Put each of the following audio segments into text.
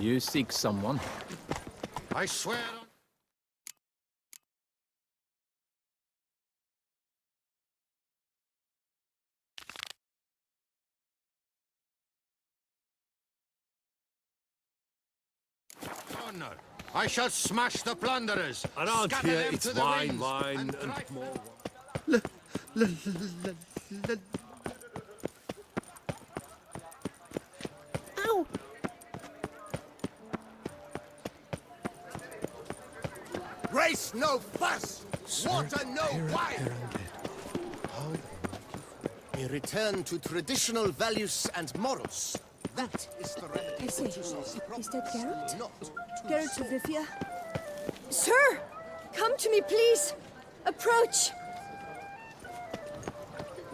You seek someone? I swear on... Honor. I shall smash the plunderers. Around scatter here, them it's to the wine, winds, wine, and drive more them- Ow! Race no fuss! Water no wine! A return to traditional values and morals. That is the remedy. I see. Is that Garrett? Not Garrett of Rivia? Sir! Come to me, please! Approach!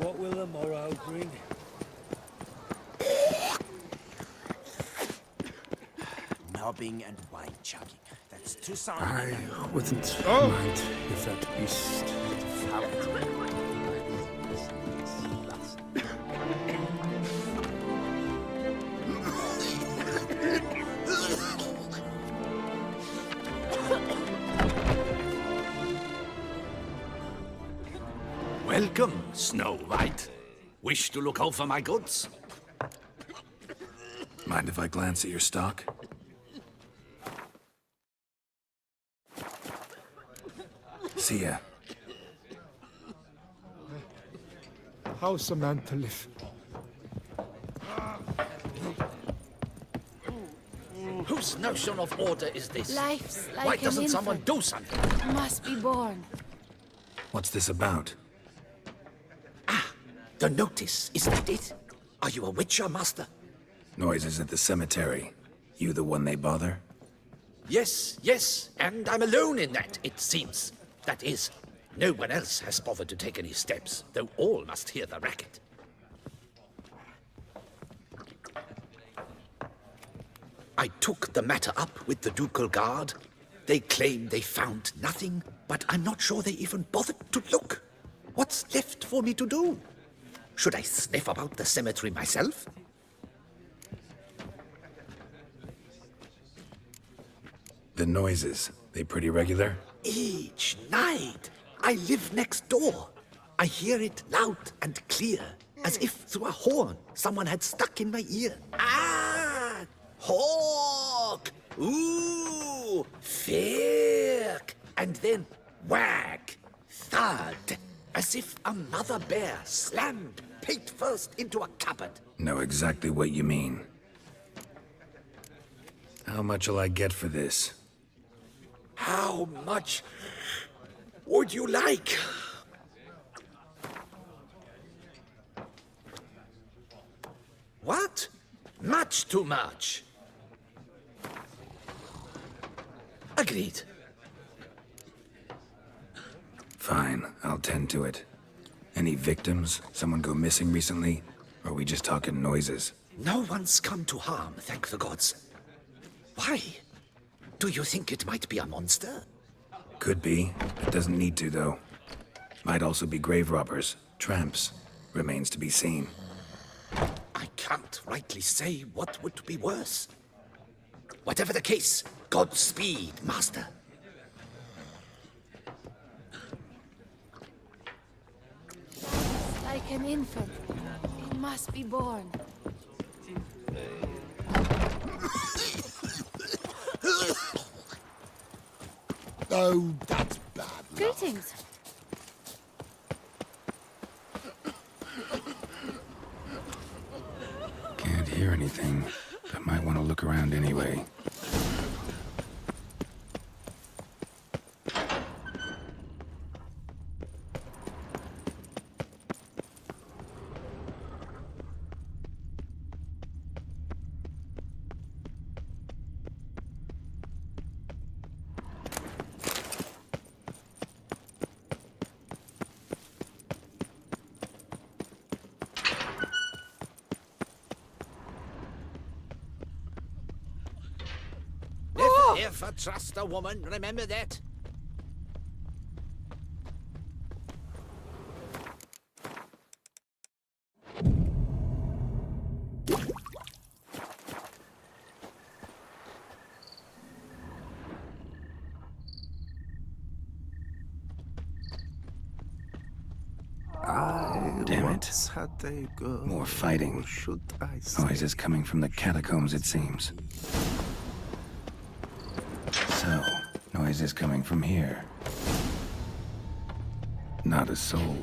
What will the morrow bring? nobbing and wine chugging. That's too sound. I wouldn't mind if that beast Welcome, Snow White. Wish to look over my goods? Mind if I glance at your stock? See ya. How's a man to live? Whose notion of order is this? Life's like Why an doesn't someone infant. do something? Must be born. What's this about? The notice, is that it? Are you a witcher, master? Noises at the cemetery. You the one they bother? Yes, yes, and I'm alone in that, it seems. That is, no one else has bothered to take any steps, though all must hear the racket. I took the matter up with the ducal guard. They claim they found nothing, but I'm not sure they even bothered to look. What's left for me to do? Should I sniff about the cemetery myself? The noises, they pretty regular? Each night, I live next door. I hear it loud and clear, as if through a horn someone had stuck in my ear. Ah! Hawk! Ooh! Firk! And then whack! Thud! As if a mother bear slammed pate first into a cupboard. Know exactly what you mean. How much'll I get for this? How much would you like? What? Much too much. Agreed. Fine, I'll tend to it. Any victims? Someone go missing recently? Or are we just talking noises? No one's come to harm, thank the gods. Why? Do you think it might be a monster? Could be. It doesn't need to, though. Might also be grave robbers, tramps. Remains to be seen. I can't rightly say what would be worse. Whatever the case, Godspeed, Master. Like an infant. It must be born. Oh, that's bad. Greetings. Can't hear anything, but might want to look around anyway. Never trust a woman, remember that? Damn it. Once had a girl, More fighting. or should I say? Noises coming from the catacombs, it seems. So, noises coming from here. Not a soul.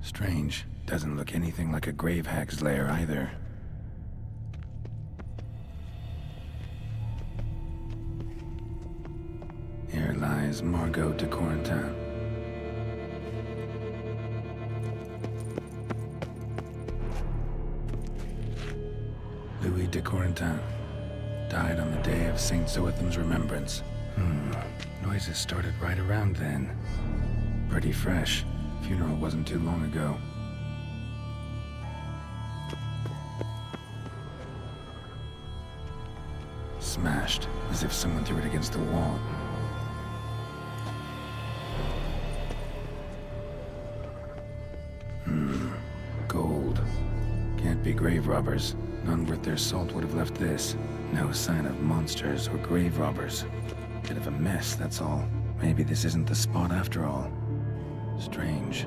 Strange. Doesn't look anything like a grave hag's lair either. Here lies Margot de Corentin. Louis de Corentin died on the day of Saint Zoetham's remembrance. Noises started right around then. Pretty fresh. Funeral wasn't too long ago. Smashed, as if someone threw it against the wall. Gold. Can't be grave robbers. None worth their salt would have left this. No sign of monsters or grave robbers. Bit of a mess, that's all. Maybe this isn't the spot after all. Strange.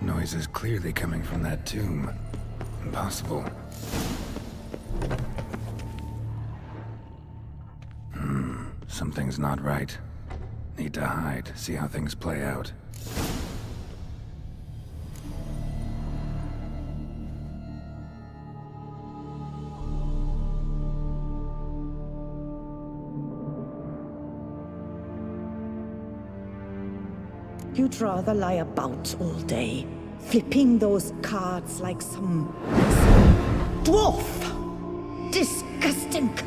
Noise is clearly coming from that tomb. Impossible. Something's not right. Need to hide, see how things play out. You'd rather lie about all day, flipping those cards like some dwarf. Disgusting.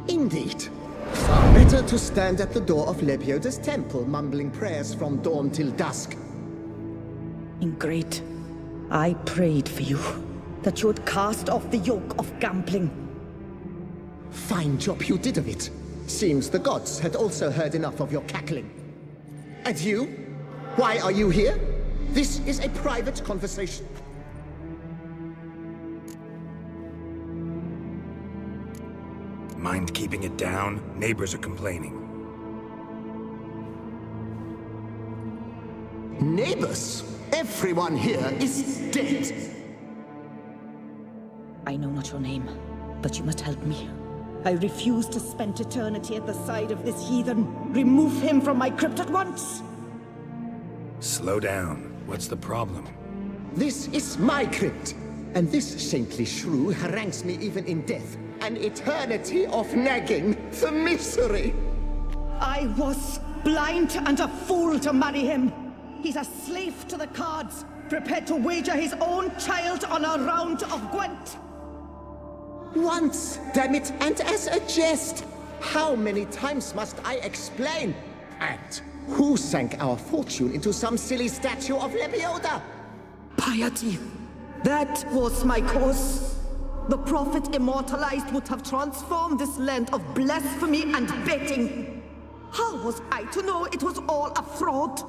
Indeed. Far better to stand at the door of Lebioda's temple, mumbling prayers from dawn till dusk. Ingrid, I prayed for you, that you would cast off the yoke of gambling. Fine job you did of it. Seems the gods had also heard enough of your cackling. And you? Why are you here? This is a private conversation. Mind keeping it down? Neighbors are complaining. Neighbors? Everyone here is dead. I know not your name, but you must help me. I refuse to spend eternity at the side of this heathen. Remove him from my crypt at once! Slow down. What's the problem? This is my crypt, and this saintly shrew harangues me even in death. An eternity of nagging, the misery. I was blind and a fool to marry him. He's a slave to the cards, prepared to wager his own child on a round of Gwent. Once, damn it, and as a jest. How many times must I explain? And who sank our fortune into some silly statue of Lebioda? Piety. That was my cause. The prophet immortalized would have transformed this land of blasphemy and betting. How was I to know it was all a fraud?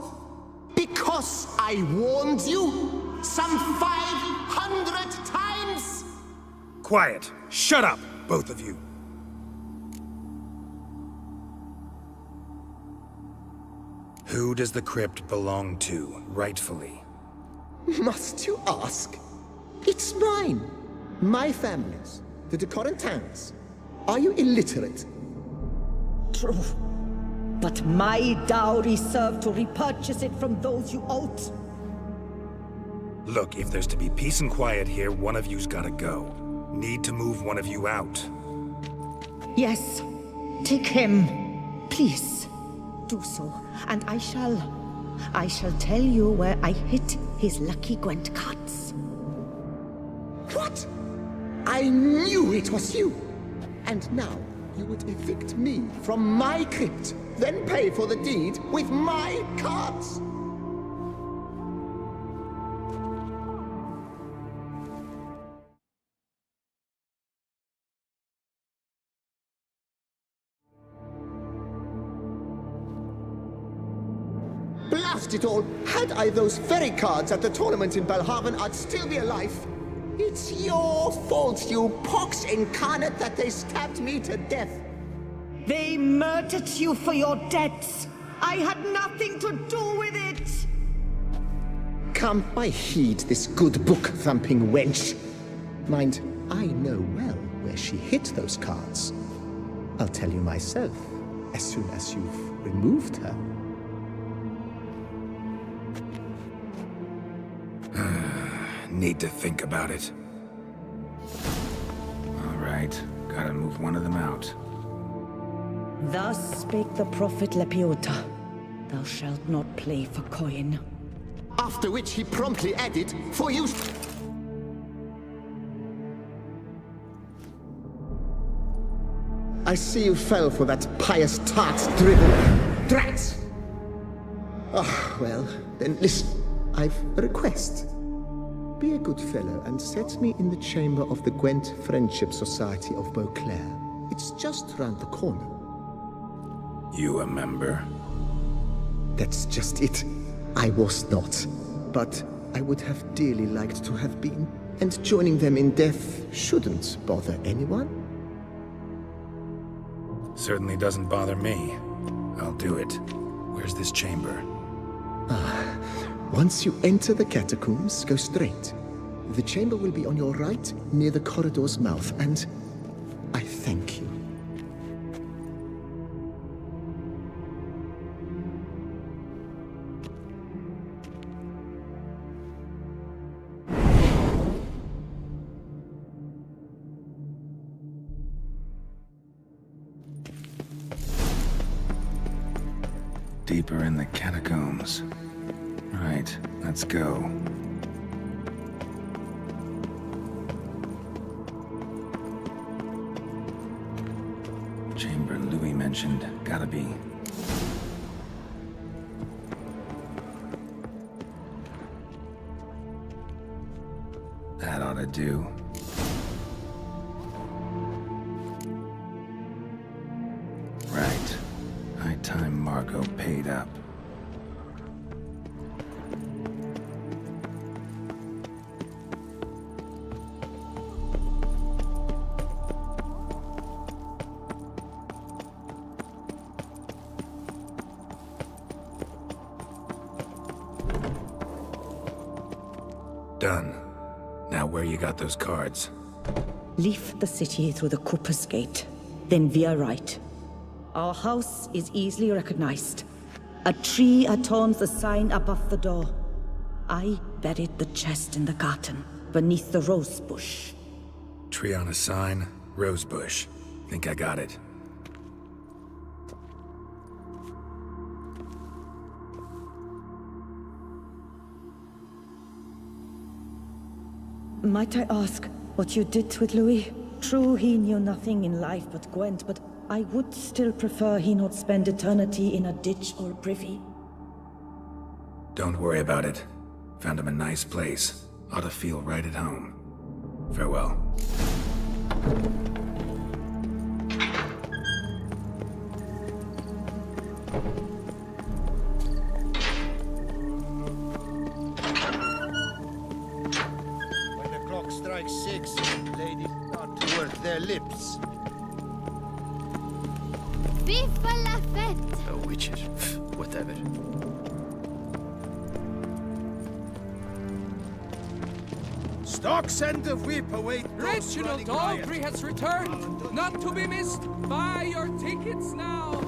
Because I warned you some 500 times! Quiet! Shut up, both of you! Who does the crypt belong to, rightfully? Must you ask? It's mine. My family's. The de Corentins. Are you illiterate? True. But my dowry served to repurchase it from those you owed. Look, if there's to be peace and quiet here, one of you's gotta go. Need to move one of you out. Yes. Take him. Please. Do so. And I shall tell you where I hid his lucky Gwent cards. What? I knew it was you! And now you would evict me from my crypt, then pay for the deed with my cards! Blast it all! Had I those very cards at the tournament in Belhaven, I'd still be alive. It's your fault, you pox incarnate, that they stabbed me to death. They murdered you for your debts. I had nothing to do with it. Come, I heed this good book-thumping wench. Mind, I know well where she hid those cards. I'll tell you myself, as soon as you've removed her. Need to think about it. All right, gotta move one of them out. Thus spake the prophet Lepiota. Thou shalt not play for coin. After which he promptly added, for you... I see you fell for that pious tart's drivel. Drat! Oh, well, then listen. I've a request. Be a good fellow and set me in the chamber of the Gwent Friendship Society of Beauclair. It's just round the corner. You a member? That's just it. I was not. But I would have dearly liked to have been. And joining them in death shouldn't bother anyone. Certainly doesn't bother me. I'll do it. Where's this chamber? Once you enter the catacombs, go straight. The chamber will be on your right, near the corridor's mouth, and I thank you. Deeper in the catacombs. Right, let's go. Chamber Louis mentioned. Gotta be. That ought to do. Right. High time Margot paid up. Done. Now where you got those cards? Leave the city through the Cooper's Gate. Then veer right. Our house is easily recognized. A tree adorns the sign above the door. I buried the chest in the garden, beneath the rose bush. Tree on a sign, rose bush. Think I got it. Might I ask what you did with Louis? True, he knew nothing in life but Gwent, but I would still prefer he not spend eternity in a ditch or privy. Don't worry about it. Found him a nice place. Ought to feel right at home. Farewell. When the clock strikes 6, ladies start to work their lips. Viva la fête! Oh, witches. Whatever. Stocks and the whip await those Reginald running riot. Aubrey has returned! Not to be missed! Buy your tickets now!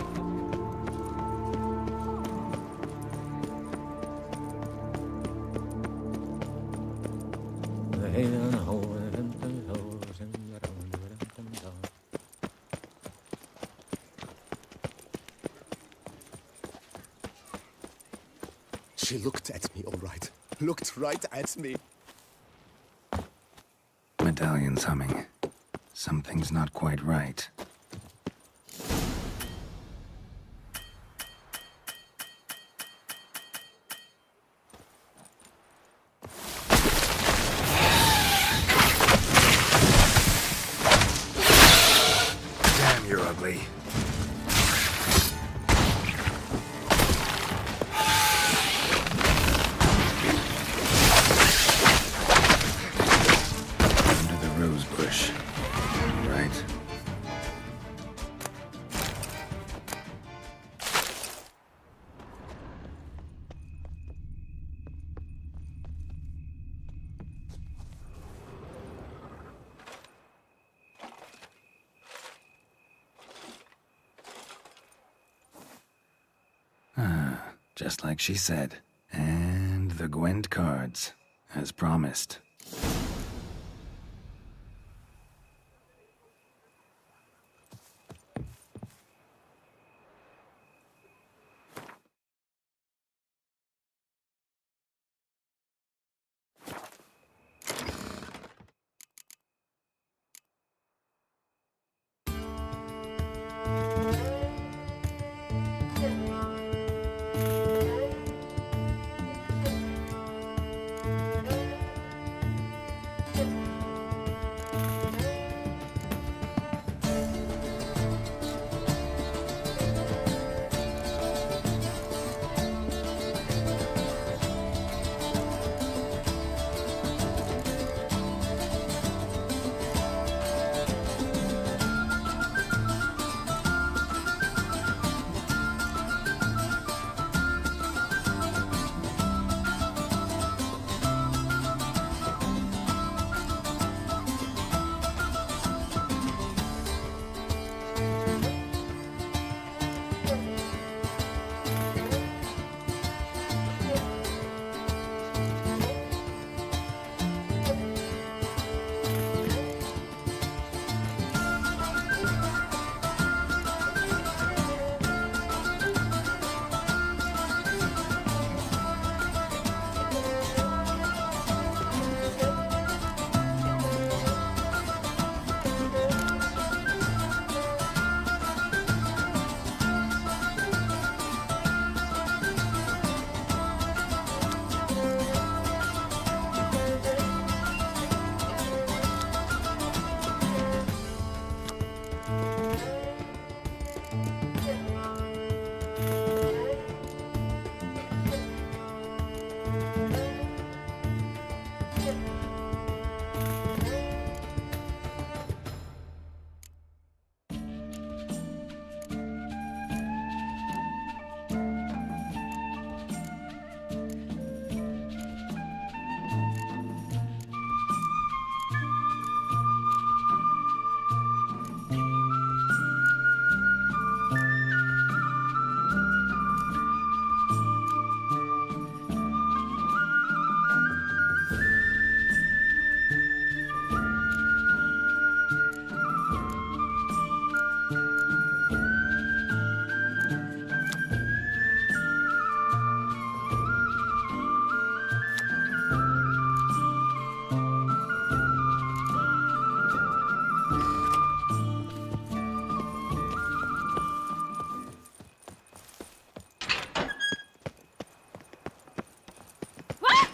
She looked at me, all right. Looked right at me. Medallion's humming. Something's not quite right. Damn, you're ugly. just like she said. And the Gwent cards, as promised.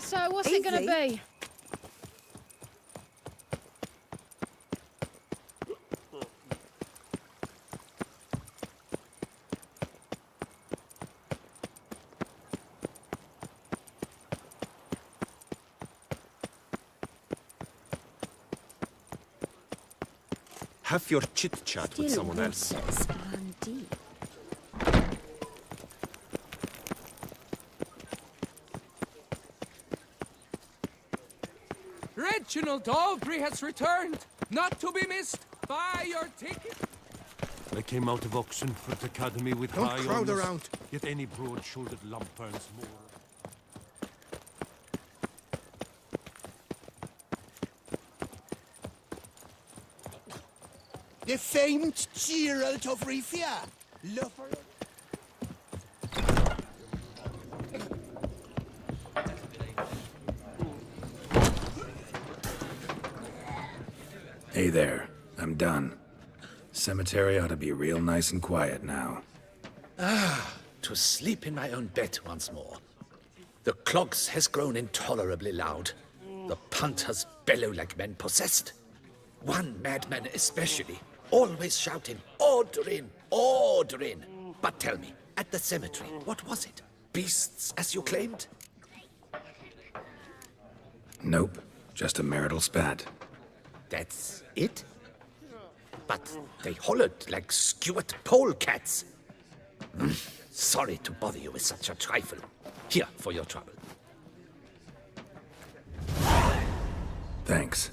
So what's it gonna be? Have your chit-chat with someone else. Reginald Aubrey has returned, not to be missed. Buy your ticket. I came out of Oxenford Academy with Don't high crowd honours, around. yet any broad-shouldered lump earns more. The famed Gerald of Rivia. Lover. Hey there, I'm done. Cemetery ought to be real nice and quiet now. To sleep in my own bed once more. The clogs has grown intolerably loud. The punters bellow like men possessed. One madman especially, always shouting, "Order in! Order in!" But tell me, at the cemetery, what was it? Beasts, as you claimed? Nope, just a marital spat. That's it? But they hollered like skewered polecats. Sorry to bother you with such a trifle. Here for your trouble. Thanks.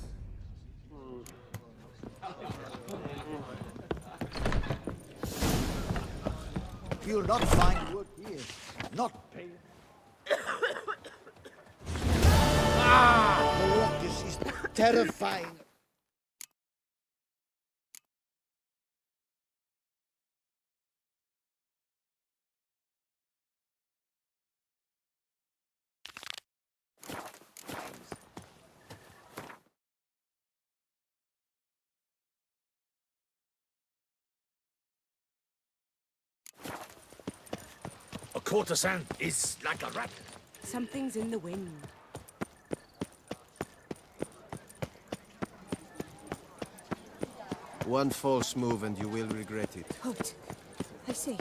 You'll not find wood here. not... Look, this is terrifying. A courtesan is like a rat. Something's in the wind. One false move and you will regret it. Halt. I say,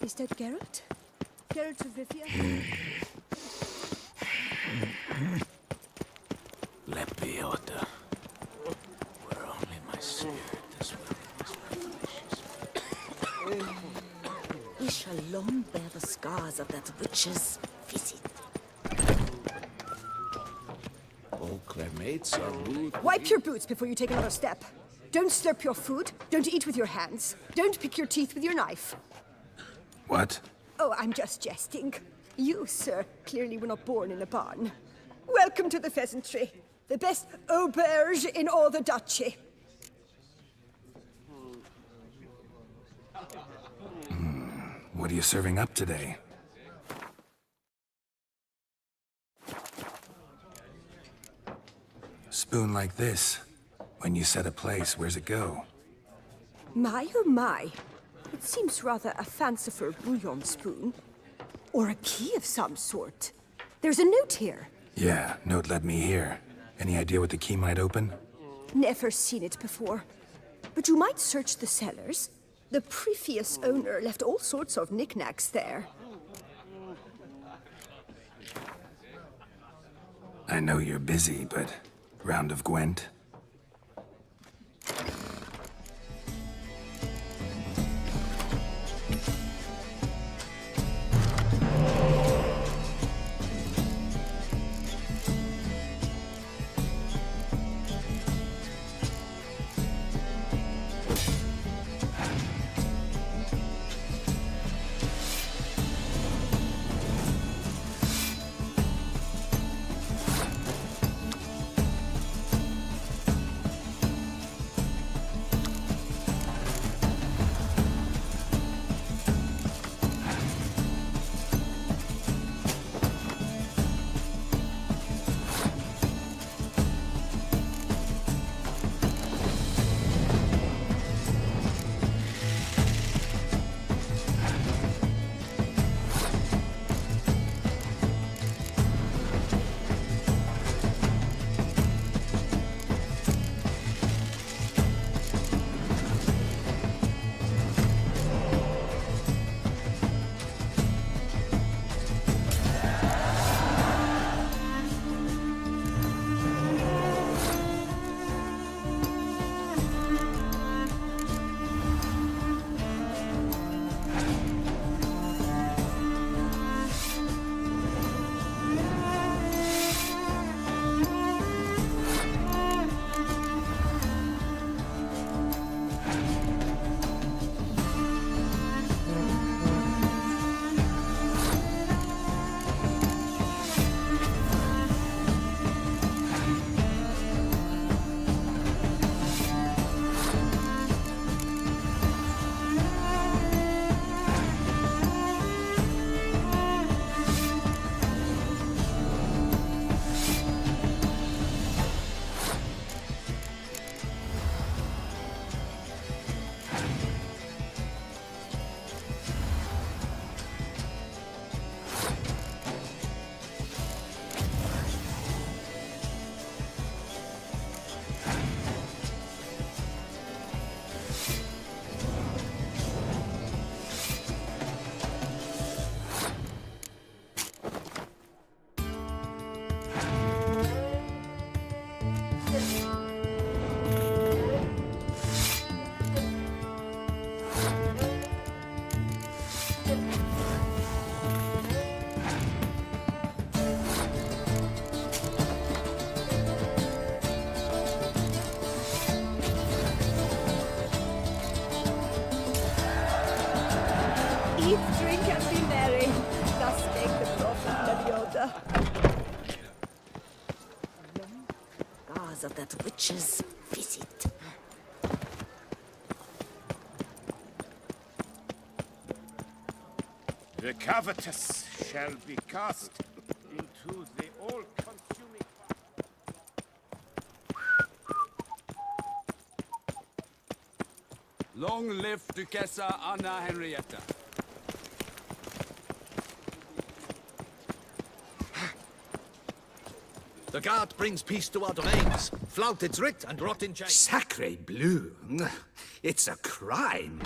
is that Geralt? Geralt of Rivia? Lepiota. Were only my spirit this We shall long bear the scars of that witch's visit. All cremates are rude. Wipe your boots before you take another step. Don't slurp your food. Don't eat with your hands. Don't pick your teeth with your knife. What? Oh, I'm just jesting. You, sir, clearly were not born in a barn. Welcome to the pheasantry. The best auberge in all the duchy. What are you serving up today? Spoon like this. When you set a place, where's it go? My, oh my. It seems rather a fanciful bouillon spoon. Or a key of some sort. There's a note here. Yeah, note led me here. Any idea what the key might open? Never seen it before. But you might search the cellars. The previous owner left all sorts of knickknacks there. I know you're busy, but round of Gwent? Eat, drink, and be merry. Thus here. Scars of that witch's visit. The covetous shall be cast into the all-consuming fire. Long live Duchessa Anna Henrietta. The guard brings peace to our domains. Flouted writ and rot in chains. Sacre bleu! It's a crime.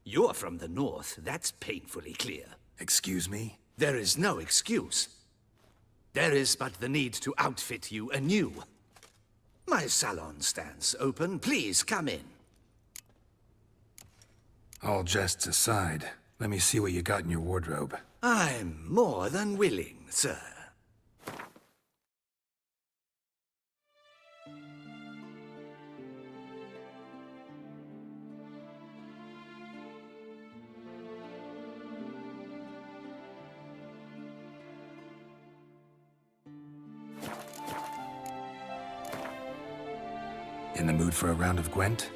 You're from the north, that's painfully clear. Excuse me? There is no excuse. There is but the need to outfit you anew. My salon stands open. Please come in. All jests aside, let me see what you got in your wardrobe. I'm more than willing, sir. In the mood for a round of Gwent?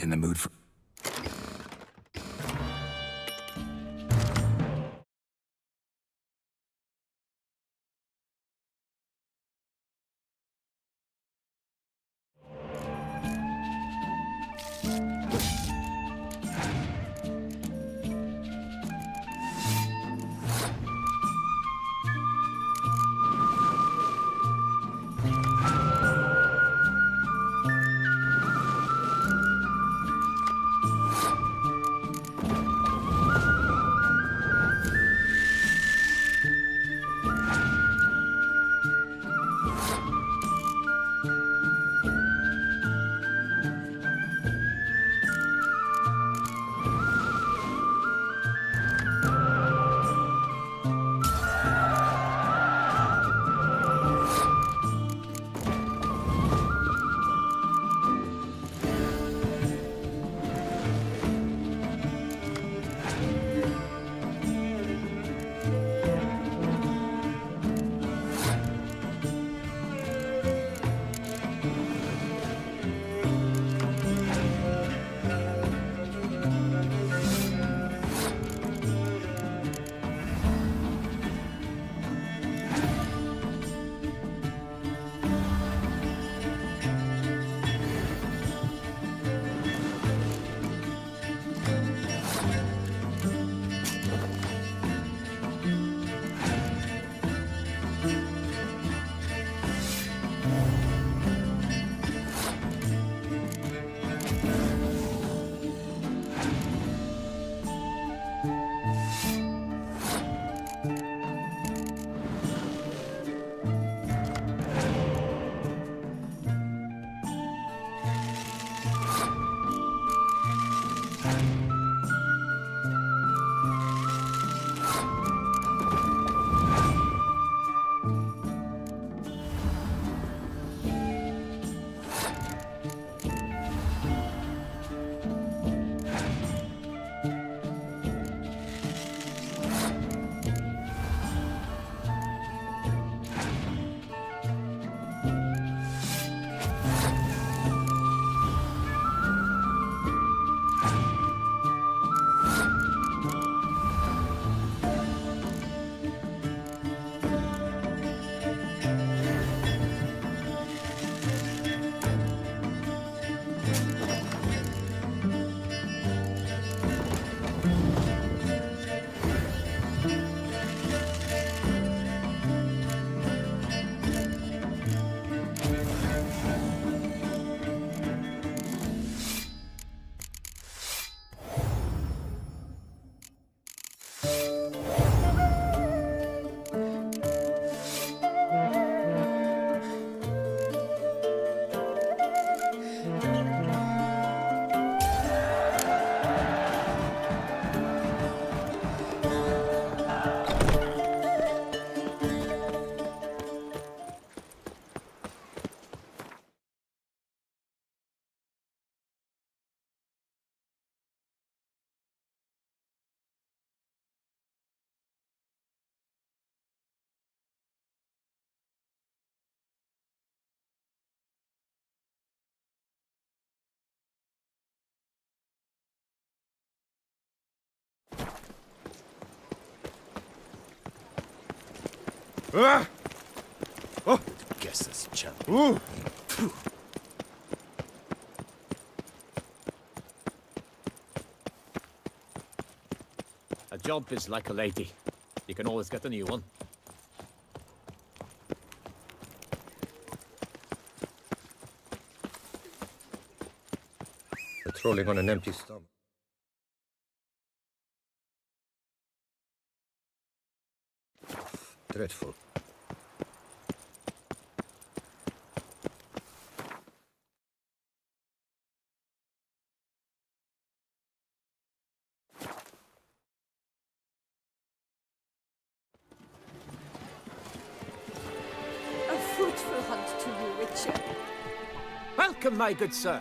In the mood for... Ah! Oh! Guess this chap. Ooh! A job is like a lady. You can always get a new one. Patrolling on an empty stomach. Dreadful. A fruitful hunt to you, Richard. Welcome, my good sir.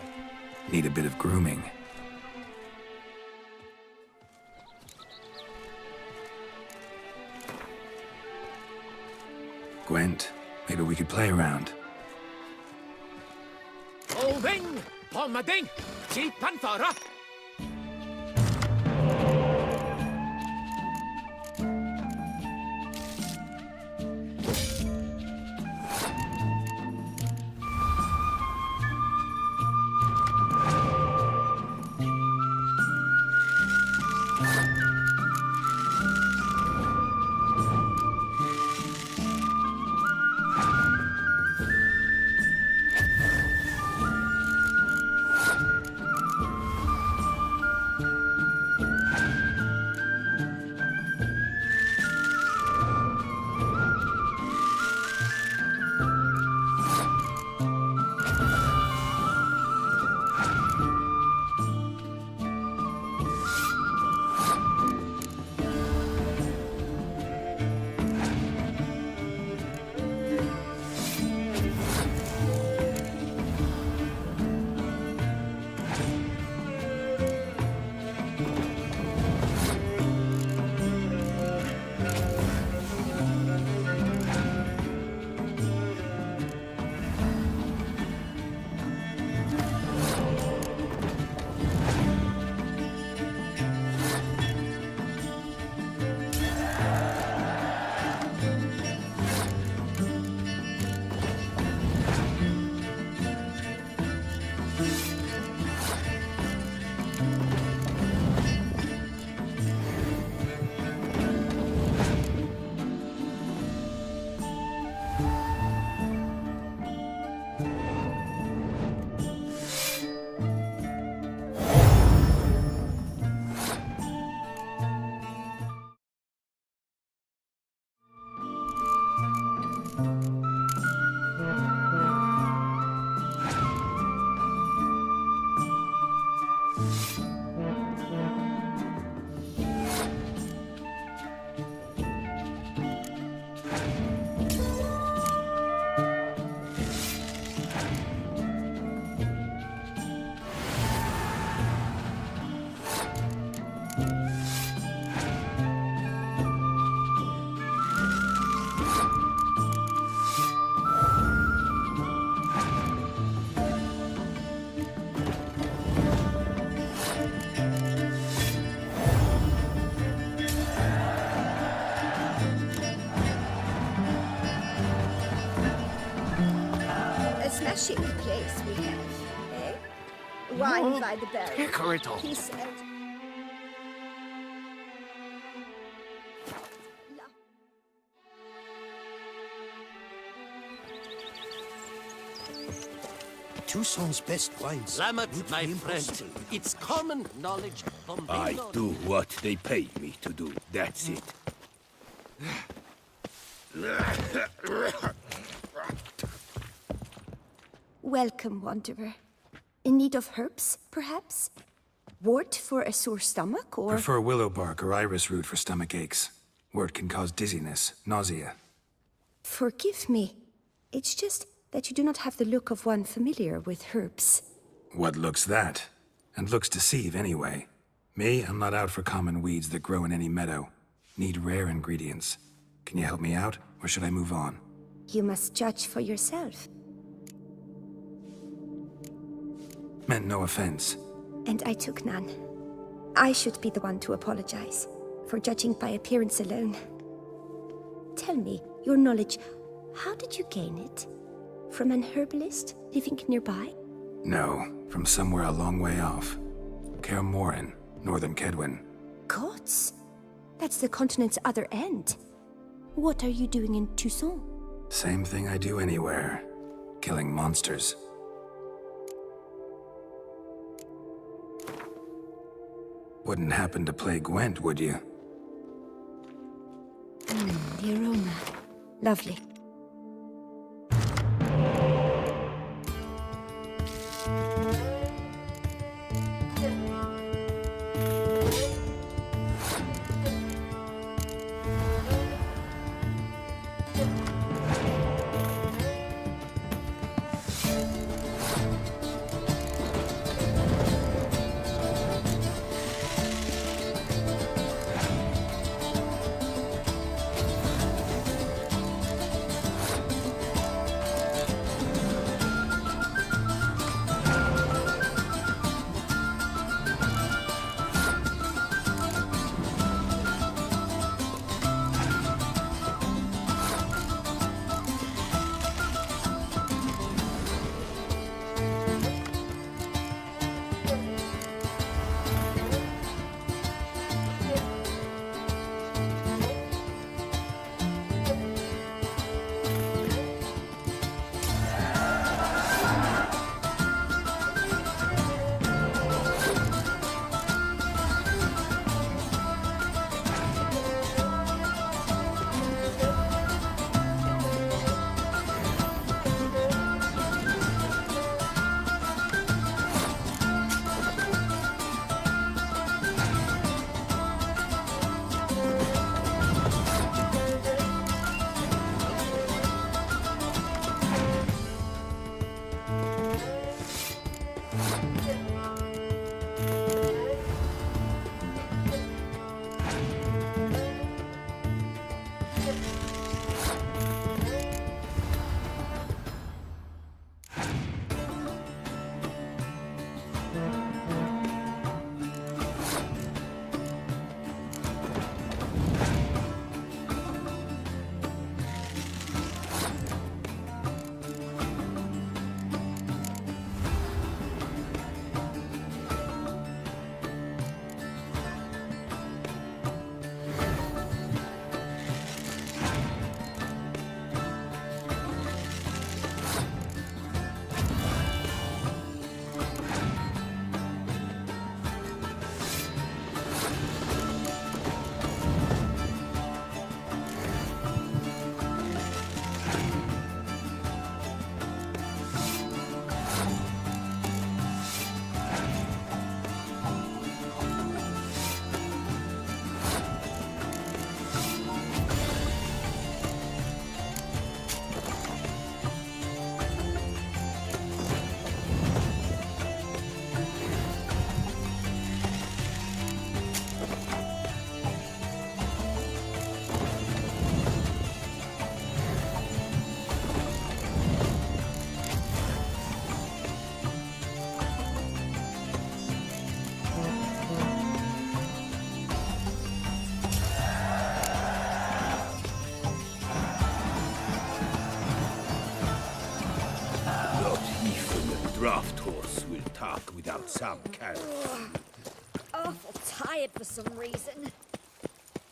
Need a bit of grooming. Gwent, maybe we could play around. Holding! Palmading! Cheap Panthera! Smashing place we have, eh? Wine by the barrel. Hickorytal. He said. Toussaint's best wines. Lamet, my friend, it's common knowledge. I do what they pay me to do. That's it. Welcome, wanderer. In need of herbs, perhaps? Wort for a sore stomach, or... Prefer willow bark or iris root for stomach aches. Wort can cause dizziness, nausea. Forgive me. It's just that you do not have the look of one familiar with herbs. What looks that? And looks deceive anyway. Me, I'm not out for common weeds that grow in any meadow. Need rare ingredients. Can you help me out, or should I move on? You must judge for yourself. Meant no offense. And I took none. I should be the one to apologize for judging by appearance alone. Tell me, your knowledge, how did you gain it? From an herbalist living nearby? No, from somewhere a long way off. Kaer Morhen, northern Kedwin. Gods? That's the continent's other end. What are you doing in Toussaint? Same thing I do anywhere. Killing monsters. Wouldn't happen to play Gwent, would you? The aroma. Lovely. draft horse will talk without some carriage. Awful tired for some reason.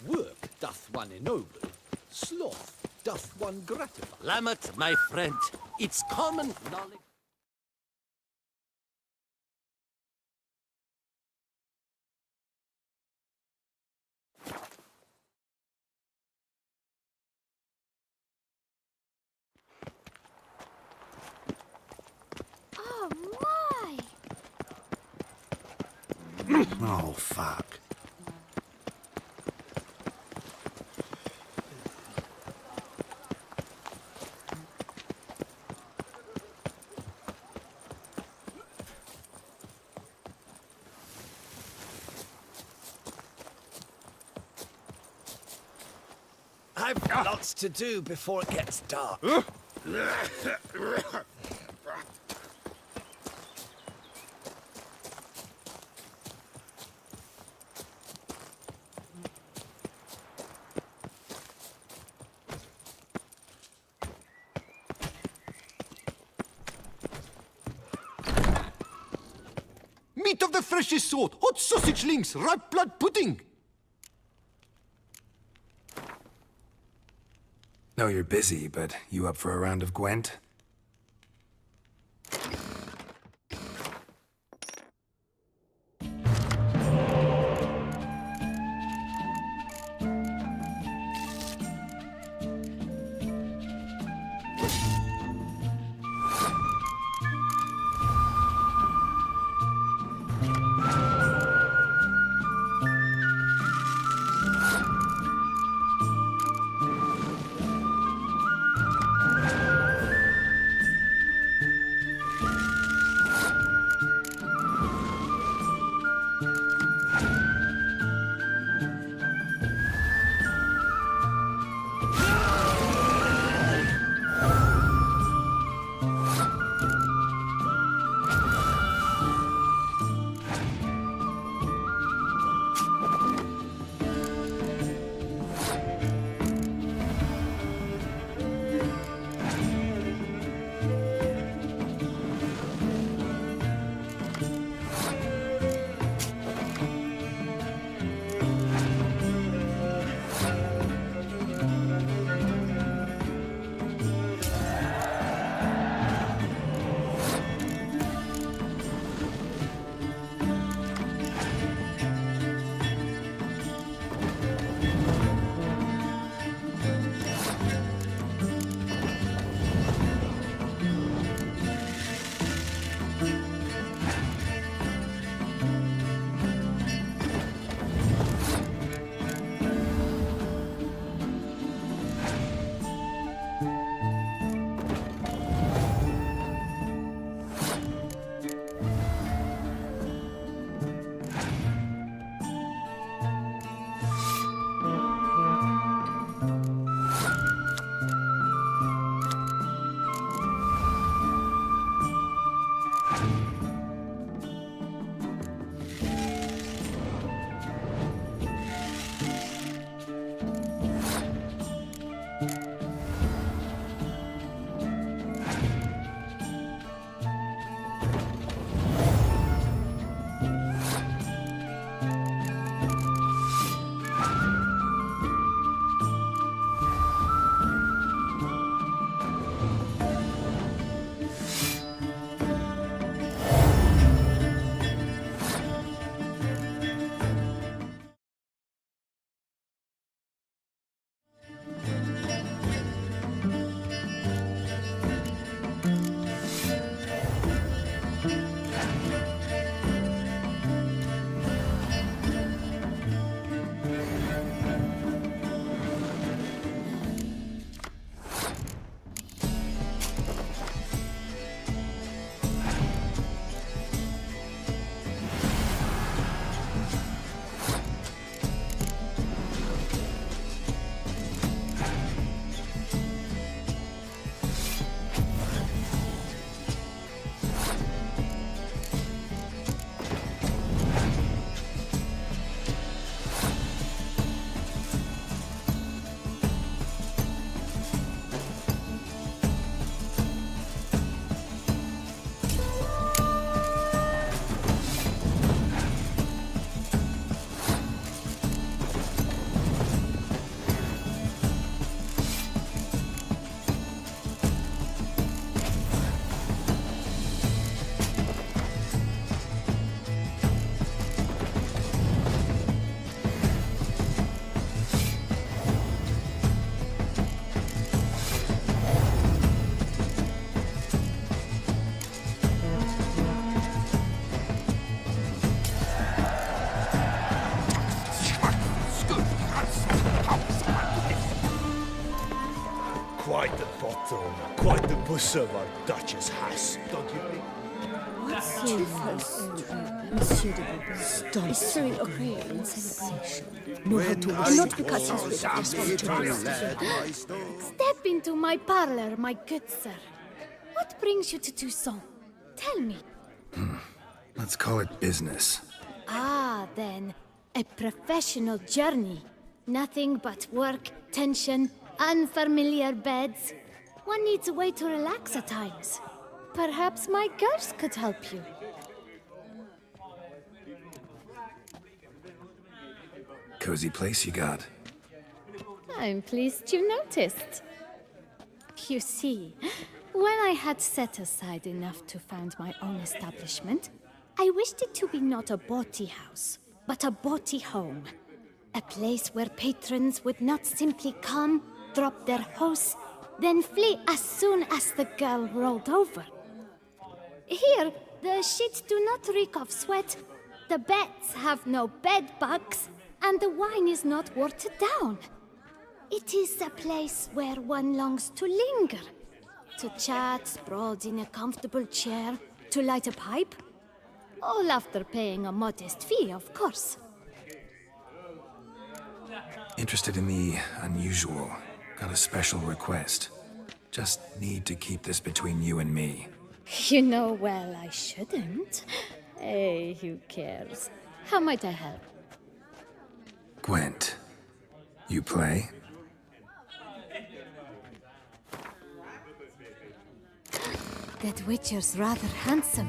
Work doth one ennoble, sloth doth one gratify. Lamet, my friend, it's common knowledge. Oh my! Oh, fuck. I've lots to do before it gets dark. Meat of the freshest sort, hot sausage links, ripe blood pudding. Know you're busy, but you up for a round of Gwent? Most of our Duchess has, don't you think? Monsieur de Bourbon is throwing a prayer in celebration. Know how to and not because he's with us Step into my parlor, my good sir. What brings you to Toussaint? Tell me. Let's call it business. Ah, then. A professional journey. Nothing but work, tension, unfamiliar beds. One needs a way to relax at times. Perhaps my girls could help you. Cozy place you got. I'm pleased you noticed. You see, when I had set aside enough to found my own establishment, I wished it to be not a bawdy house, but a bawdy home. A place where patrons would not simply come, drop their hose, then flee as soon as the girl rolled over. Here, the sheets do not reek of sweat, the beds have no bed bugs, and the wine is not watered down. It is a place where one longs to linger, to chat sprawled in a comfortable chair, to light a pipe. All after paying a modest fee, of course. Interested in the unusual. Got a special request. Just need to keep this between you and me. You know well I shouldn't. Hey, who cares? How might I help? Gwent, you play? That Witcher's rather handsome.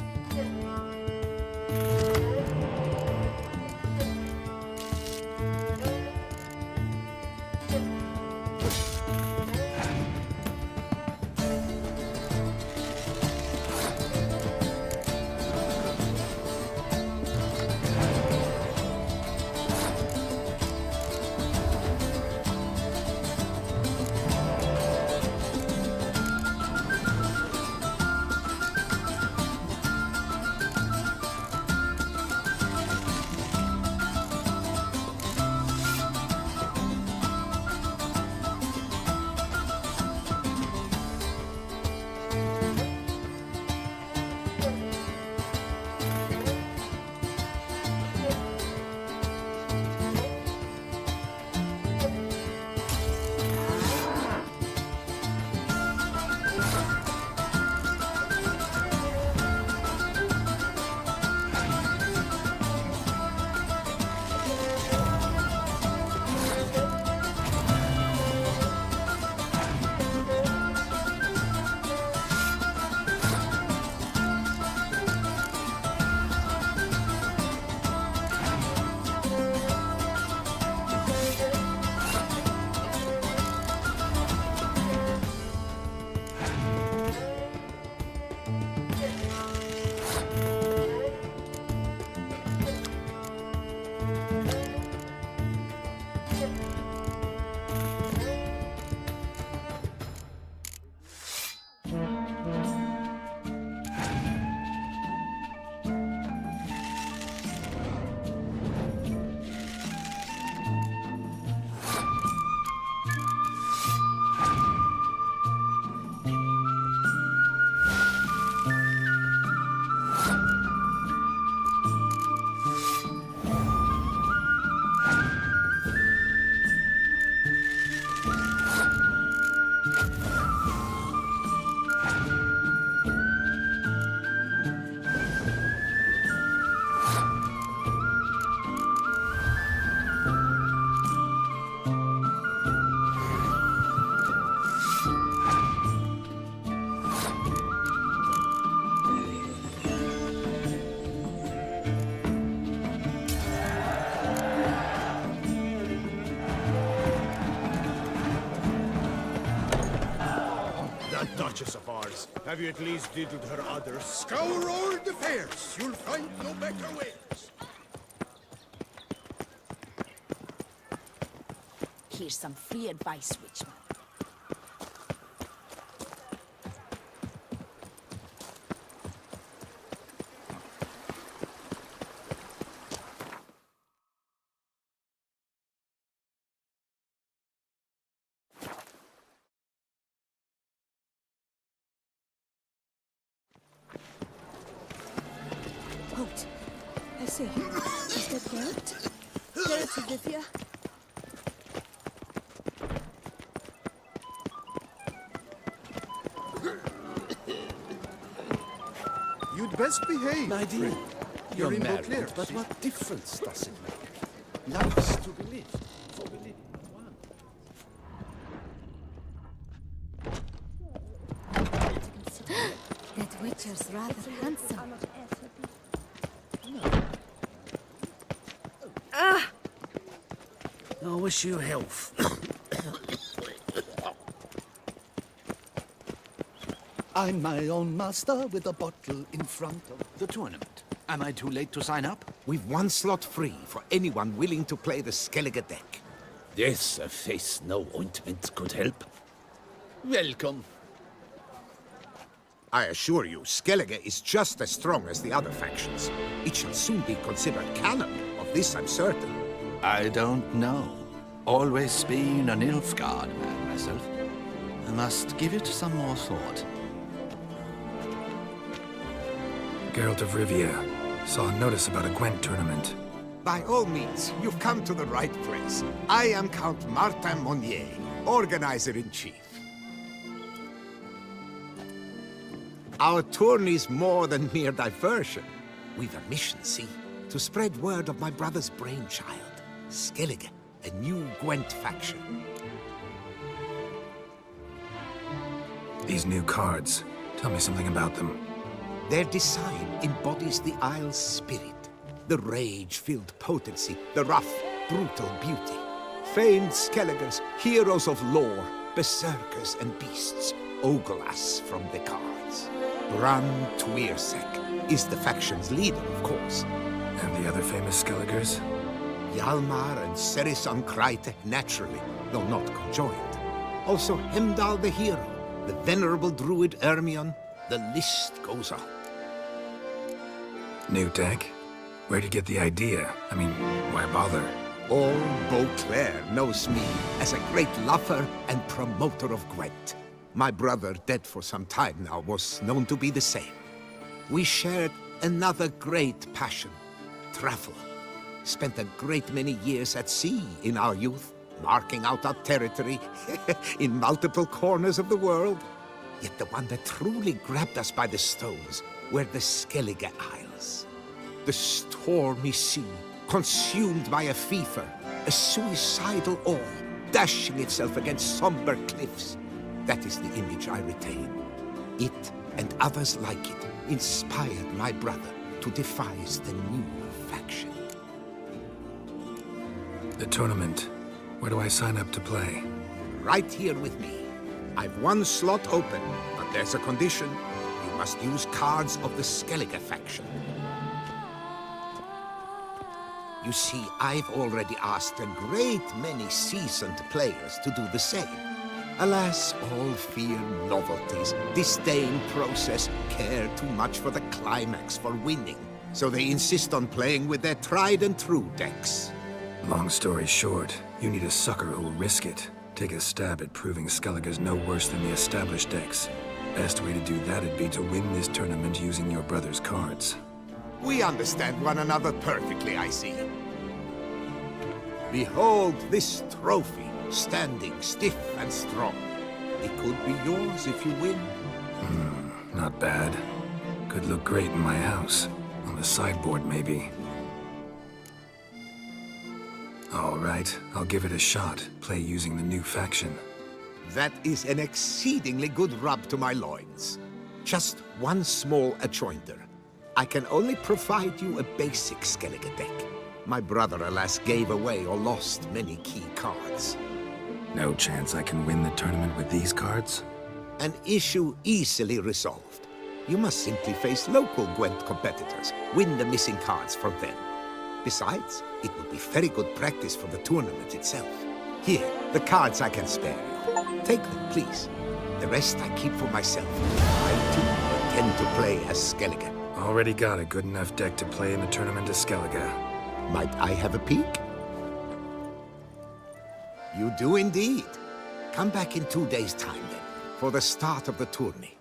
Duchess of ours. Have you at least diddled her others? Scour all the fairs. You'll find no better wares. Here's some free advice, Witchman. boat. I see. Is that Garrett? Garrett Olivia? You'd best behave, My dear, friend. you're in married, Beauclair, but see? what difference does it make? Life's to be lived, for we live one. That Witcher's rather handsome. I wish you health. I'm my own master with a bottle in front of the tournament. Am I too late to sign up? We've one slot free for anyone willing to play the Skellige deck. This a face no ointment could help. Welcome. I assure you, Skellige is just as strong as the other factions. It shall soon be considered canon. Of this I'm certain. I don't know. Always been a Nilfgaard man myself. I must give it some more thought. Geralt of Rivia. Saw a notice about a Gwent tournament. By all means, you've come to the right place. I am Count Martin Monnier, Organizer-in-Chief. Our tourney's more than mere diversion. We've a mission, see? To spread word of my brother's brainchild, Skellige, a new Gwent faction. These new cards. Tell me something about them. Their design embodies the Isle's spirit. The rage-filled potency, the rough, brutal beauty. Famed Skelligers, heroes of lore, berserkers and beasts, ogle us from the cards. Bran Tweersek is the faction's leader, of course. And the other famous Skelligers? Hjalmar and Ceris Kreite, naturally, though not conjoined. Also Hemdall the hero, the venerable druid Ermion. The list goes on. New deck? Where'd you get the idea? I mean, why bother? All Beauclair knows me as a great lover and promoter of Gwent. My brother, dead for some time now, was known to be the same. We shared another great passion, travel. Spent a great many years at sea in our youth, marking out our territory in multiple corners of the world. Yet the one that truly grabbed us by the stones were the Skellige Isles. The stormy sea, consumed by a fever, a suicidal awe, dashing itself against somber cliffs. That is the image I retain. It, and others like it, inspired my brother to devise the new faction. The tournament. Where do I sign up to play? Right here with me. I've one slot open, but there's a condition. You must use cards of the Skellige faction. You see, I've already asked a great many seasoned players to do the same. Alas, all fear novelties, disdain process, care too much for the climax for winning. So they insist on playing with their tried and true decks. Long story short, you need a sucker who'll risk it. Take a stab at proving Skellige's no worse than the established decks. Best way to do that'd be to win this tournament using your brother's cards. We understand one another perfectly, I see. Behold this trophy, standing stiff and strong. It could be yours if you win. Not bad. Could look great in my house. On the sideboard, maybe. All right, I'll give it a shot. Play using the new faction. That is an exceedingly good rub to my loins. Just one small adjoinder. I can only provide you a basic Skellige deck. My brother, alas, gave away or lost many key cards. No chance I can win the tournament with these cards? An issue easily resolved. You must simply face local Gwent competitors, win the missing cards from them. Besides, it would be very good practice for the tournament itself. Here, the cards I can spare you. Take them, please. The rest I keep for myself. I, too, intend to play as Skellige. Already got a good enough deck to play in the tournament as Skellige. Might I have a peek? You do indeed. Come back in 2 days' time, then, for the start of the tourney.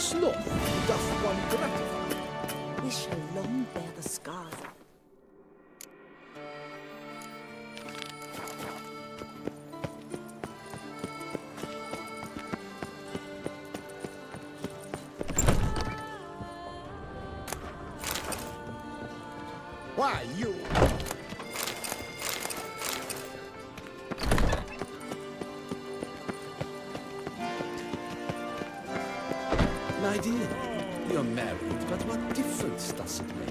sloth doth one gratify. We shall long bear the scars. Why, you... My dear, you're married, but what difference does it make?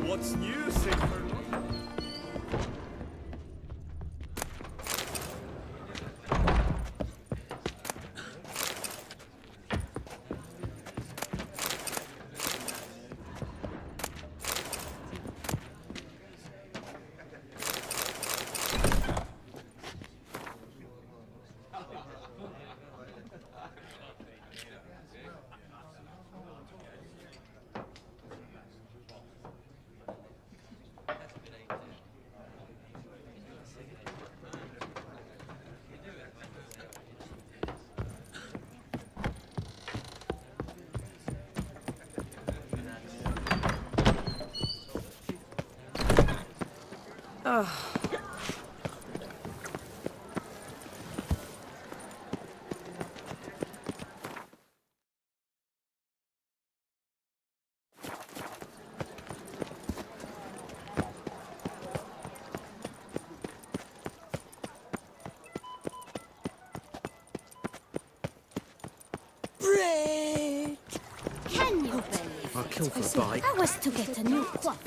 What's new, Sigurd? Bread! Can you believe I'll it? kill for a bite. I was to get a new coif.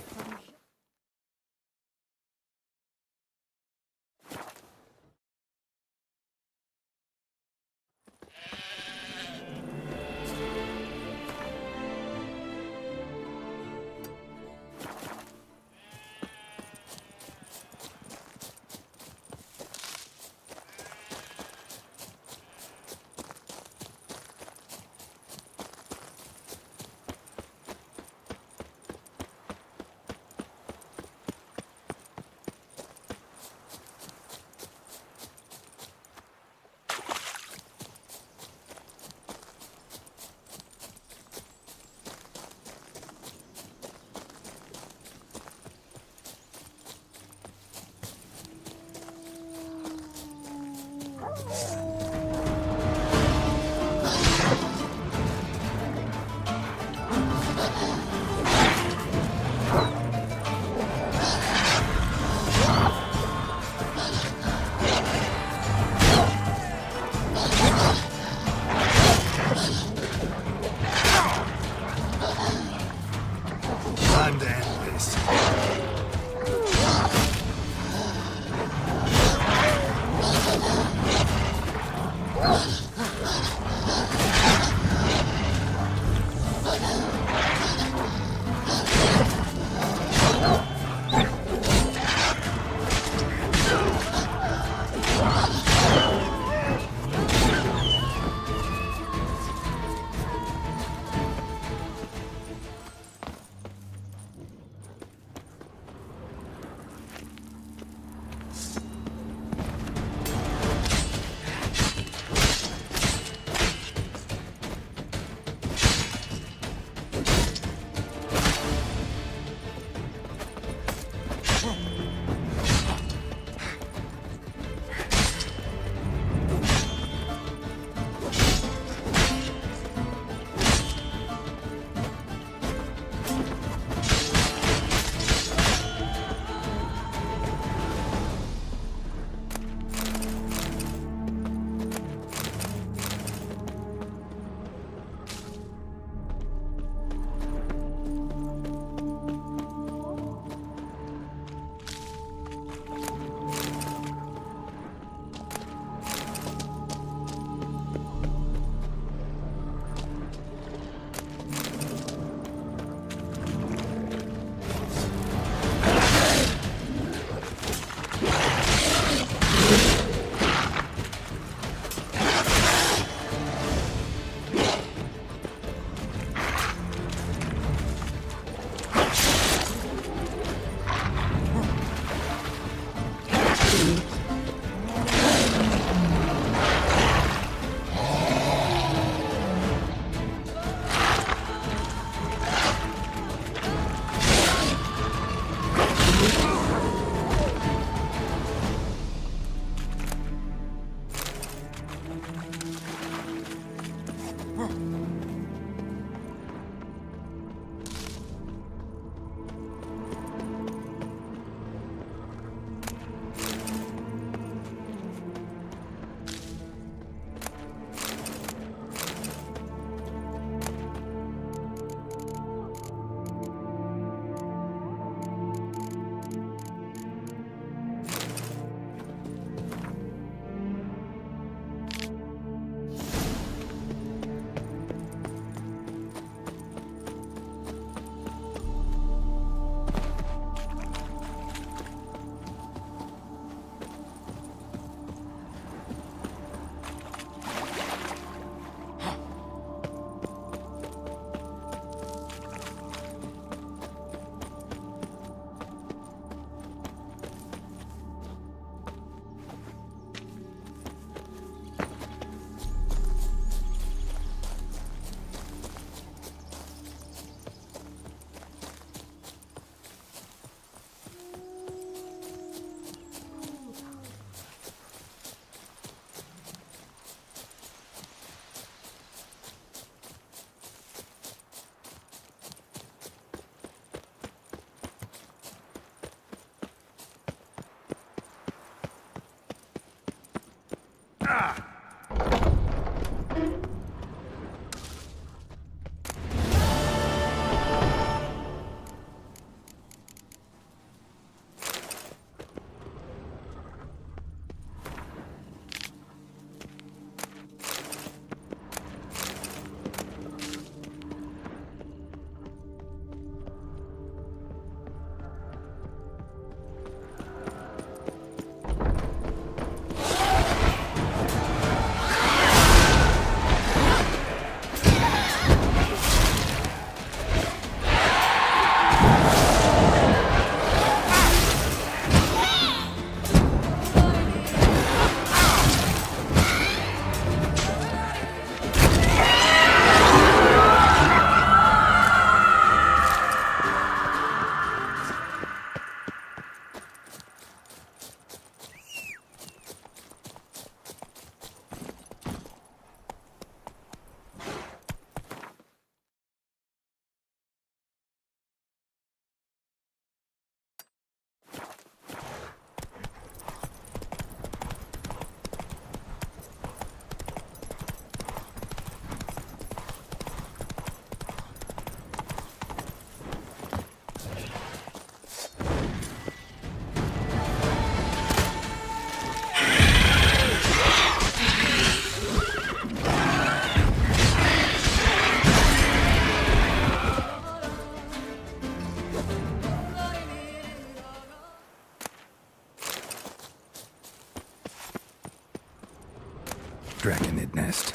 Draconid nest.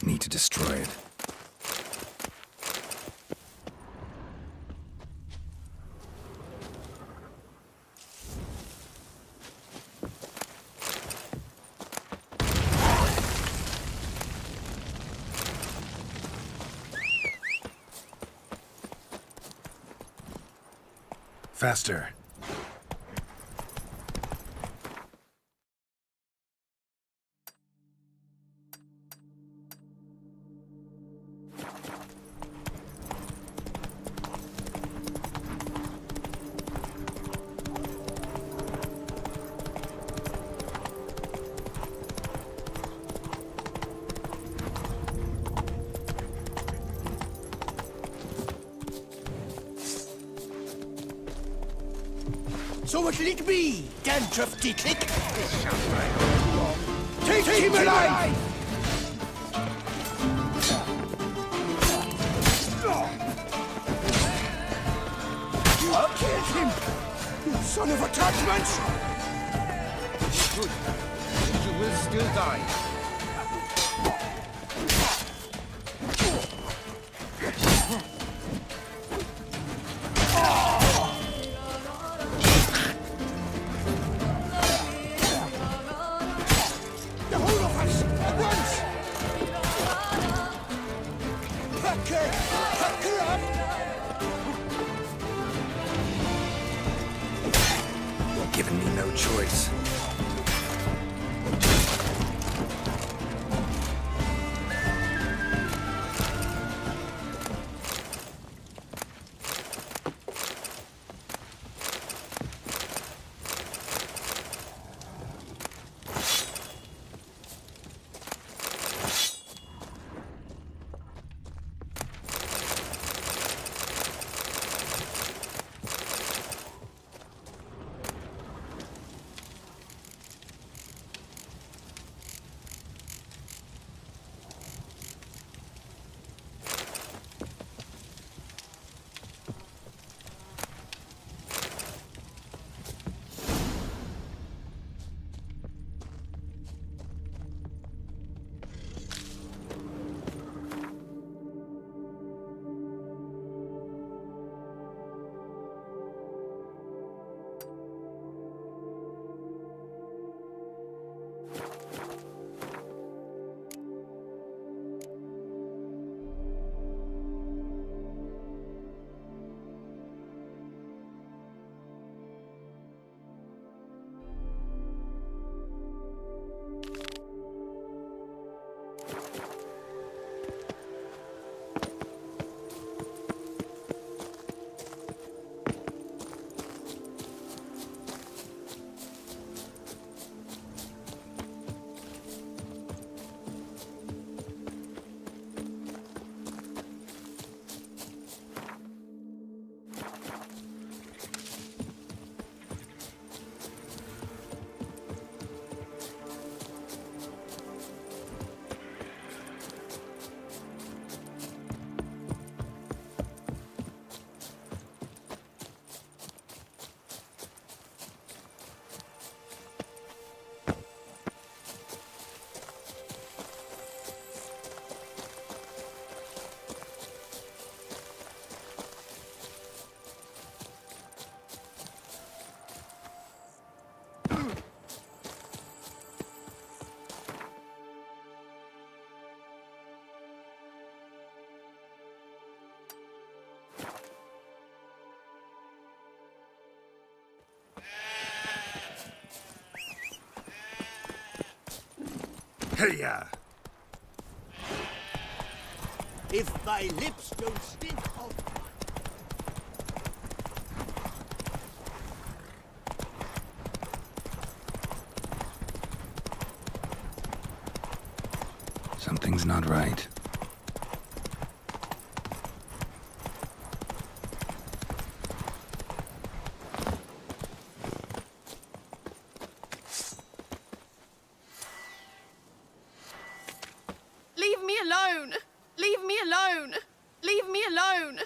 Need to destroy it. Faster. So it lick me, Dantruf Dicklick. Take him alive! You killed him! You son of a judgment! Good. You will still die. Giving me no choice. Hey-ya! If thy lips don't stink of... Something's not right. Leave me alone! Leave me alone! Leave me alone!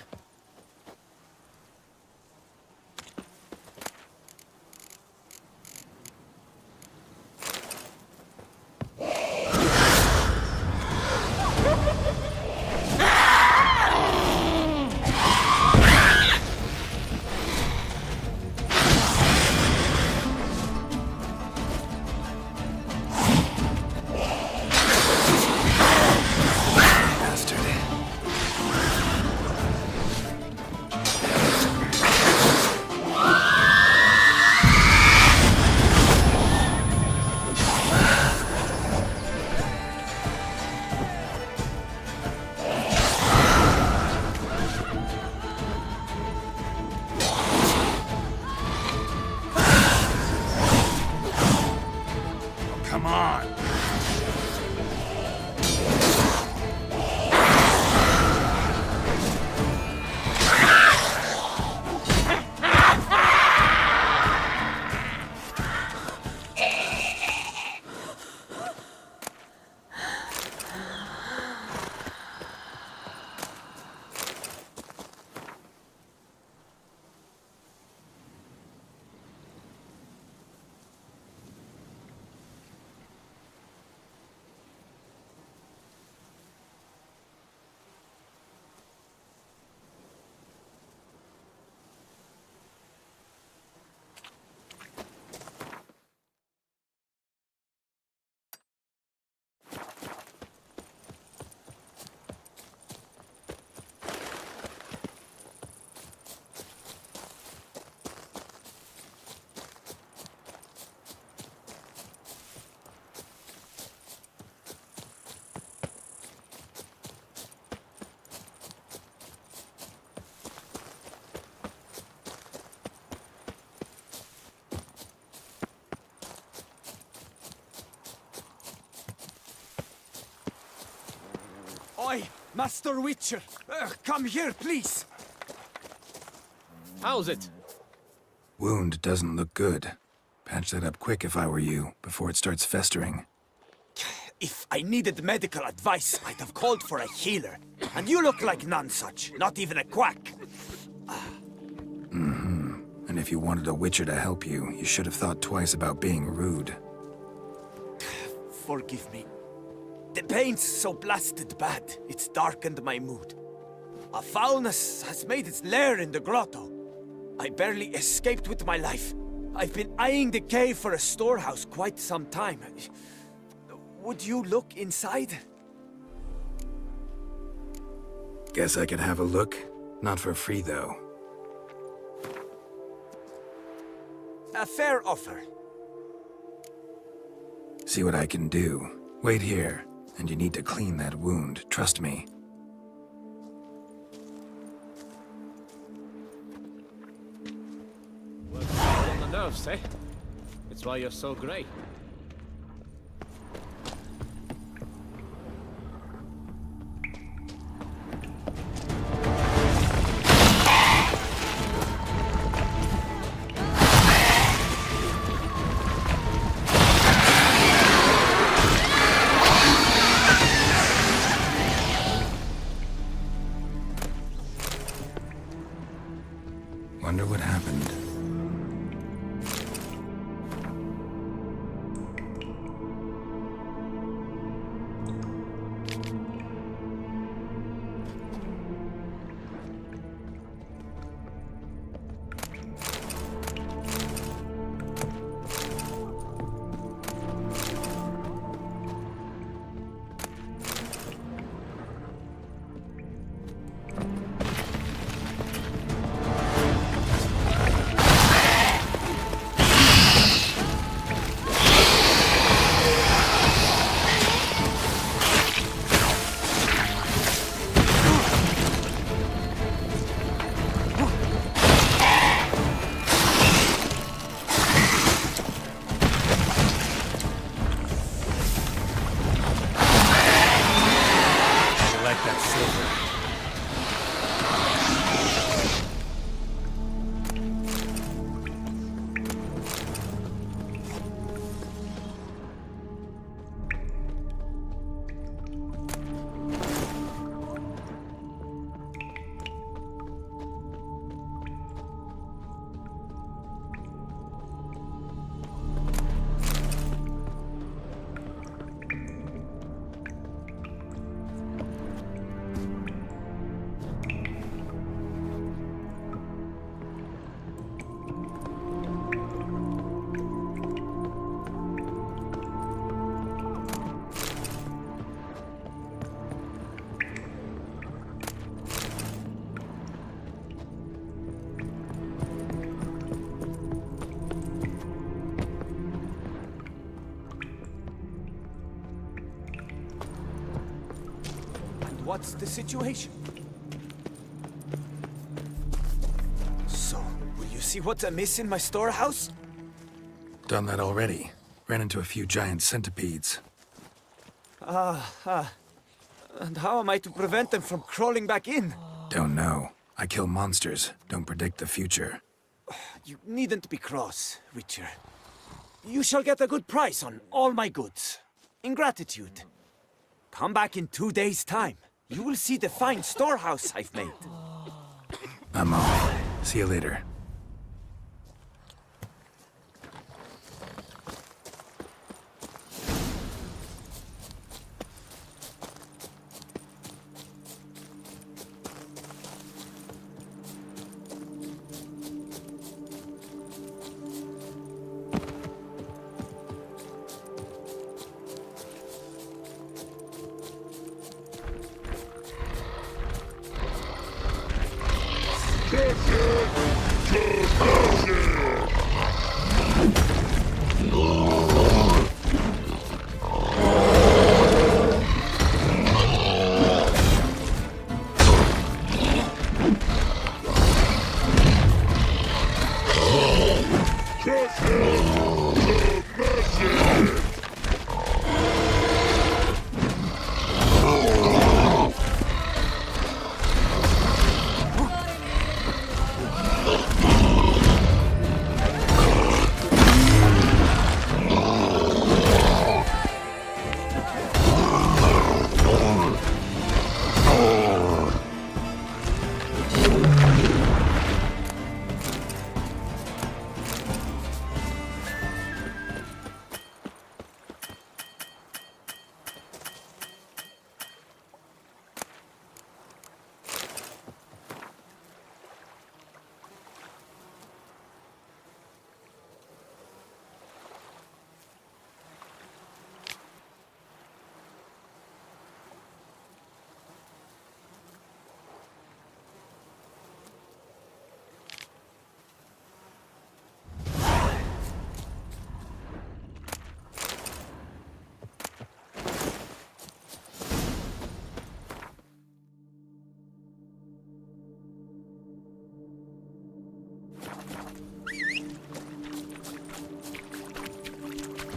Master Witcher, come here, please. How's it? Wound doesn't look good. Patch that up quick if I were you, before it starts festering. If I needed medical advice, I'd have called for a healer. And you look like none such, not even a quack. Mm-hmm. And if you wanted a Witcher to help you, you should have thought twice about being rude. Forgive me. The pain's so blasted bad, it's darkened my mood. A foulness has made its lair in the grotto. I barely escaped with my life. I've been eyeing the cave for a storehouse quite some time. Would you look inside? Guess I could have a look. Not for free, though. A fair offer. See what I can do. Wait here, and you need to clean that wound, trust me. Works on the nerves, eh? It's why you're so grey. Wonder what happened. What's the situation? So, will you see what's amiss in my storehouse? Done that already. Ran into a few giant centipedes. And how am I to prevent them from crawling back in? Don't know. I kill monsters, don't predict the future. You needn't be cross, Witcher. You shall get a good price on all my goods. In gratitude. Come back in 2 days' time. You will see the fine storehouse I've made. I'm off. See you later.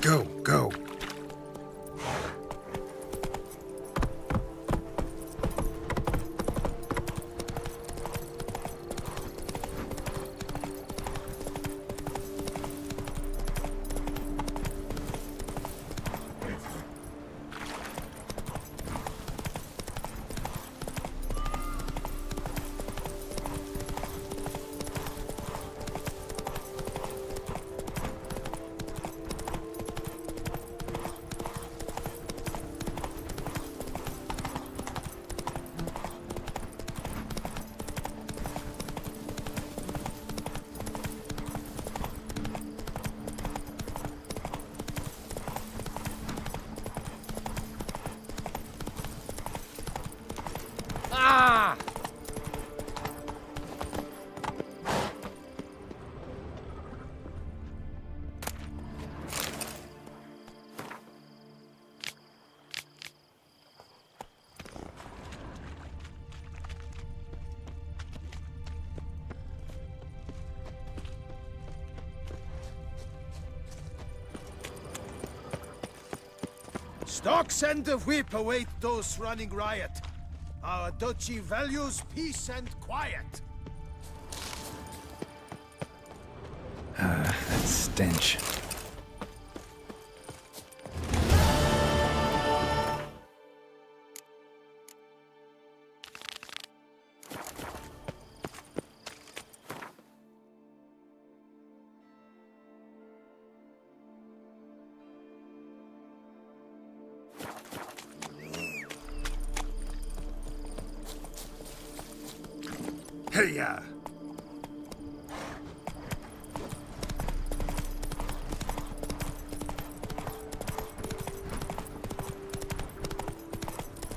Go, go. Ah! Stocks and the whip await those running riot. Our duchy values peace and quiet. That stench. Hey-ya!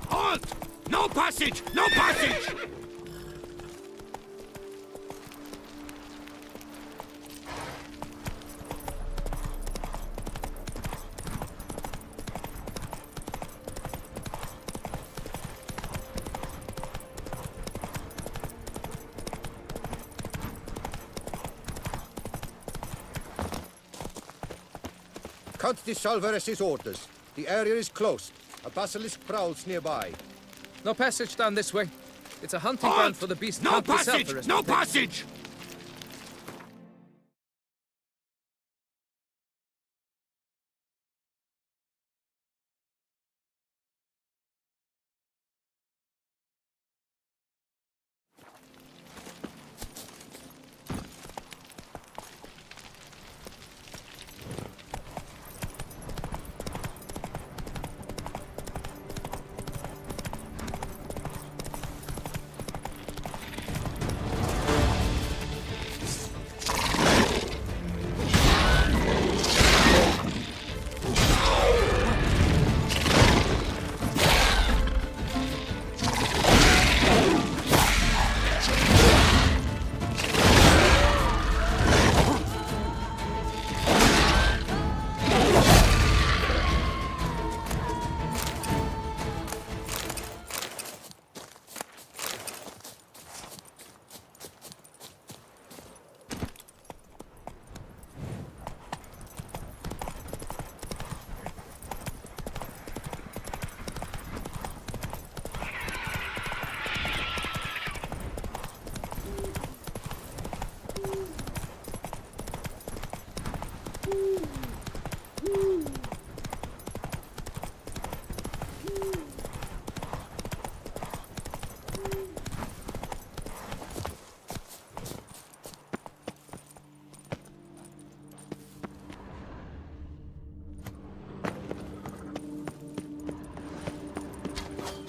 Halt! No passage! No passage! Count the Salvarez's orders. The area is closed. A basilisk prowls nearby. No passage down this way. It's a hunting ground for the beast. No Count passage! Salvarez No protects. passage!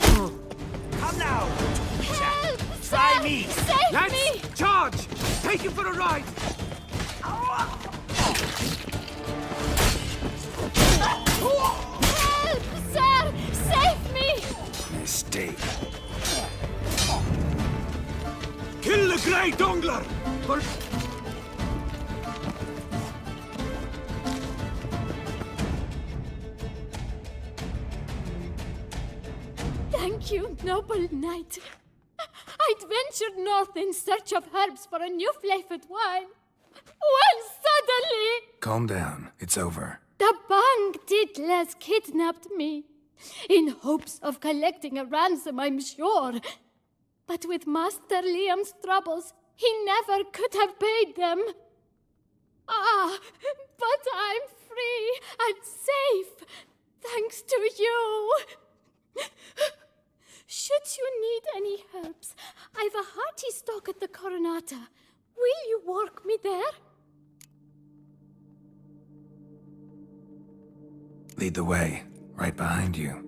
Come now! Help! Try me! Save Lads, me! charge! Take him for a ride! Help! Sir! Save me! Mistake. Kill the Grey Dongler! Thank you, noble knight. I'd ventured north in search of herbs for a new flavored wine. When suddenly, Calm down. It's over. the bar Ditles kidnapped me. In hopes of collecting a ransom, I'm sure. But with Master Liam's troubles, he never could have paid them. Ah, but I'm free and safe, thanks to you. Should you need any herbs, I've a hearty stock at the Coronata. Will you work me there? Lead the way, right behind you.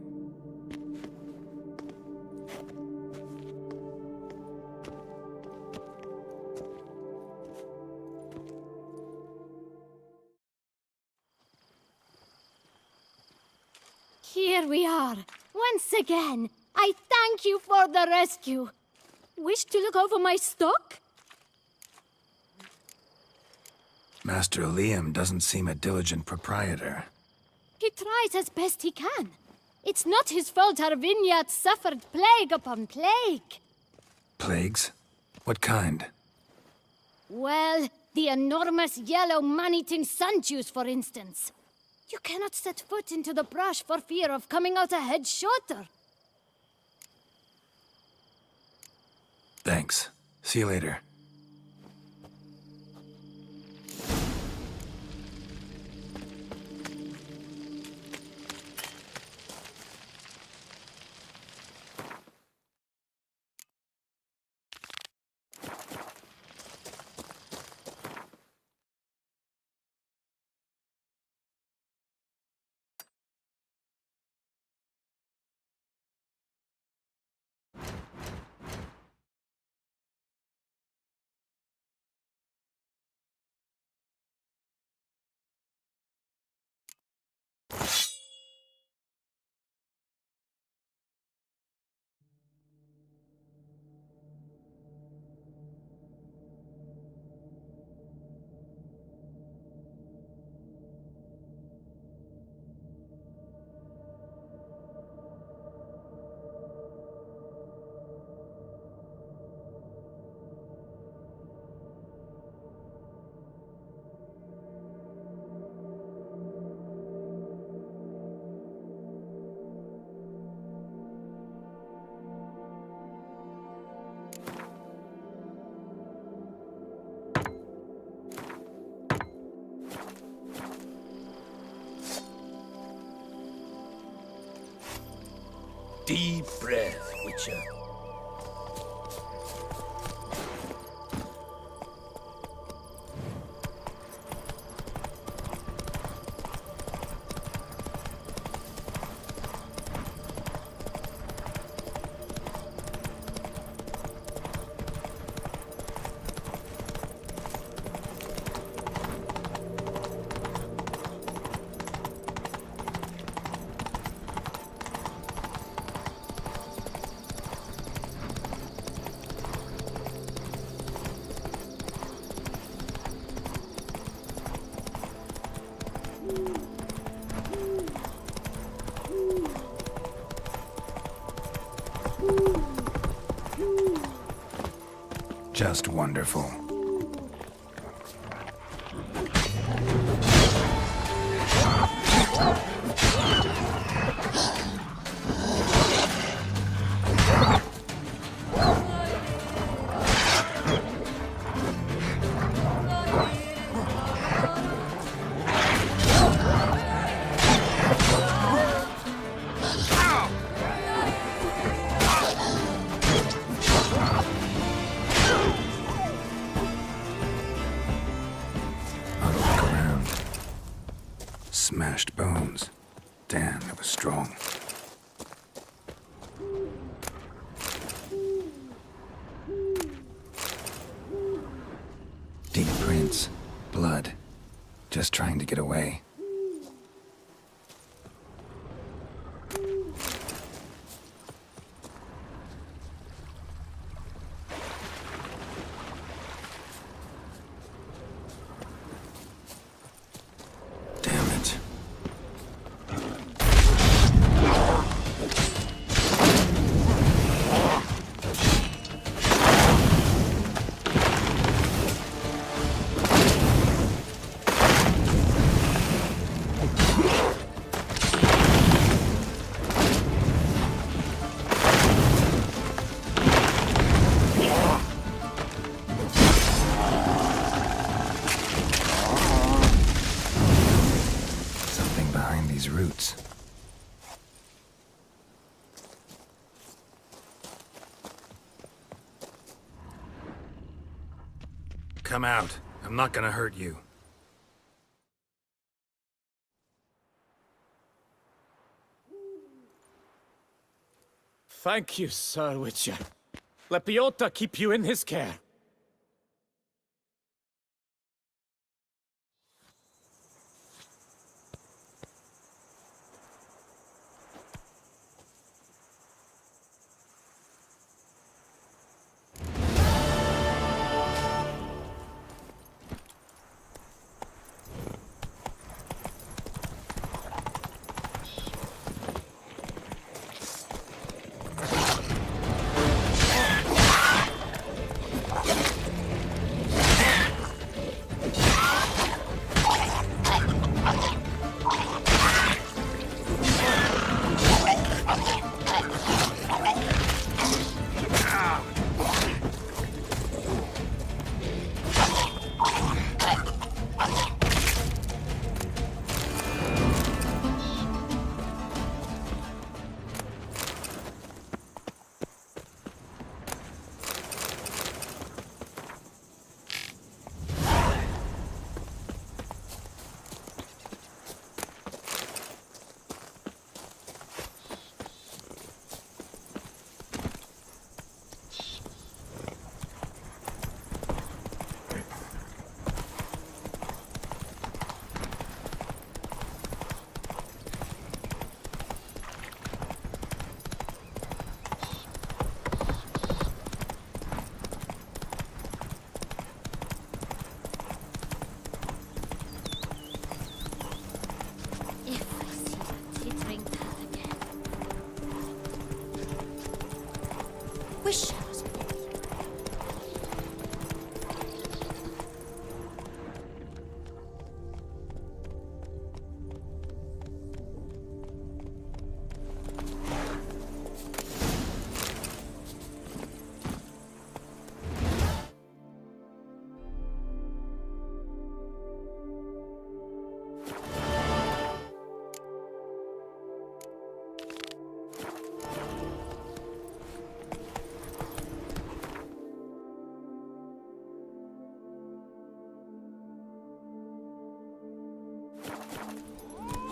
Here we are, once again. I thank you for the rescue. Wish to look over my stock? Master Liam doesn't seem a diligent proprietor. He tries as best he can. It's not his fault our vineyard suffered plague upon plague. Plagues? What kind? Well, the enormous yellow man-eating sun-juice, for instance. You cannot set foot into the brush for fear of coming out a head shorter. Thanks. See you later. Deep breath, Witcher. Just wonderful. Smashed bones. Damn, it was strong. Deep prints. Blood. Just trying to get away. these roots. Come out. I'm not gonna hurt you. Thank you, Sir Witcher. Let Lepiota keep you in his care.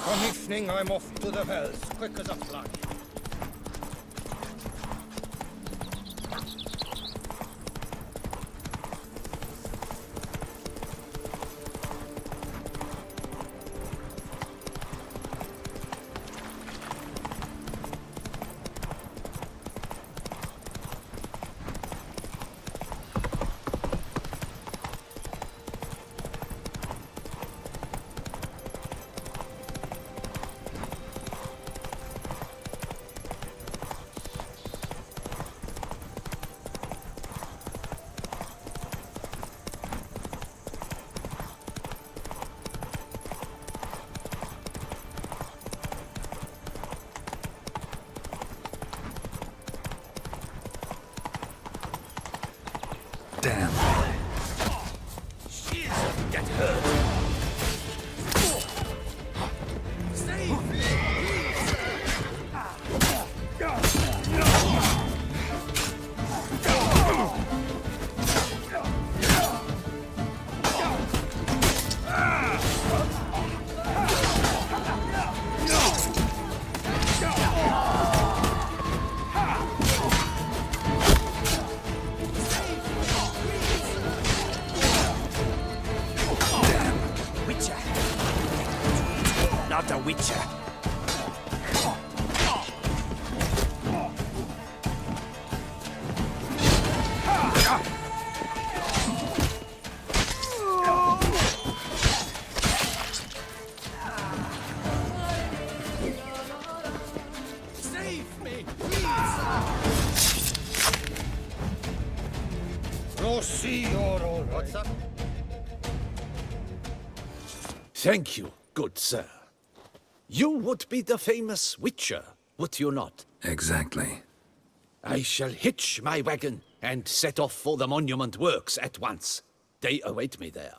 Come evening, I'm off to the wells, quick as a flash. Damn. She doesn't get hurt. Save me, Not a witcher. save me, please! Go see you're all right. What's up? Thank you, good sir. You would be the famous Witcher, would you not? Exactly. I shall hitch my wagon and set off for the monument works at once. They await me there.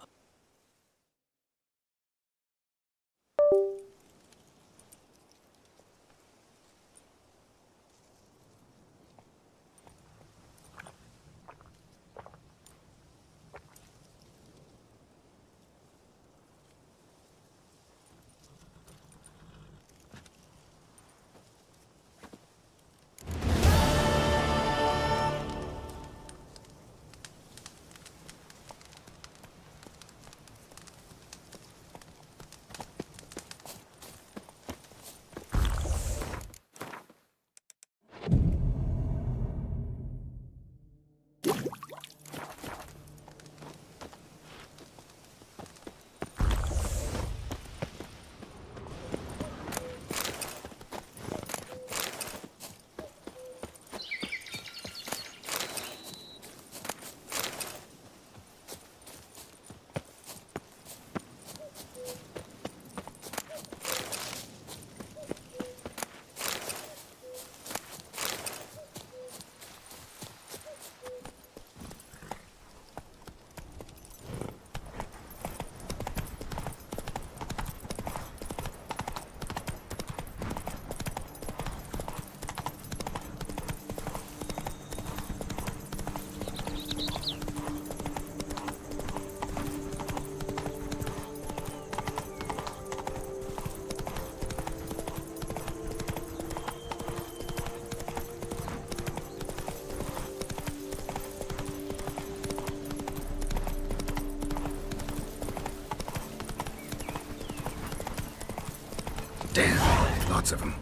Damn, lots of them.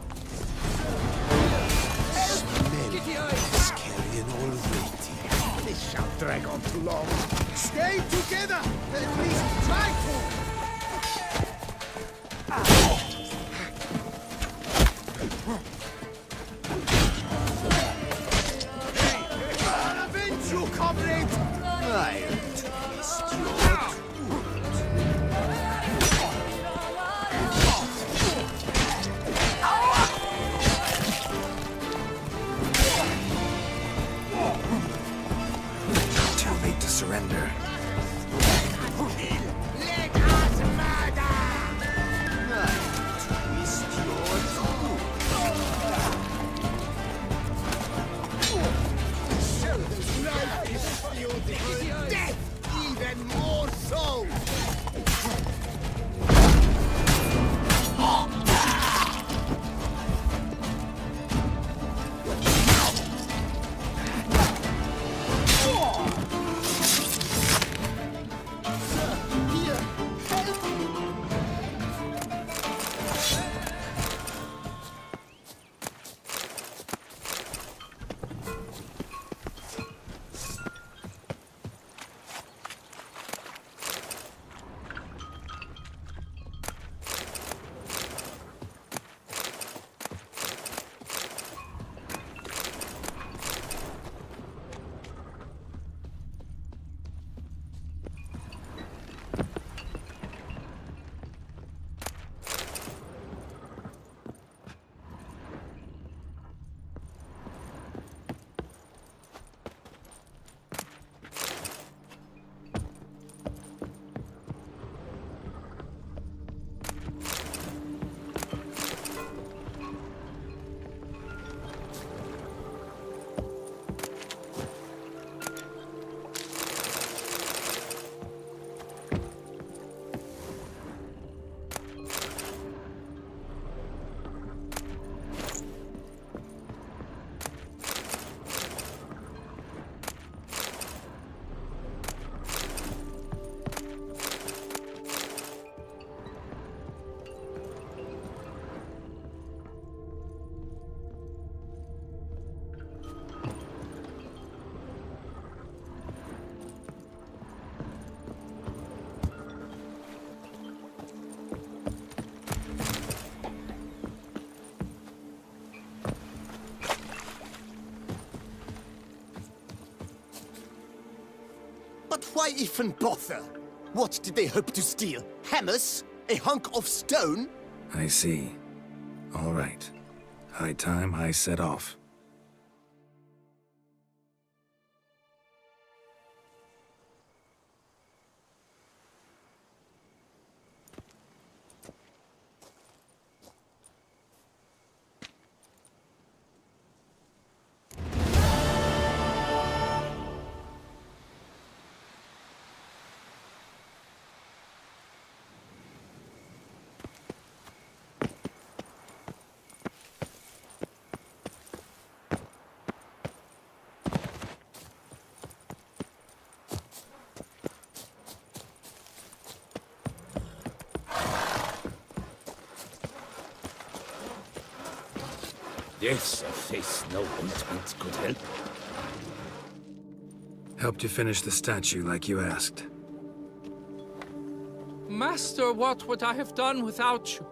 It's carrying already. This shan't drag on too long. Stay together! At least try to! I'll avenge you, comrade! I'll twist your Too late to surrender. Let us murder! I'll twist your Sheldon's life is beautiful. Death even more so! But why even bother? What did they hope to steal? Hammers? A hunk of stone? I see. All right. High time I set off. Yes, a face no ointment could help. Helped you finish the statue like you asked. Master, what would I have done without you?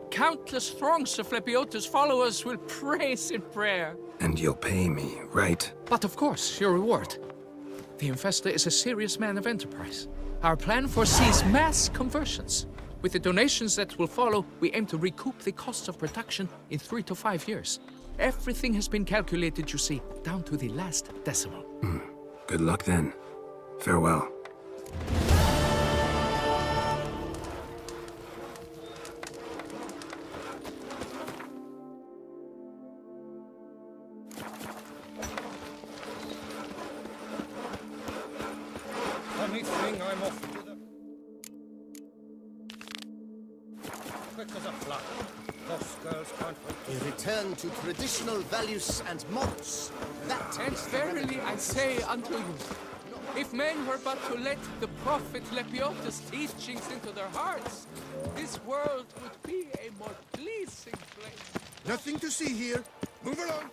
Countless throngs of Lepiota's followers will praise in prayer. And you'll pay me, right? But of course, your reward. The Infestor is a serious man of enterprise. Our plan foresees mass conversions. With the donations that will follow, we aim to recoup the costs of production in 3 to 5 years. Everything has been calculated, you see, down to the last decimal. Good luck then. Farewell. Funny thing, I'm off to the... Quick as a flash. Those girls can't wait. A return to traditional values and morals. That And verily I say unto you, if men were but to let the prophet Lepiota's teachings into their hearts, this this world would be a more pleasing place. Nothing to see here. Move along.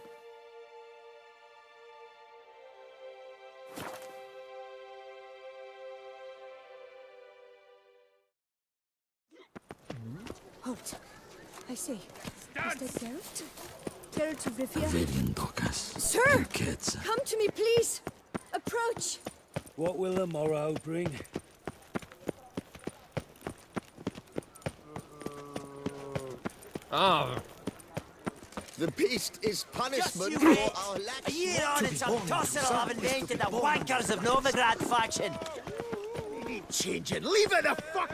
Halt. I say, is that Geralt? Geralt of Rivia? Vivian Docas. Sir! Kids. Come to me, please! Approach! What will the morrow bring? Ah. The beast is punishment Just for you wait. our lack A year on and some tosser will have invented the wankers of Novigrad faction. We need changing. Leave it the fuck.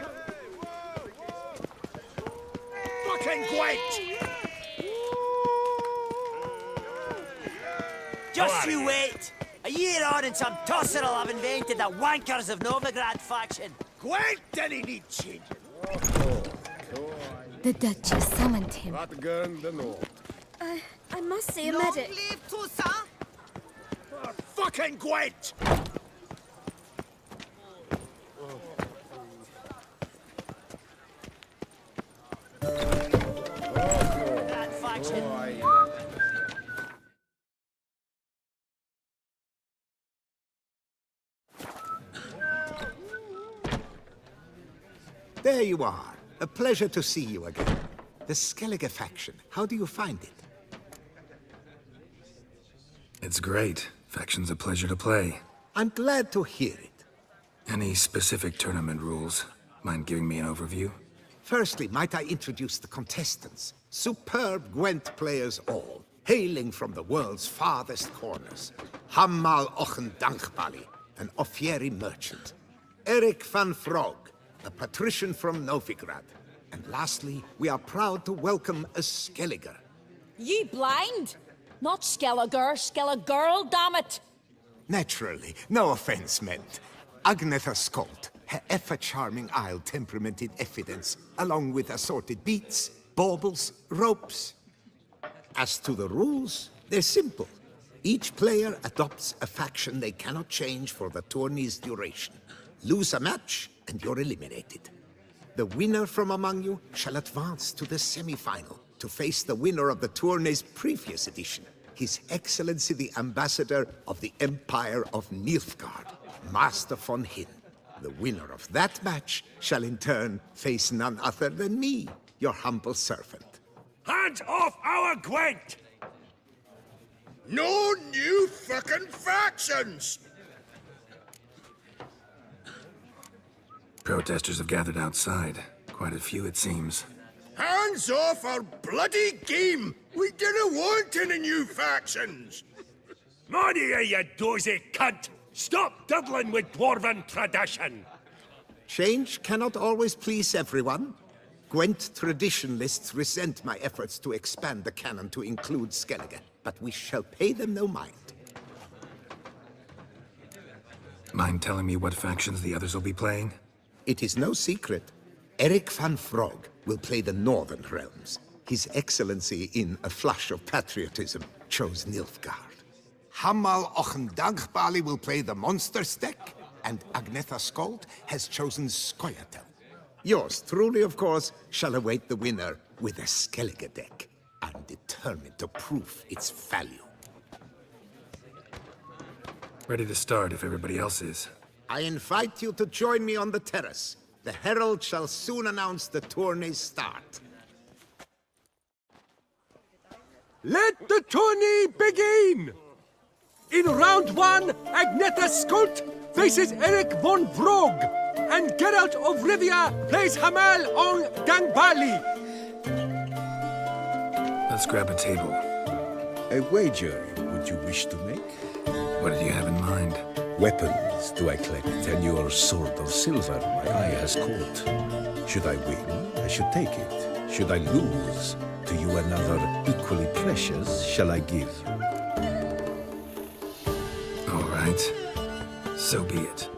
Fucking Gwent! Just you wait. A year on and some tosser will have invented the wankers of Novigrad faction. Gwent, then he need changing. The Duchess summoned him. I must see a Long medic. live Toussaint! Fucking Gwent! Novigrad faction. There you are. A pleasure to see you again. The Skellige faction, how do you find it? It's great. Faction's a pleasure to play. I'm glad to hear it. Any specific tournament rules? Mind giving me an overview? Firstly, might I introduce the contestants? Superb Gwent players all, hailing from the world's farthest corners. Hammal Ochen Dankbali, an Offieri merchant. Eric van Frog, a patrician from Novigrad. And lastly, we are proud to welcome a Skelliger. Ye blind? Not Skelliger, Skelligirl, damn it! Naturally, no offense meant. Agnetha Skolt, her ever-charming Isle temperamented evidence, along with assorted beats, baubles, ropes. As to the rules, they're simple. Each player adopts a faction they cannot change for the tourney's duration. Lose a match, and you're eliminated. The winner from among you shall advance to the semi-final to face the winner of the tourney's previous edition, His Excellency the Ambassador of the Empire of Nilfgaard, Master von Hin. The winner of that match shall in turn face none other than me, your humble servant. Hands off our Gwent! No new fucking factions! Protesters have gathered outside. Quite a few, it seems. Hands off our bloody game! We didn't want any new factions! Money, you dozy cunt! Stop diddling with dwarven tradition! Change cannot always please everyone. Gwent traditionalists resent my efforts to expand the canon to include Skellige, but we shall pay them no mind. Mind telling me what factions the others will be playing? It is no secret. Eric van Frog will play the Northern Realms. His Excellency, in a flush of patriotism, chose Nilfgaard. Hammal Ochen Dankbali will play the Monsters deck, and Agnetha Skolt has chosen Scoia'tael. Yours truly, of course, shall await the winner with a Skellige deck. I'm determined to prove its value. Ready to start if everybody else is. I invite you to join me on the terrace. The herald shall soon announce the tourney's start. Let the tourney begin! In round one, Agnetha Skolt faces Eric von Vrog, and Geralt of Rivia plays Hammal on Dangbali. Let's grab a table. A wager would you wish to make? What did you have in mind? Weapons do I collect, and your sword of silver my eye has caught. Should I win, I should take it. Should I lose, to you another equally precious shall I give. All right. So be it.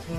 Good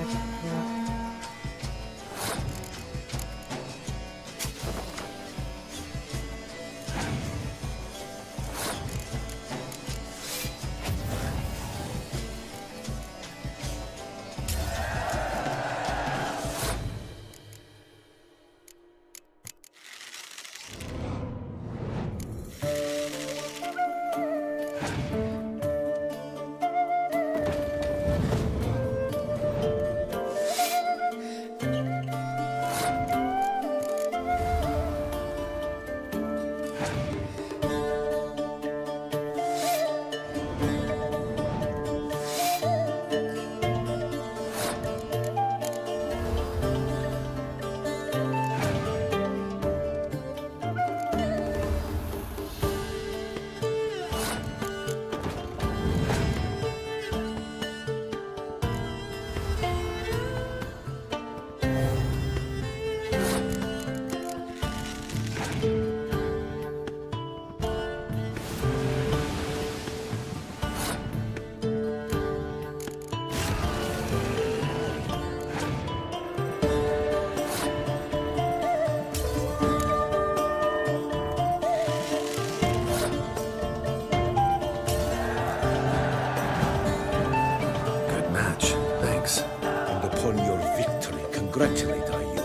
match, thanks. And upon your victory, congratulate I you.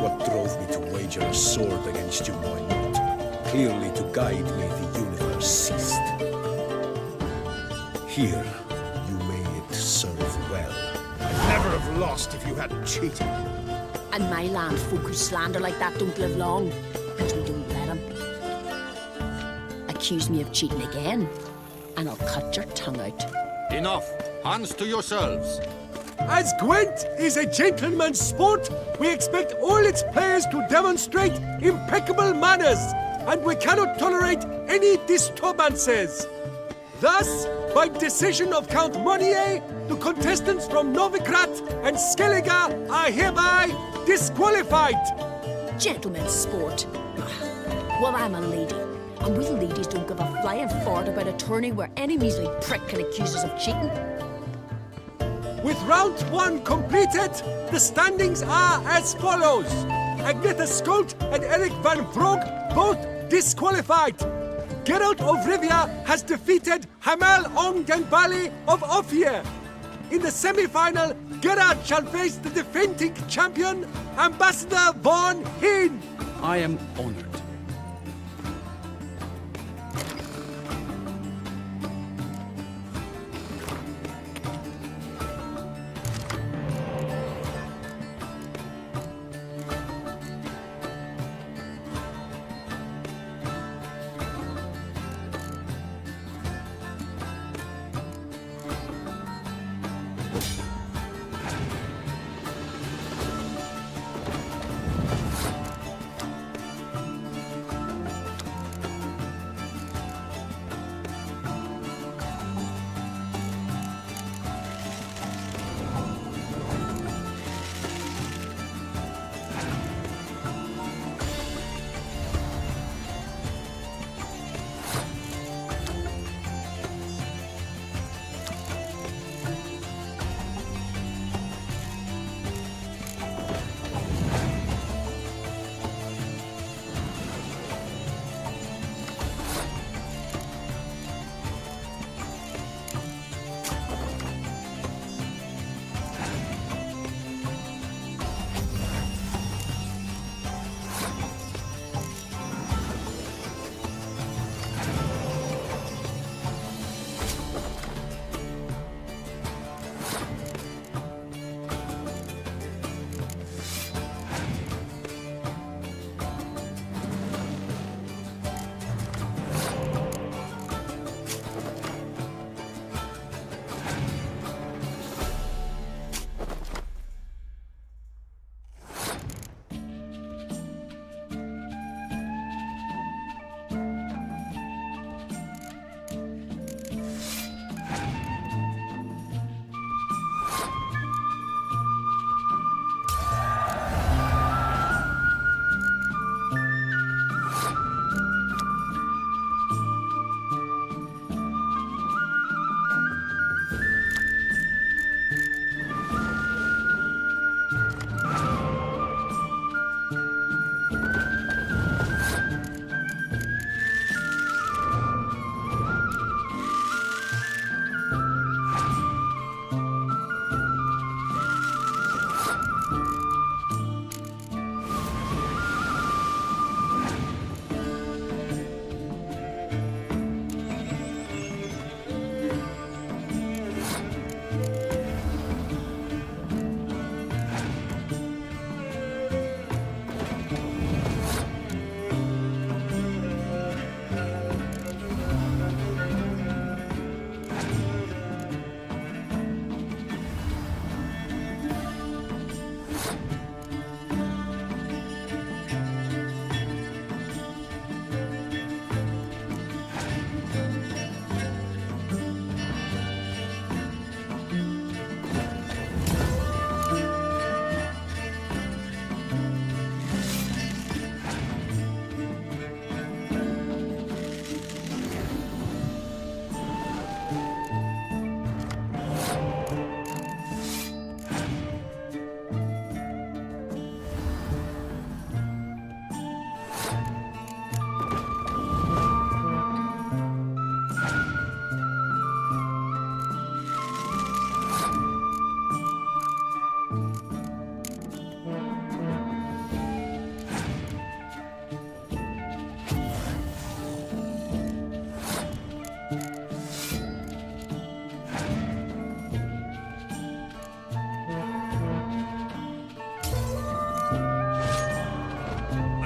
What drove me to wager a sword against you, why not? Clearly to guide me, the universe ceased. Here, you may it serve well. I'd never have lost if you hadn't cheated. And my land folk who slander like that don't live long, because we don't let them. Accuse me of cheating again, and I'll cut your tongue out. Enough! Hands to yourselves! As Gwent is a gentleman's sport, we expect all its players to demonstrate impeccable manners, and we cannot tolerate any disturbances. Thus, by decision of Count Monnier, the contestants from Novigrad and Skellige are hereby disqualified. Gentlemen's sport. Well, I'm a lady, and we ladies don't give a flying fart about a tourney where any measly prick can accuse us of cheating. With round 1 completed, the standings are as follows. Agneta Skolt and Eric van Vrog both disqualified. Geralt of Rivia has defeated Hamel Ongenbali of Ophir. In the semi-final, Geralt shall face the defending champion, Ambassador Von Hinn. I am honored.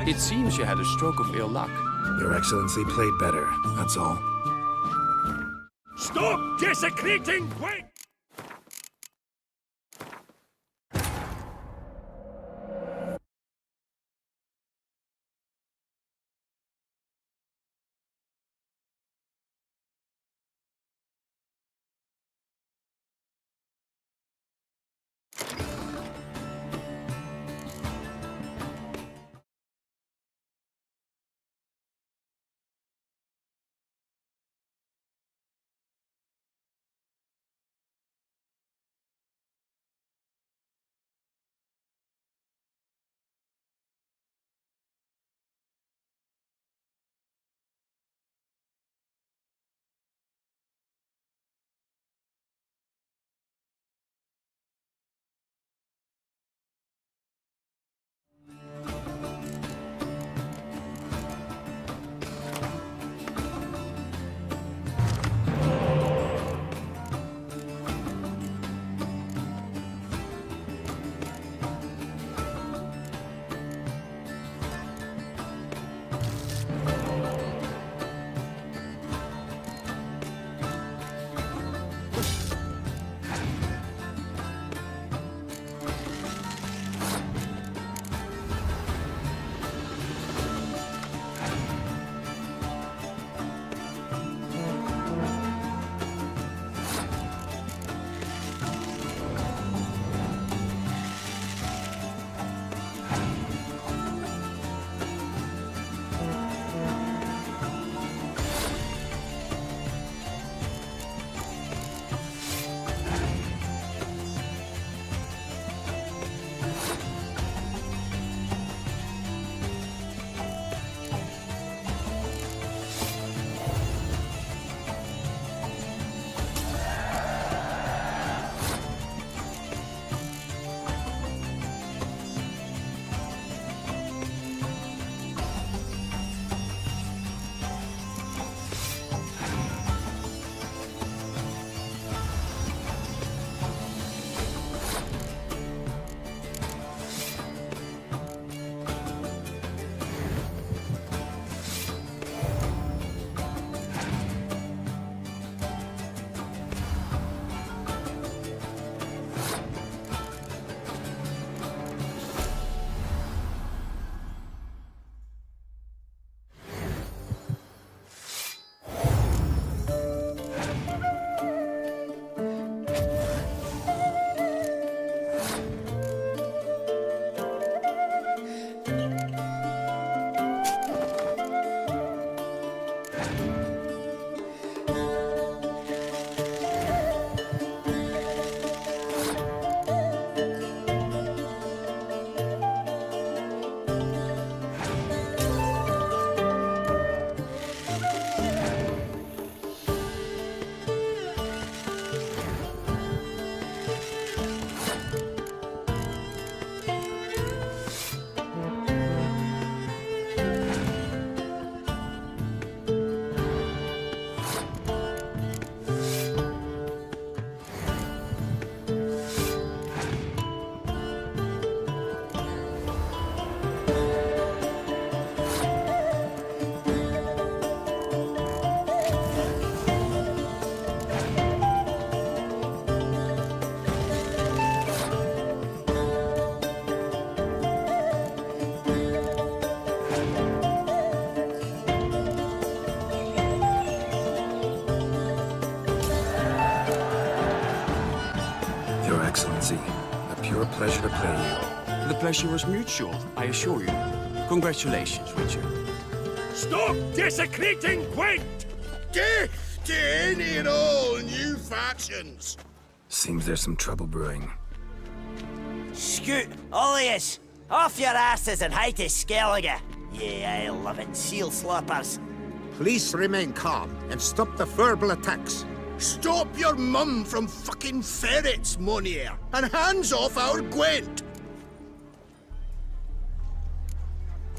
It seems you had a stroke of ill luck. Your Excellency played better, that's all. Stop desecrating Gwent! Excellency. A pure pleasure to play you. The pleasure was mutual, I assure you. Congratulations, Richard. Stop desecrating Gwent! Death to any and all new factions! Seems there's some trouble brewing. Scoot, all of yous! Off your asses and hide to Skellige, ye ale-loving seal slappers. Please remain calm and stop the verbal attacks. Stop your mum from fucking ferrets, Monier, and hands off our Gwent!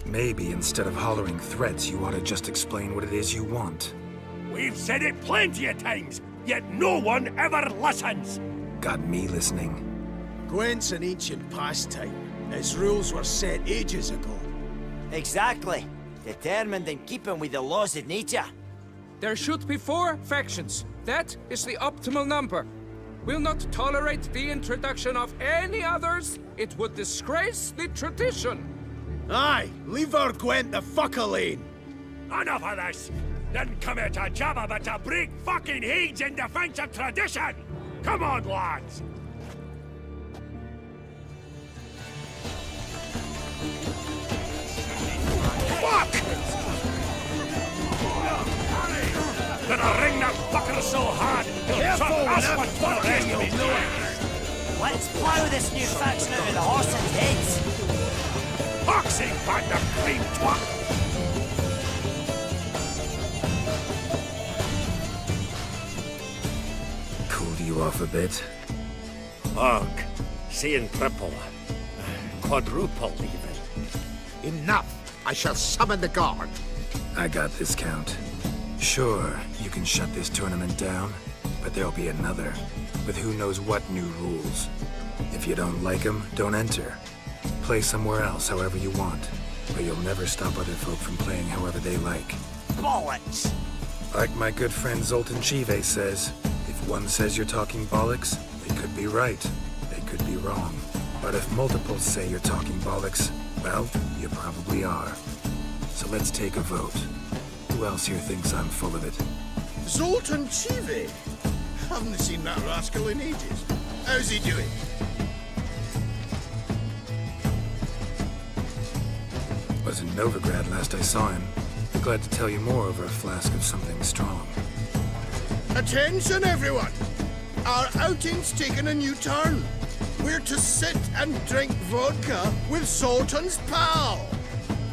Maybe instead of hollering threats, you ought to just explain what it is you want. We've said it plenty of times, yet no one ever listens! Got me listening. Gwent's an ancient pastime. Its rules were set ages ago. Exactly. Determined in keeping with the laws of nature. There should be 4 factions. That is the optimal number. We'll not tolerate the introduction of any others. It would disgrace the tradition. Aye, leave our Gwent the fuck alone. Enough of this! Didn't come here to jabber, but to break fucking heads in defense of tradition! Come on, lads! Fuck! Gonna ring that fucker so hard, he'll chop us what for the rest of his days! Let's plough this new faction out of the horses' heads! Boxing band of cream twat! Cooled you off a bit? Ugh, seeing triple. Quadruple, even. Enough! I shall summon the guard. I got this, Count. Sure, you can shut this tournament down, but there'll be another, with who knows what new rules. If you don't like them, don't enter. Play somewhere else however you want, but you'll never stop other folk from playing however they like. Bollocks! Like my good friend Zoltan Chive says, if one says you're talking bollocks, they could be right, they could be wrong. But if multiples say you're talking bollocks, well, you probably are. So let's take a vote. Who else here thinks I'm full of it? Zoltan Chive? Haven't seen that rascal in ages. How's he doing? Was in Novigrad last I saw him. Glad to tell you more over a flask of something strong. Attention, everyone! Our outing's taken a new turn. We're to sit and drink vodka with Zoltan's pal.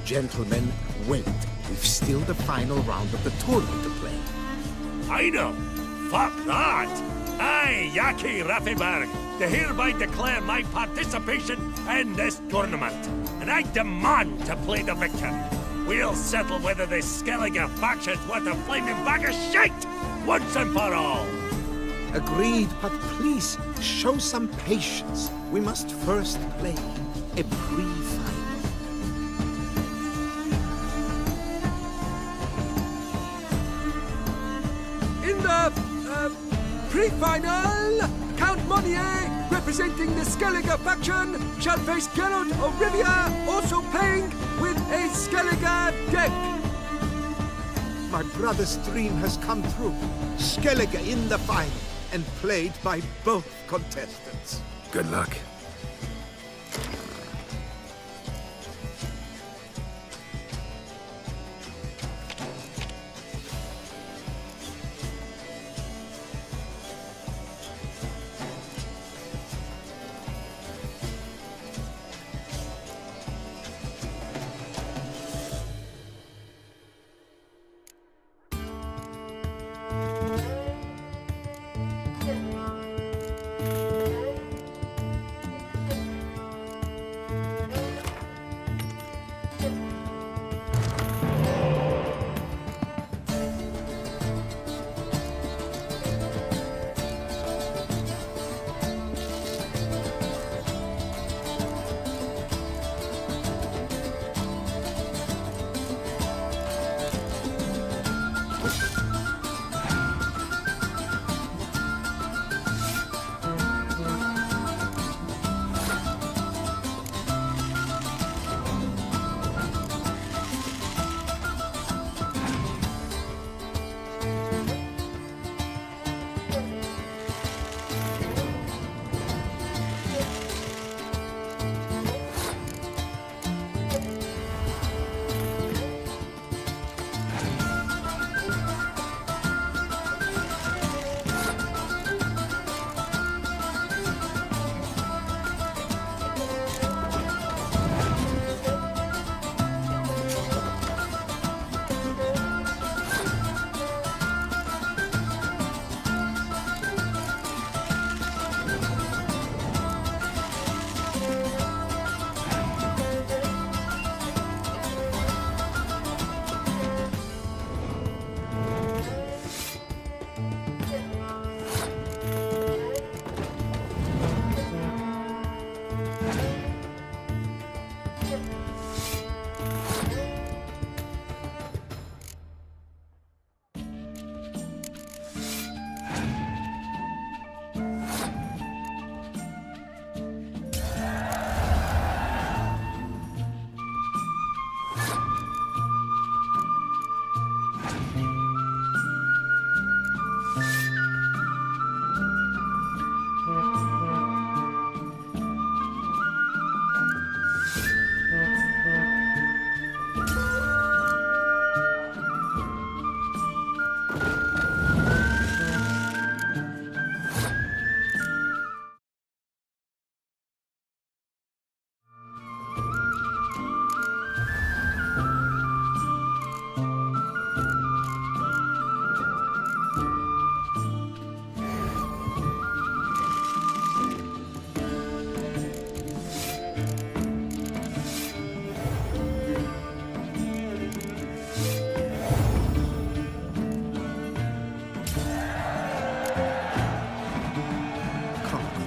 Gentlemen, wait. We've still the final round of the tournament to play. I know. Fuck that. I, Yaki Raffenberg, do hereby declare my participation in this tournament. And I demand to play the victor. We'll settle whether this Skellige faction's worth a flaming bag of shite once and for all. Agreed, but please, show some patience. We must first play a pre-final. In the pre-final, Count Monnier, representing the Skellige faction, shall face Geralt of Rivia, also playing with a Skellige deck. My brother's dream has come true. Skellige in the final, and played by both contestants. Good luck.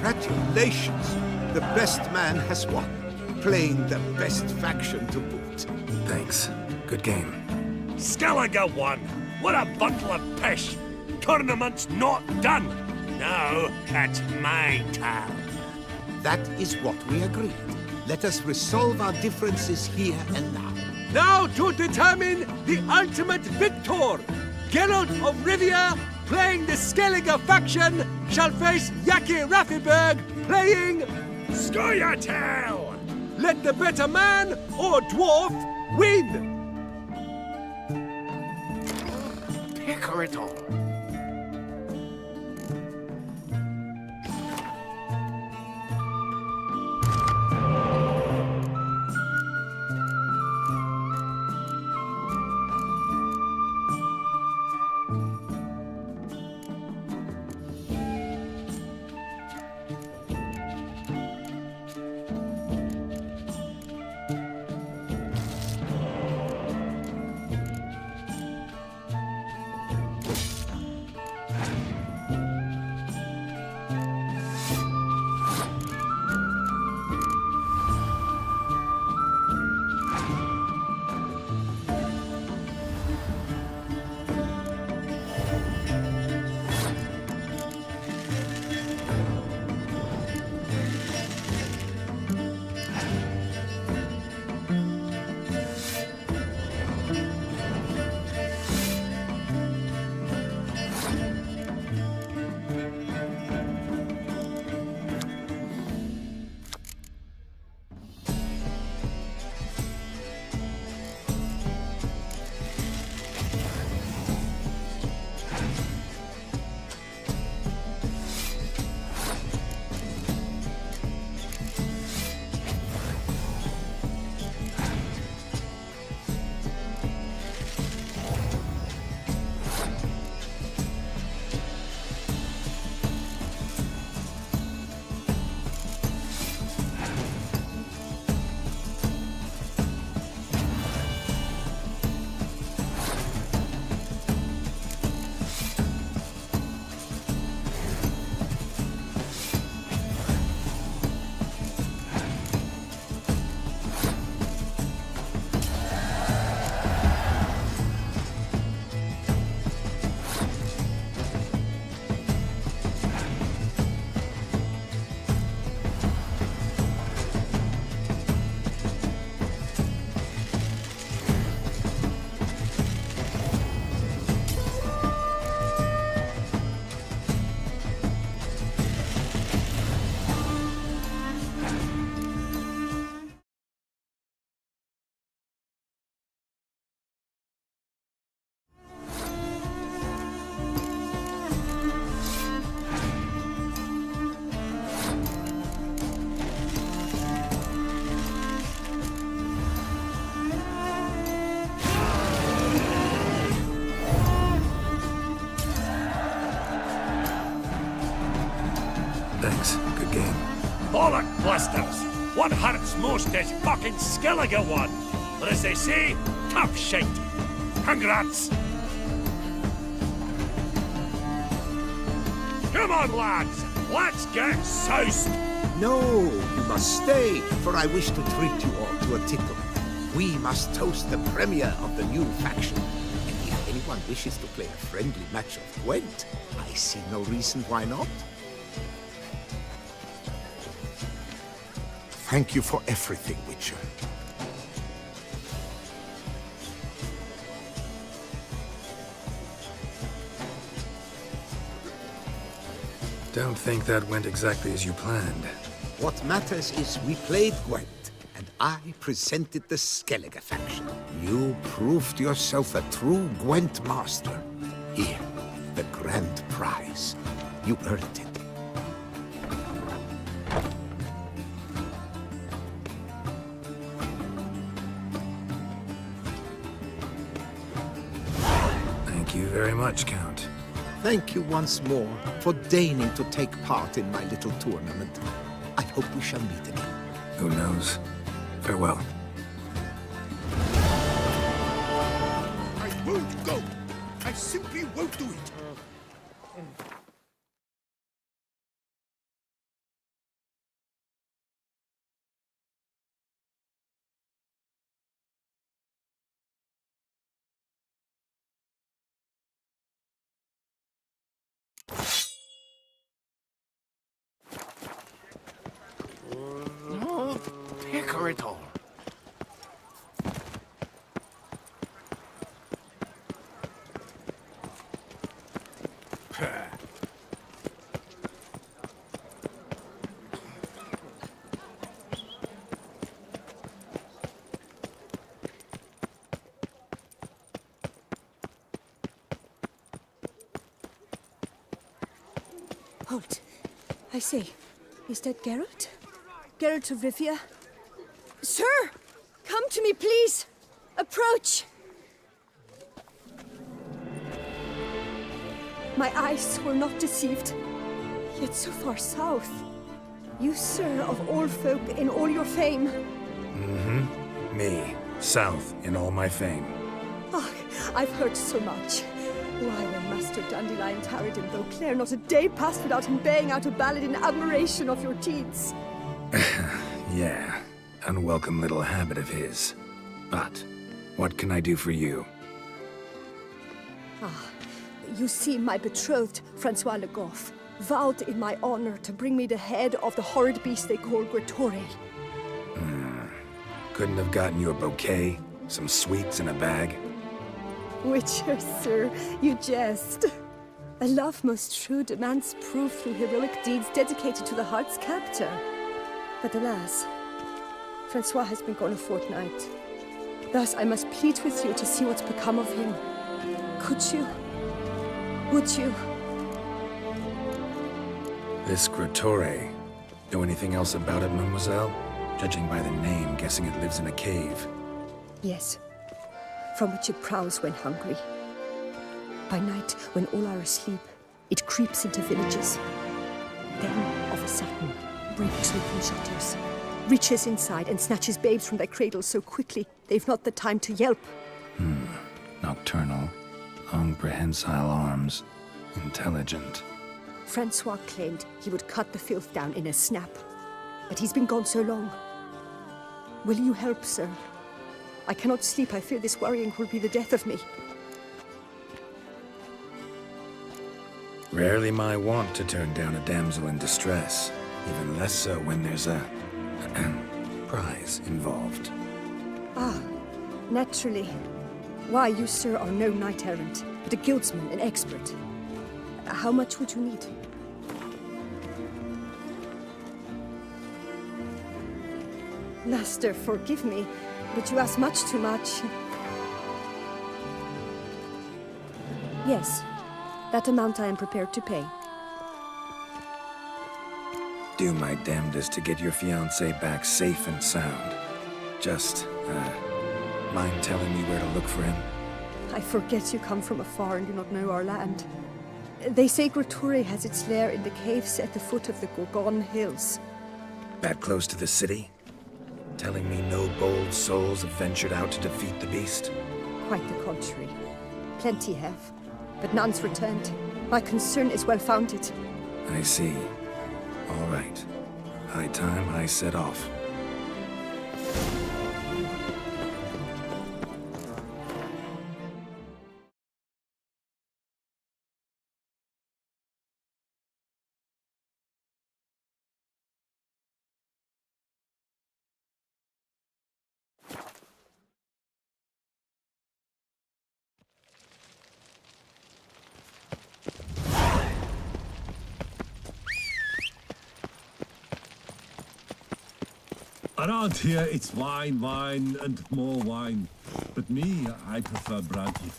Congratulations! The best man has won, playing the best faction to boot. Thanks. Good game. Skellige won! What a bundle of pish! Tournament's not done! Now, it's my turn. That is what we agreed. Let us resolve our differences here and now. Now to determine the ultimate victor! Geralt of Rivia, playing the Skellige faction, shall face Yaki Raffiberg, playing Scoia'tael! Let the better man or dwarf win! Picker it all. Thanks. Good game. Bollock blisters! What hurts most is fucking Skellige one. But as they say, tough shite. Congrats! Come on, lads! Let's get soused! No, you must stay, for I wish to treat you all to a tickle. We must toast the premier of the new faction. And if anyone wishes to play a friendly match of Gwent, I see no reason why not. Thank you for everything, Witcher. Don't think that went exactly as you planned. What matters is we played Gwent, and I presented the Skellige faction. You proved yourself a true Gwent master. Here, the grand prize. You earned it. Thank you very much, Count. Thank you once more for deigning to take part in my little tournament. I hope we shall meet again. Who knows? Farewell. I won't go. I simply won't do it. Halt. I say, is that Geralt? Geralt of Rivia? Sir! Come to me, please! Approach! My eyes were not deceived. Yet so far south. You, sir, of all folk in all your fame. Mm-hmm. Me, south in all my fame. Oh, I've heard so much. Why, when Master Dandelion tarried in Beauclair, not a day passed without him baying out a ballad in admiration of your deeds. Yeah, unwelcome little habit of his. But, what can I do for you? You see, my betrothed, Francois Le Goff, vowed in my honor to bring me the head of the horrid beast they call Gretore. Couldn't have gotten you a bouquet, some sweets in a bag? Witcher, sir, you jest. A love most true demands proof through heroic deeds dedicated to the heart's captor. But alas, Francois has been gone a fortnight. Thus I must plead with you to see what's become of him. Could you? Would you? This Gretore. Know anything else about it, mademoiselle? Judging by the name, guessing it lives in a cave. Yes, from which it prowls when hungry. By night, when all are asleep, it creeps into villages. Then, of a sudden, breaks open shutters, reaches inside and snatches babes from their cradles so quickly they've not the time to yelp. Nocturnal. Long prehensile arms. Intelligent. Francois claimed he would cut the filth down in a snap. But he's been gone so long. Will you help, sir? I cannot sleep. I fear this worrying will be the death of me. Rarely my wont to turn down a damsel in distress. Even less so when there's a prize involved. Ah, naturally. Why, you, sir, are no knight-errant, but a guildsman, an expert. How much would you need? Master, forgive me, but you ask much too much. Yes, that amount I am prepared to pay. Do my damnedest to get your fiancé back safe and sound. Just, mind telling me where to look for him? I forget you come from afar and do not know our land. They say Gretore has its lair in the caves at the foot of the Gorgon Hills. That close to the city? Telling me no bold souls have ventured out to defeat the beast? Quite the contrary. Plenty have, but none's returned. My concern is well-founded. I see. All right. High time I set off. Around here, it's wine, wine, and more wine. But me, I prefer brandy.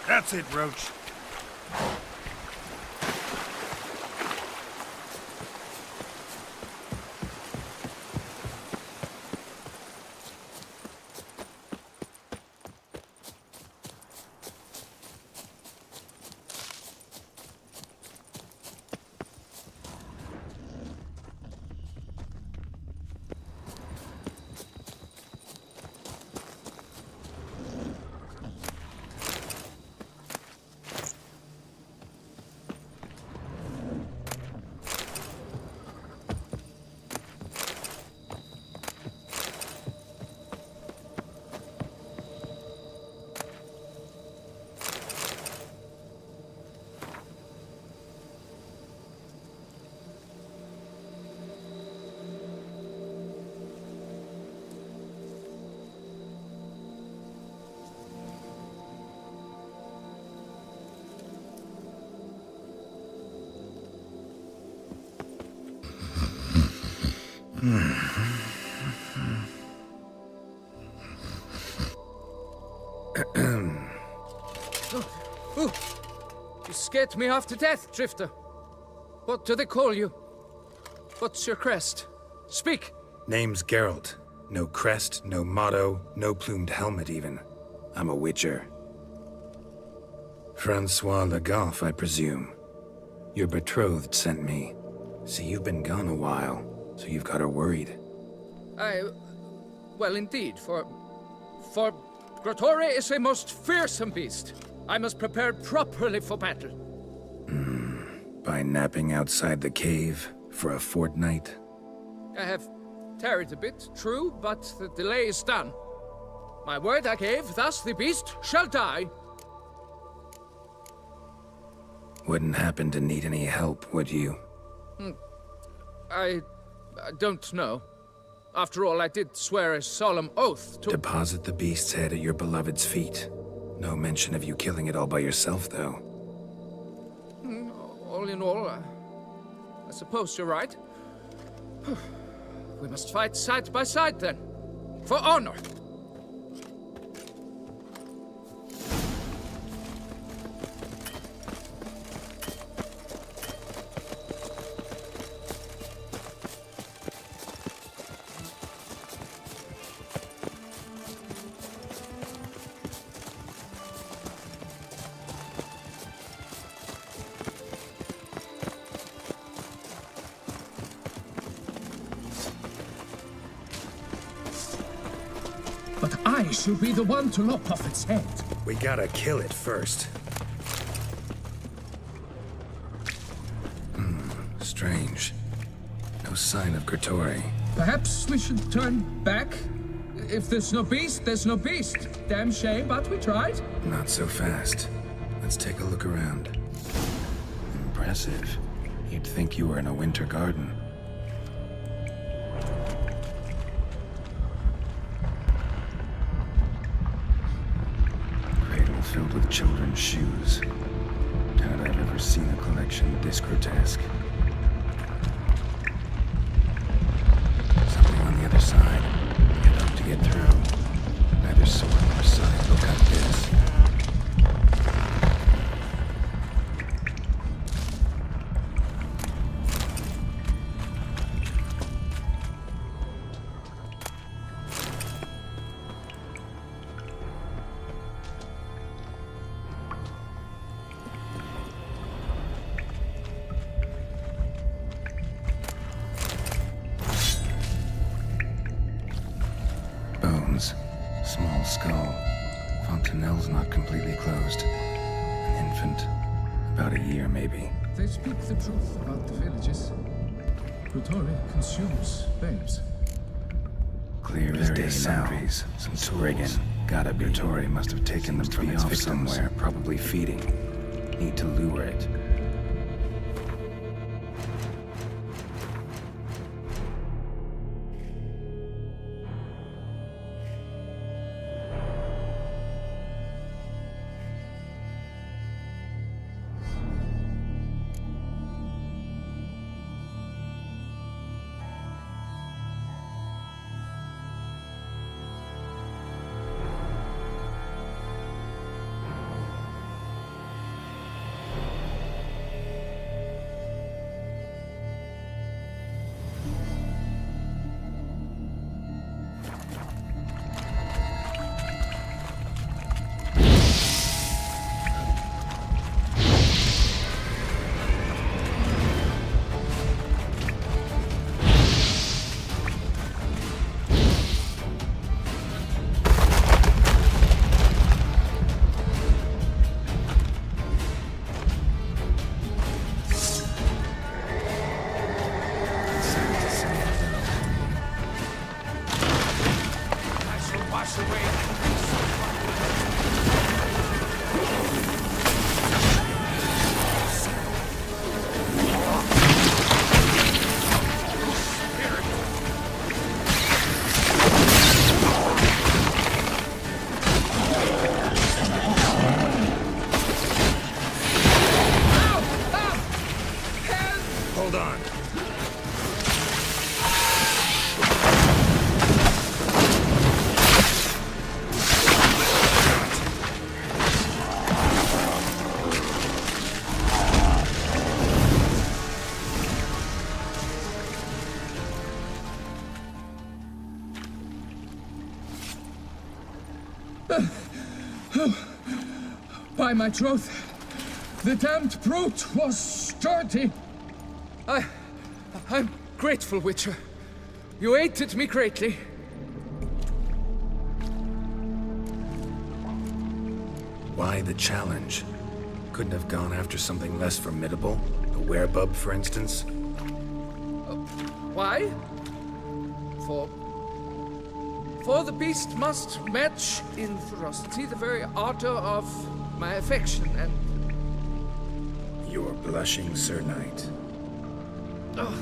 That's it, Roach. Ooh, you scared me half to death, Drifter. What do they call you? What's your crest? Speak! Name's Geralt. No crest, no motto, no plumed helmet even. I'm a witcher. Francois Le Goff, I presume. Your betrothed sent me. See, you've been gone a while, so you've got her worried. Well, indeed, for Grotore is a most fearsome beast. I must prepare properly for battle. By napping outside the cave for a fortnight? I have tarried a bit, true, but the delay is done. My word I gave, thus the beast shall die. Wouldn't happen to need any help, would you? I don't know. After all, I did swear a solemn oath to— Deposit the beast's head at your beloved's feet. No mention of you killing it all by yourself, though. All in all, I suppose you're right. We must fight side by side, then. For honor! But I should be the one to lop off its head. We gotta kill it first. Strange. No sign of Grotore. Perhaps we should turn back? If there's no beast, there's no beast. Damn shame, but we tried. Not so fast. Let's take a look around. Impressive. You'd think you were in a winter garden. Cradle filled with children's shoes. Doubt I've ever seen a collection this grotesque. Something on the other side. You'd hope to get through. Neither sword nor side will cut this. Bones. Small skull. Fontanelle's not completely closed. An infant. About a year, maybe. They speak the truth about the villages. Grotore consumes babes. Clear as day now. Some tools. Gotta be. Grotore must have taken them from its victims somewhere, probably feeding. Need to lure it. By my troth, the damned brute was sturdy. I'm grateful, Witcher. You aided me greatly. Why the challenge? Couldn't have gone after something less formidable? A werebub, for instance? Why? For the beast must match in ferocity the very ardor of my affection, and... You're blushing, Sir Knight. Oh,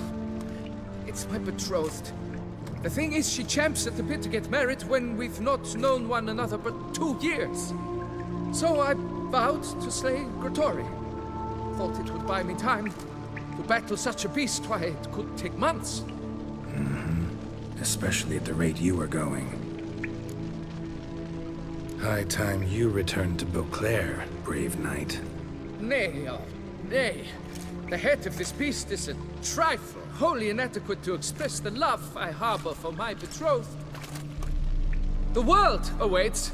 it's my betrothed. The thing is, she champs at the bit to get married when we've not known one another but 2 years. So I vowed to slay Grottori. Thought it would buy me time. To battle such a beast, why, it could take months. Especially at the rate you were going. High time you returned to Beauclair, brave knight. Nay, oh, nay. The head of this beast is a trifle, wholly inadequate to express the love I harbor for my betrothed. The world awaits.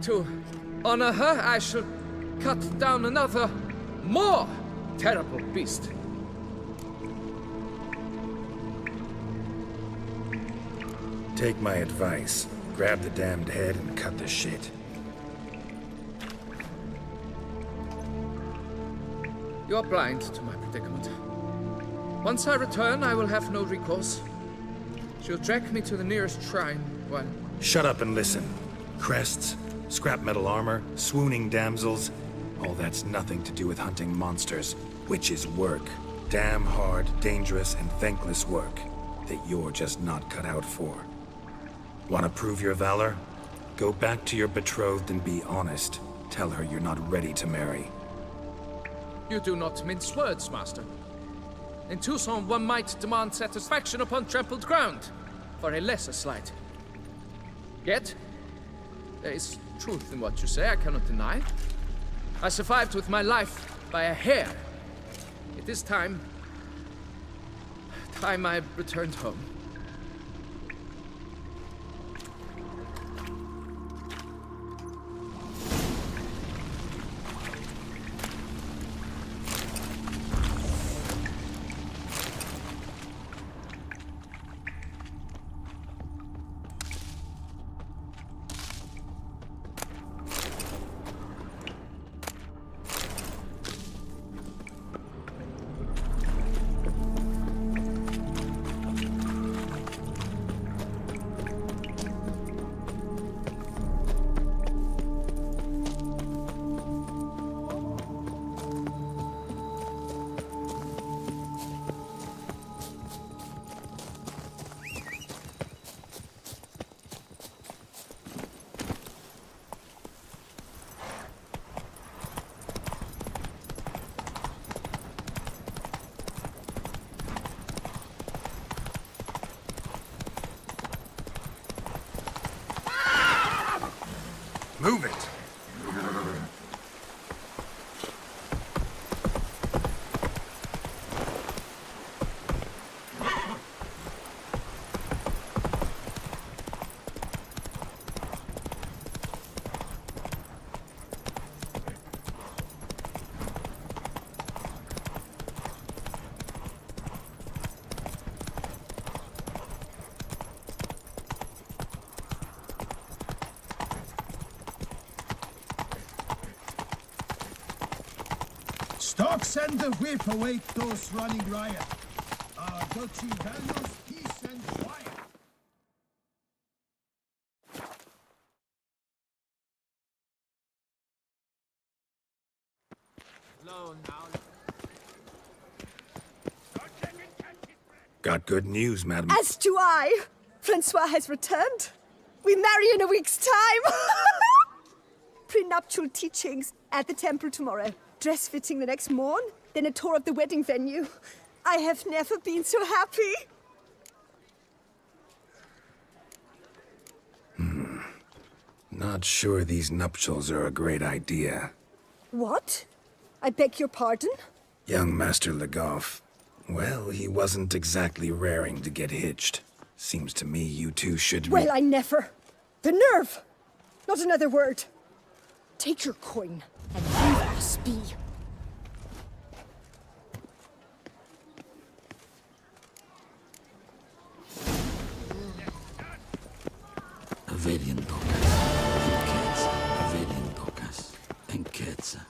To honor her, I shall cut down another, more terrible beast. Take my advice. Grab the damned head and cut the shit. You're blind to my predicament. Once I return, I will have no recourse. She'll drag me to the nearest shrine while... Shut up and listen. Crests, scrap metal armor, swooning damsels. All that's nothing to do with hunting monsters, which is work. Damn hard, dangerous, and thankless work that you're just not cut out for. Want to prove your valor? Go back to your betrothed and be honest. Tell her you're not ready to marry. You do not mince words, master. In Tucson, one might demand satisfaction upon trampled ground for a lesser slight. Yet, there is truth in what you say, I cannot deny. I survived with my life by a hair. It is time I returned home. Move it! Stocks and the whip await those running riot. Our duchy values peace and quiet. Got good news, madam. As do I. Francois has returned. We marry in a week's time. Prenuptial teachings at the temple tomorrow. Dress fitting the next morn, then a tour of the wedding venue. I have never been so happy. Not sure these nuptials are a great idea. What? I beg your pardon? Young Master Legoff. Well, he wasn't exactly raring to get hitched. Seems to me you two should... Well, I never. The nerve! Not another word. Take your coin and leave us be. Avelin Docas, Enquetza, Avelin Docas, Enquetza.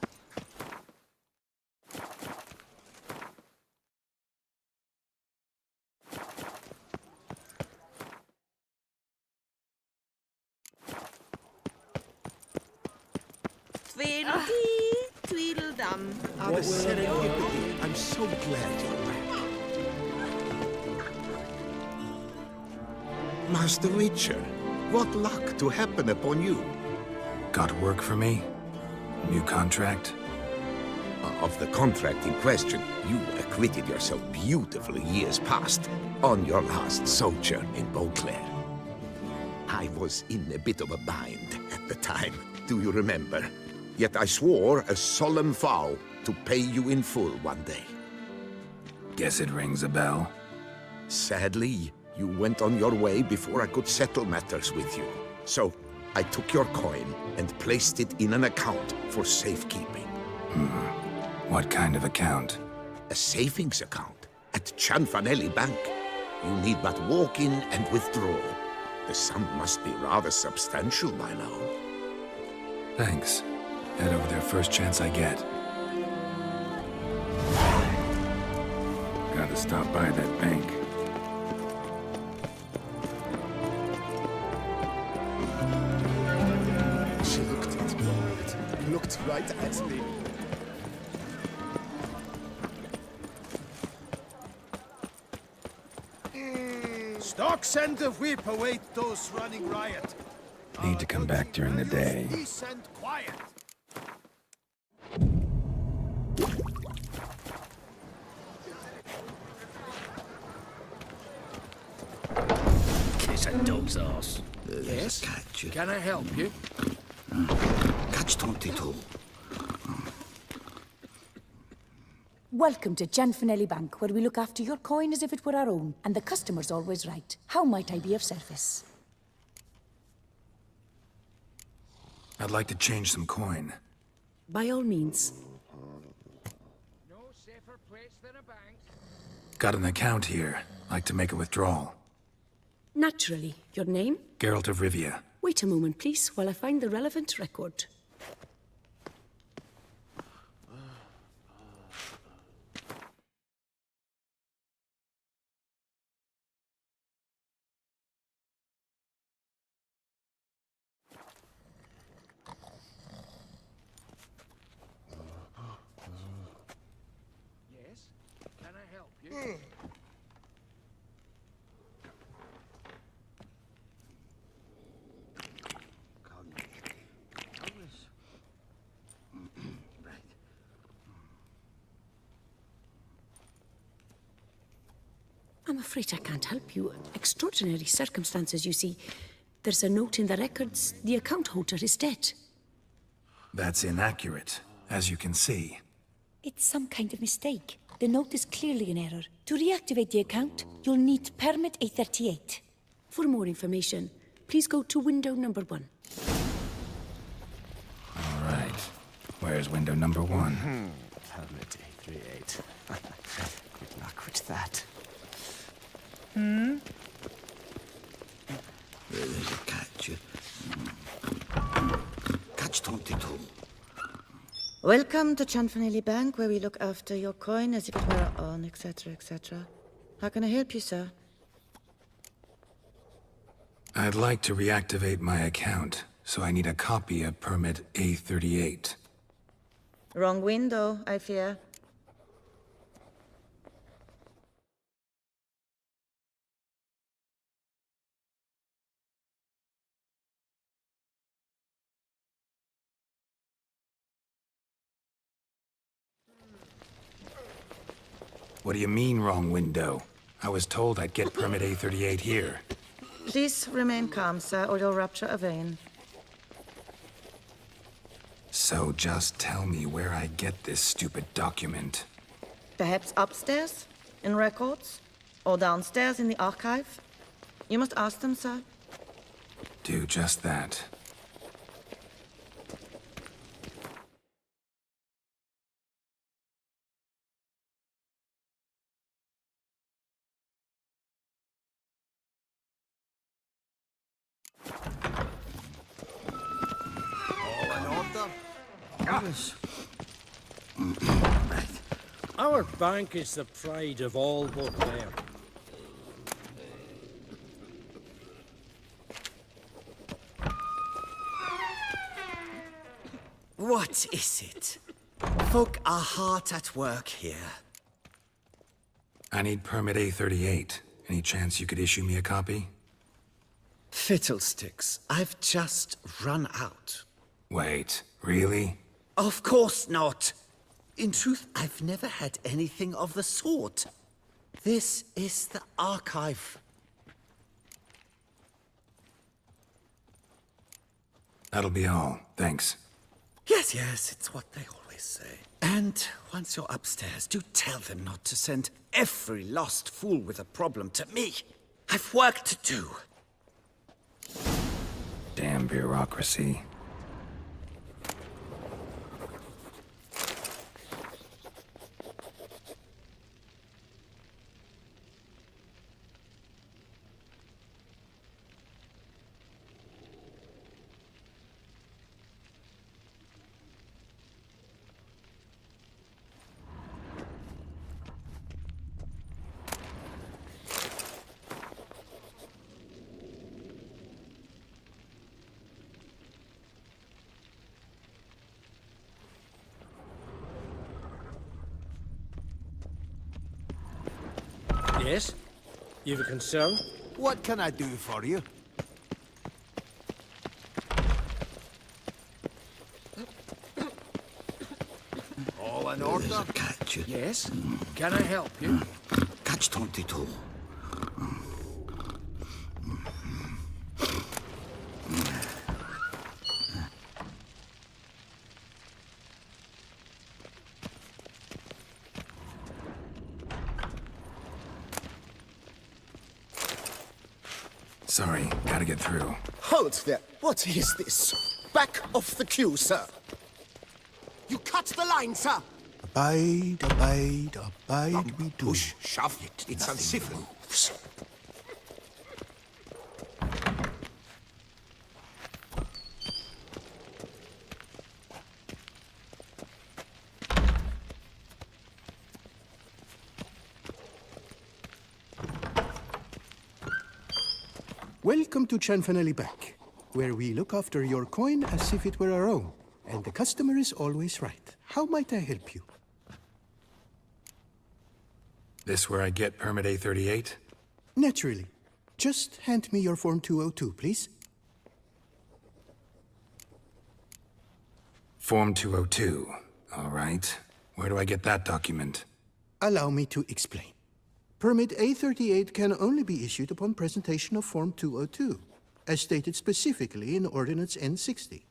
Tweedledee, Tweedledum. Ah, the serendipity. I'm so glad you're back. Master Witcher, what luck to happen upon you. Got work for me? New contract? Of the contract in question, you acquitted yourself beautifully years past on your last sojourn in Beauclair. I was in a bit of a bind at the time, do you remember? Yet I swore a solemn vow to pay you in full one day. Guess it rings a bell. Sadly, you went on your way before I could settle matters with you. So, I took your coin and placed it in an account for safekeeping. What kind of account? A savings account at Cianfanelli Bank. You need but walk in and withdraw. The sum must be rather substantial by now. Thanks. Head over there first chance I get. Gotta stop by that bank. She looked at me. Looked right at me. Stocks and the whip await those running riot. Need to come back during the day. Peace and quiet. Kiss a dog's ass. Yes? Catch. Can I help you? Catch 22. Welcome to Cianfanelli Bank, where we look after your coin as if it were our own, and the customer's always right. How might I be of service? I'd like to change some coin. By all means. No safer place than a bank. Got an account here. Like to make a withdrawal. Naturally. Your name? Geralt of Rivia. Wait a moment, please, while I find the relevant record. Yes? Can I help you? I'm afraid I can't help you. Extraordinary circumstances, you see. There's a note in the records. The account holder is dead. That's inaccurate, as you can see. It's some kind of mistake. The note is clearly in error. To reactivate the account, you'll need permit A38. For more information, please go to window number 1. All right. Where's window number 1? Permit A38. Good luck with that. There's a catch. Catch 22. Welcome to Cianfanelli Bank, where we look after your coin as if it were our own, etc., etc. How can I help you, sir? I'd like to reactivate my account, so I need a copy of permit A38. Wrong window, I fear. What do you mean, wrong window? I was told I'd get permit A38 here. Please remain calm, sir, or you'll rupture a vein. So just tell me where I get this stupid document. Perhaps upstairs, in records, or downstairs in the archive? You must ask them, sir. Do just that. Our bank is the pride of all but them. What is it? Folk are hard at work here. I need permit A38. Any chance you could issue me a copy? Fiddlesticks, I've just run out. Wait, really? Of course not. In truth, I've never had anything of the sort. This is the archive. That'll be all. Thanks. Yes, it's what they always say. And once you're upstairs, do tell them not to send every lost fool with a problem to me. I've work to do. Damn bureaucracy. Yes? You've a concern? What can I do for you? All in order? Catch it. Yes? Can I help you? Catch 22. Sorry, gotta get through. Hold there. What is this? Back off the queue, sir. You cut the line, sir. Abide, abide, abide, we do. Push, shove it. It's uncivil. Welcome to Chanfanelli Bank, where we look after your coin as if it were our own, and the customer is always right. How might I help you? This where I get permit A38? Naturally. Just hand me your Form 202, please. Form 202. All right. Where do I get that document? Allow me to explain. Permit A38 can only be issued upon presentation of Form 202, as stated specifically in Ordinance N60.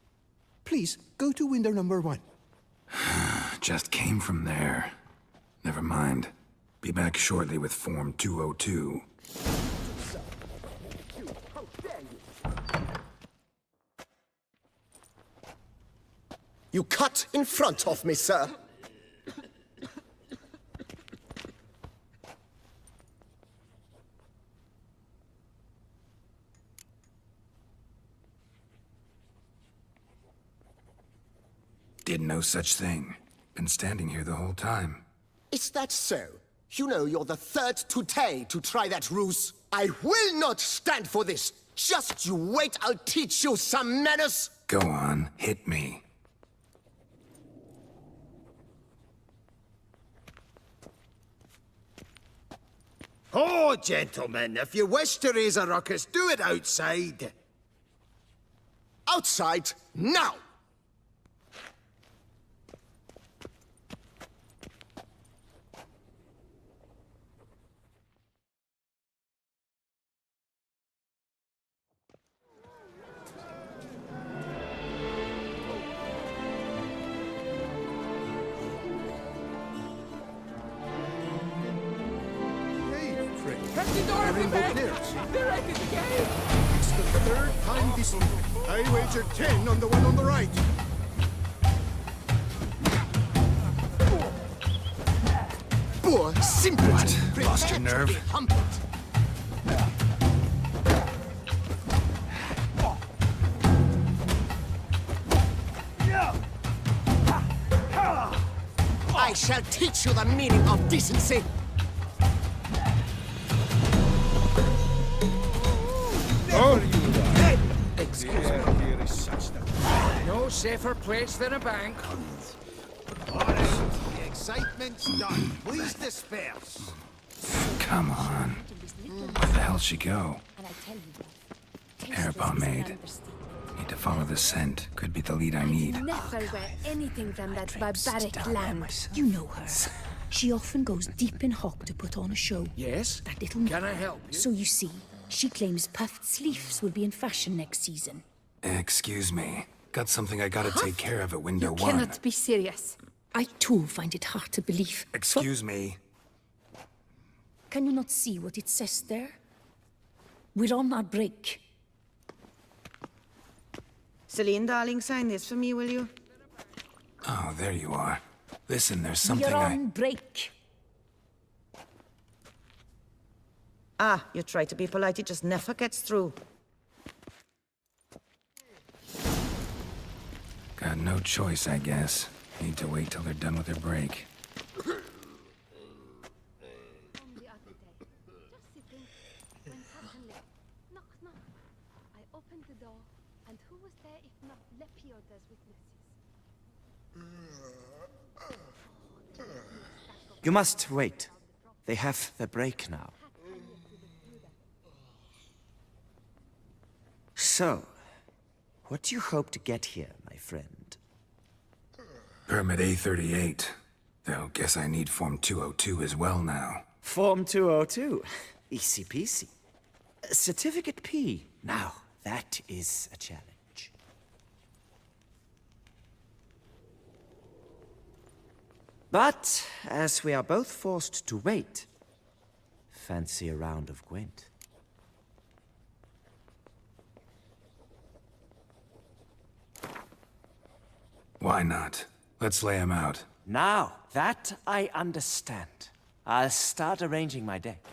Please, go to window number 1. Just came from there. Never mind. Be back shortly with Form 202. You cut in front of me, sir. Did no such thing. Been standing here the whole time. Is that so? You know you're the third today to try that ruse. I will not stand for this. Just you wait, I'll teach you some manners. Go on, hit me. Oh, gentlemen, if you wish to raise a ruckus, do it outside. Outside, now! They're at it again! It's the third time this week. I wagered 10 on the one on the right. Poor, simple. What? Lost your nerve? I shall teach you the meaning of decency. Excuse me. No safer place than a bank. The excitement's done. Please disperse. Come on. Where the hell she go? Air pomade. Need to follow the scent. Could be the lead I need. Never wear anything from that barbaric land. You know her. She often goes deep in hock to put on a show. Yes? That little... Can I help you? So you see, she claims puffed sleeves will be in fashion next season. Excuse me. Got something I gotta take care of at window one. Cannot be serious. I too find it hard to believe. Excuse me. Can you not see what it says there? We're on our break. Celine, darling, sign this for me, will you? Oh, there you are. Listen, there's something We're on break. Ah, you try to be polite, it just never gets through. Got no choice, I guess. Need to wait till they're done with their break. You must wait. They have their break now. So, what do you hope to get here, my friend? Permit A38. Though, guess I need Form 202 as well now. Form 202. Easy peasy. Certificate P. Now, that is a challenge. But, as we are both forced to wait, fancy a round of Gwent. Why not? Let's lay him out. Now, that I understand. I'll start arranging my deck.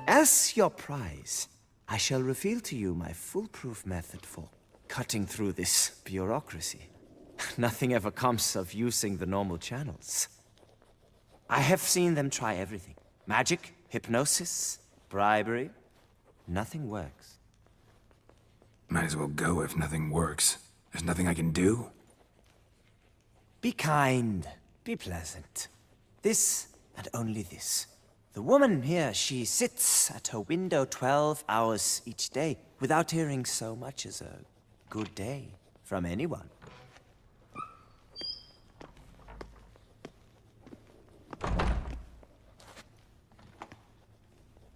As your prize, I shall reveal to you my foolproof method for cutting through this bureaucracy. Nothing ever comes of using the normal channels. I have seen them try everything. Magic, hypnosis, bribery. Nothing works. Might as well go if nothing works. There's nothing I can do? Be kind. Be pleasant. This and only this. The woman here, she sits at her window 12 hours each day without hearing so much as a good day from anyone.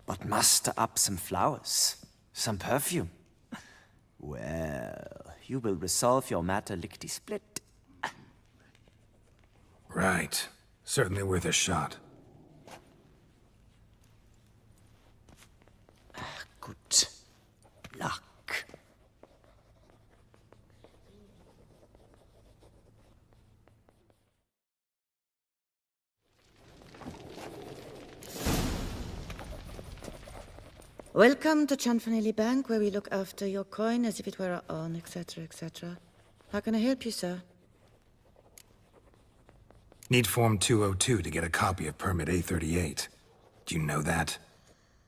But muster up some flowers, some perfume. Well, you will resolve your matter lickety-split. Right. Certainly worth a shot. Good luck. Welcome to Chanfanelli Bank, where we look after your coin as if it were our own, etc., etc. How can I help you, sir? Need Form 202 to get a copy of Permit A38. Do you know that?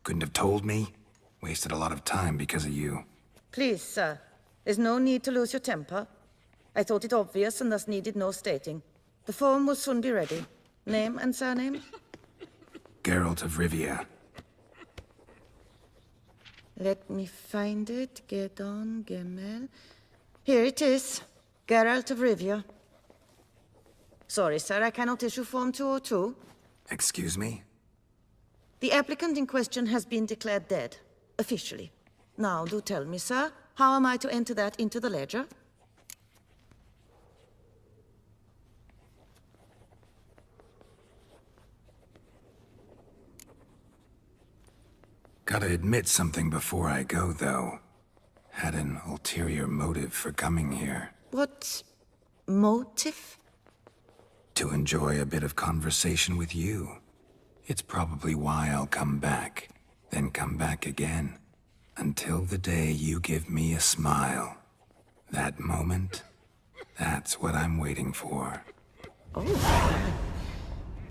Couldn't have told me? Wasted a lot of time because of you. Please, sir. There's no need to lose your temper. I thought it obvious and thus needed no stating. The form will soon be ready. Name and surname? Geralt of Rivia. Let me find it. Gedon Gemel. Here it is. Geralt of Rivia. Sorry, sir, I cannot issue Form 202. Excuse me? The applicant in question has been declared dead, officially. Now, do tell me, sir, how am I to enter that into the ledger? Gotta admit something before I go, though. Had an ulterior motive for coming here. What motive? To enjoy a bit of conversation with you. It's probably why I'll come back, then come back again. Until the day you give me a smile. That moment, that's what I'm waiting for. Oh.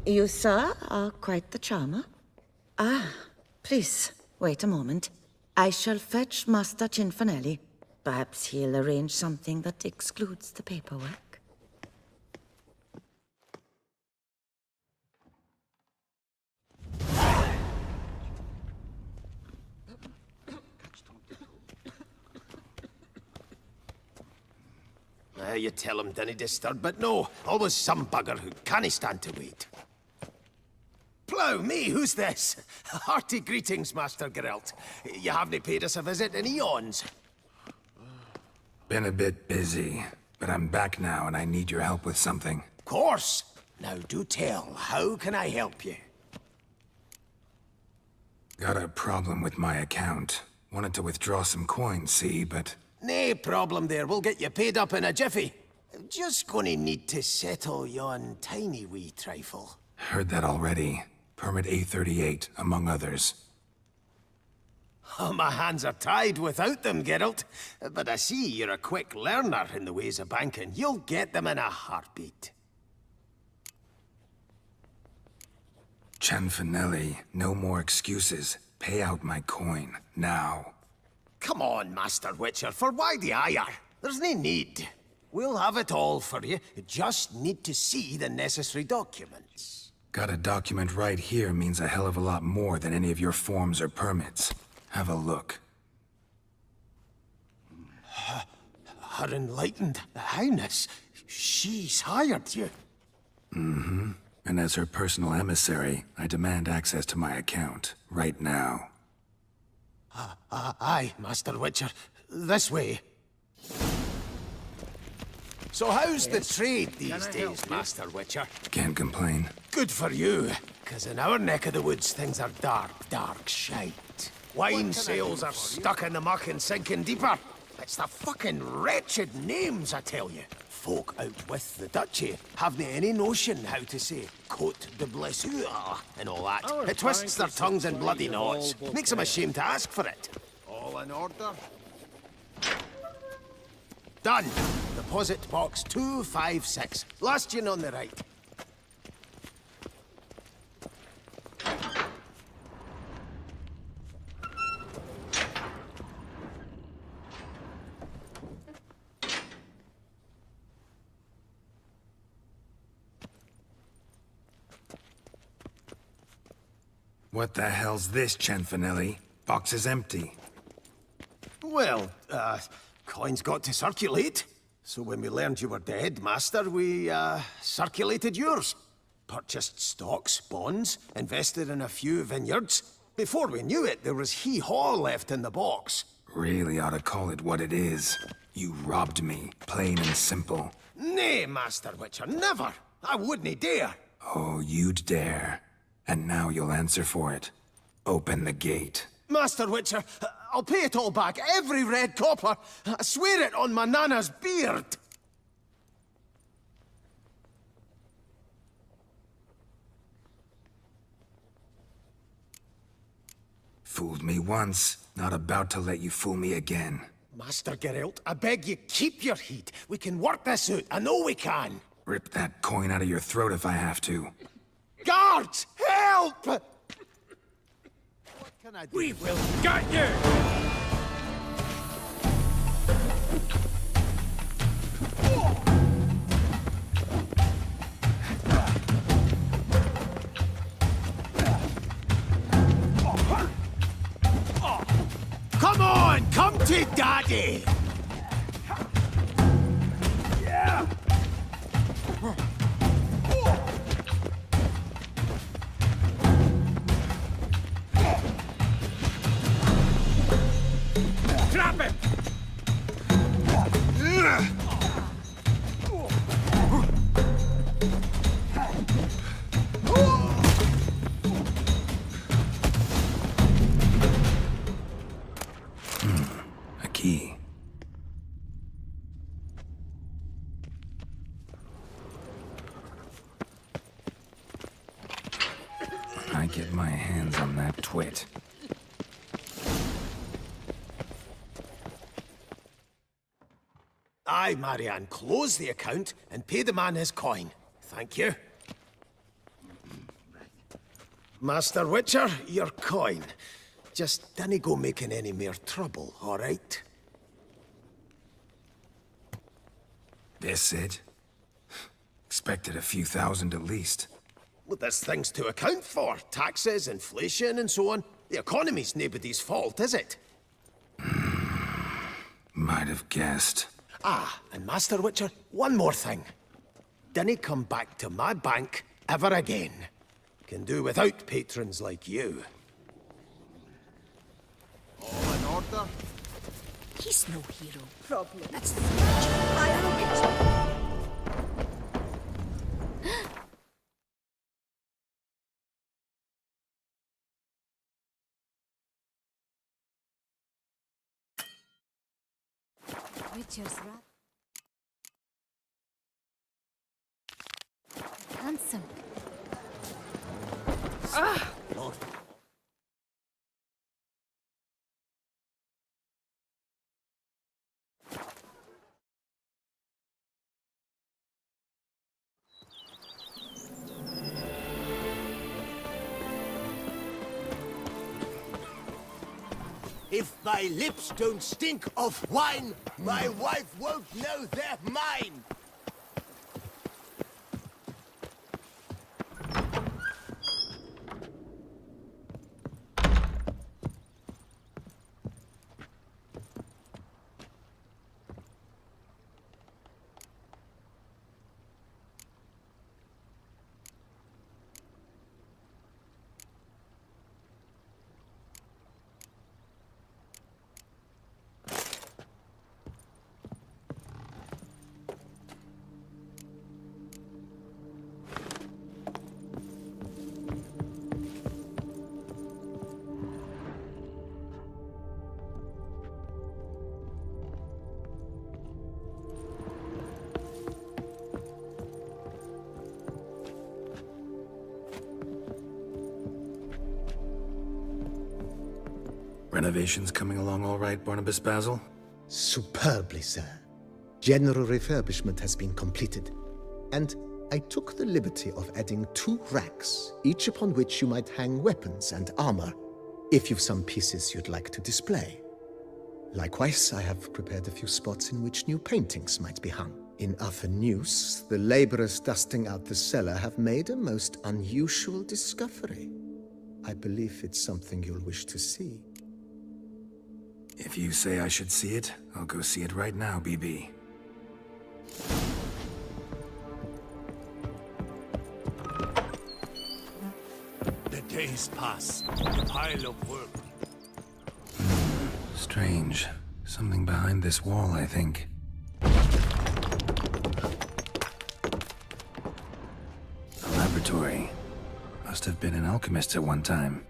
You, sir, are quite the charmer. Ah, please, wait a moment. I shall fetch Master Cinfanelli. Perhaps he'll arrange something that excludes the paperwork. You tell him dinna disturb, but no, always some bugger who can't stand to wait. Plough me, who's this? Hearty greetings, Master Geralt. You haven't paid us a visit in eons. Been a bit busy, but I'm back now and I need your help with something. Of course. Now do tell, how can I help you? Got a problem with my account. Wanted to withdraw some coins, see, but... Nae problem there, we'll get you paid up in a jiffy. Just gonna need to settle yon tiny wee trifle. Heard that already. Permit A38, among others. Oh, my hands are tied without them, Geralt. But I see you're a quick learner in the ways of banking. You'll get them in a heartbeat. Chanfanelli, no more excuses. Pay out my coin, now. Come on, Master Witcher, for why the ire? There's no need. We'll have it all for you. You just need to see the necessary documents. Got a document right here means a hell of a lot more than any of your forms or permits. Have a look. Her Enlightened Highness, she's hired you. Mm-hmm. And as her personal emissary, I demand access to my account, right now. Aye, Master Witcher. This way. So how's the trade these days, Master Witcher? Can't complain. Good for you, because in our neck of the woods, things are dark, dark shite. Wine sales are stuck in the muck and sinking deeper. It's the fucking wretched names, I tell you. Folk out with the duchy haven't any notion how to say Côte de Blessure and all that. It twists their tongues in bloody knots. Makes them ashamed to ask for it. All in order? Done. Deposit box 256. Last yin on the right. What the hell's this, Cianfanelli? Box is empty. Well, coins got to circulate. So when we learned you were dead, Master, we, circulated yours. Purchased stocks, bonds, invested in a few vineyards. Before we knew it, there was hee-haw left in the box. Really ought to call it what it is. You robbed me, plain and simple. Nay, Master Witcher, never! I wouldn't dare! Oh, you'd dare. And now you'll answer for it. Open the gate. Master Witcher, I'll pay it all back, every red copper. I swear it on my nana's beard. Fooled me once, not about to let you fool me again. Master Geralt, I beg you, keep your heat. We can work this out, I know we can. Rip that coin out of your throat if I have to. Guards, help! What can I do? We will get you! Come on, come to Daddy! Yeah. Trap him! A key. I get my hands on that twit. Aye, Marianne, close the account and pay the man his coin. Thank you. Master Witcher, your coin. Just dinna go making any more trouble, all right? This it? Expected a few thousand at least. Well, there's things to account for. Taxes, inflation, and so on. The economy's nobody's fault, is it? Might have guessed. Ah, and Master Witcher, one more thing. Dinna come back to my bank ever again. Can do without patrons like you. All in order? He's no hero. Problem. That's the future. I am it. Witcher's rat. Handsome. Ah! If my lips don't stink of wine, my wife won't know they're mine. Renovations coming along all right, Barnabas Basil? Superbly, sir. General refurbishment has been completed, and I took the liberty of adding 2 racks, each upon which you might hang weapons and armor, if you've some pieces you'd like to display. Likewise, I have prepared a few spots in which new paintings might be hung. In other news, the laborers dusting out the cellar have made a most unusual discovery. I believe it's something you'll wish to see. If you say I should see it, I'll go see it right now, BB. The days pass. The pile of work. Strange. Something behind this wall, I think. A laboratory. Must have been an alchemist at one time.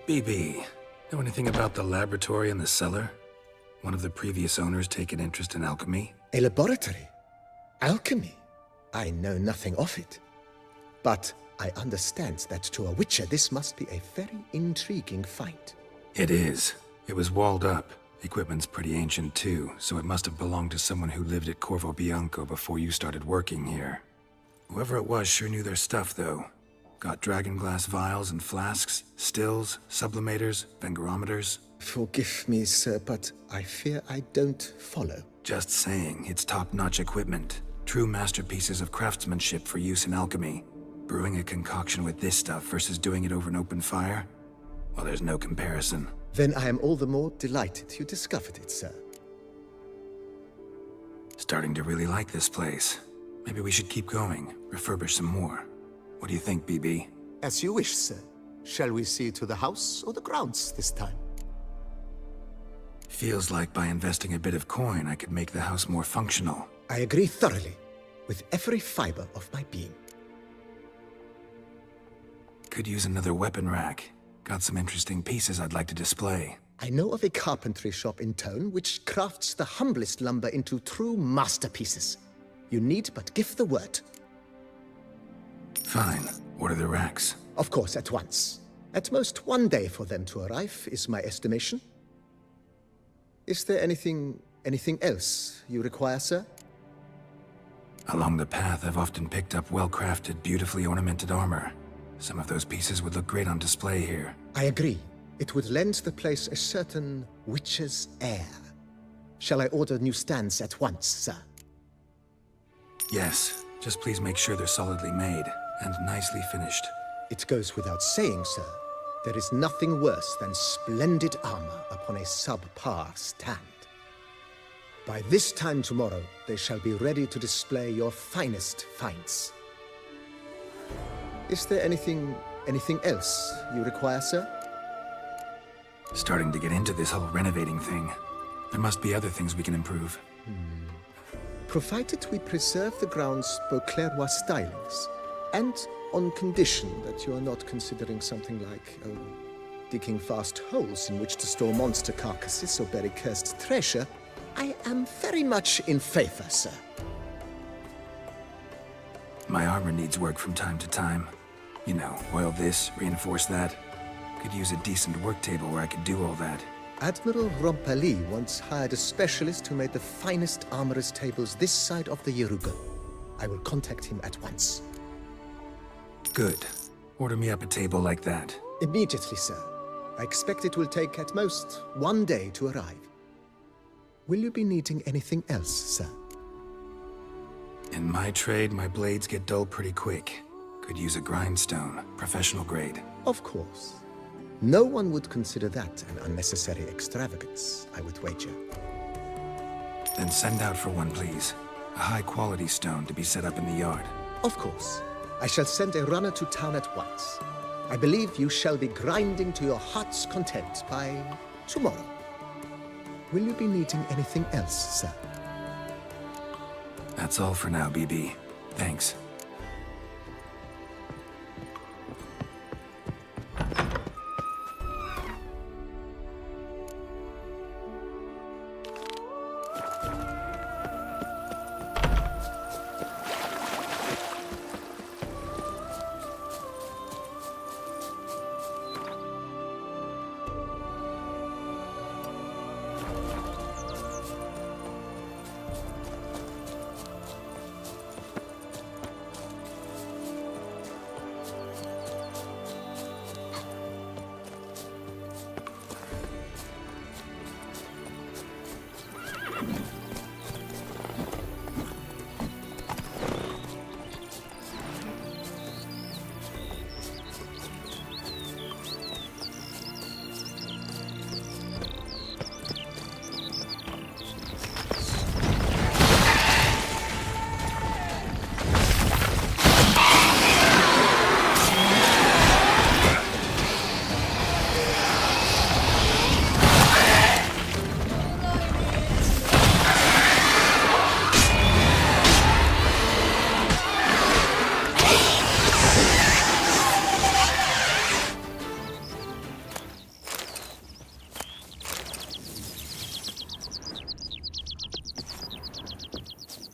BB, know anything about the laboratory in the cellar? One of the previous owners take an interest in alchemy? A laboratory? Alchemy? I know nothing of it. But I understand that to a witcher this must be a very intriguing find. It is. It was walled up. Equipment's pretty ancient too, so it must have belonged to someone who lived at Corvo Bianco before you started working here. Whoever it was sure knew their stuff, though. Got dragon glass vials and flasks, stills, sublimators, vengerometers. Forgive me, sir, but I fear I don't follow. Just saying, it's top-notch equipment. True masterpieces of craftsmanship for use in alchemy. Brewing a concoction with this stuff versus doing it over an open fire? Well, there's no comparison. Then I am all the more delighted you discovered it, sir. Starting to really like this place. Maybe we should keep going, refurbish some more. What do you think, BB? As you wish, sir. Shall we see to the house or the grounds this time? Feels like by investing a bit of coin, I could make the house more functional. I agree thoroughly, with every fiber of my being. Could use another weapon rack. Got some interesting pieces I'd like to display. I know of a carpentry shop in town which crafts the humblest lumber into true masterpieces. You need but give the word. Fine. Order the racks. Of course, at once. At most 1 day for them to arrive, is my estimation. Is there anything else you require, sir? Along the path, I've often picked up well-crafted, beautifully ornamented armor. Some of those pieces would look great on display here. I agree. It would lend the place a certain witch's air. Shall I order new stands at once, sir? Yes. Just please make sure they're solidly made and nicely finished. It goes without saying, sir. There is nothing worse than splendid armor upon a subpar stand. By this time tomorrow, they shall be ready to display your finest finds. Is there anything else you require, sir? Starting to get into this whole renovating thing. There must be other things we can improve. Provided we preserve the ground's Beauclercois stylings, and on condition that you are not considering something like, digging vast holes in which to store monster carcasses or bury cursed treasure, I am very much in favor, sir. My armor needs work from time to time. You know, oil this, reinforce that. Could use a decent work table where I could do all that. Admiral Rompali once hired a specialist who made the finest armorer's tables this side of the Yeruga. I will contact him at once. Good. Order me up a table like that. Immediately, sir. I expect it will take at most 1 day to arrive. Will you be needing anything else, sir? In my trade, my blades get dull pretty quick. Could use a grindstone, professional grade. Of course. No one would consider that an unnecessary extravagance, I would wager. Then send out for one, please. A high-quality stone to be set up in the yard. Of course. I shall send a runner to town at once. I believe you shall be grinding to your heart's content by tomorrow. Will you be needing anything else, sir? That's all for now, BB. Thanks.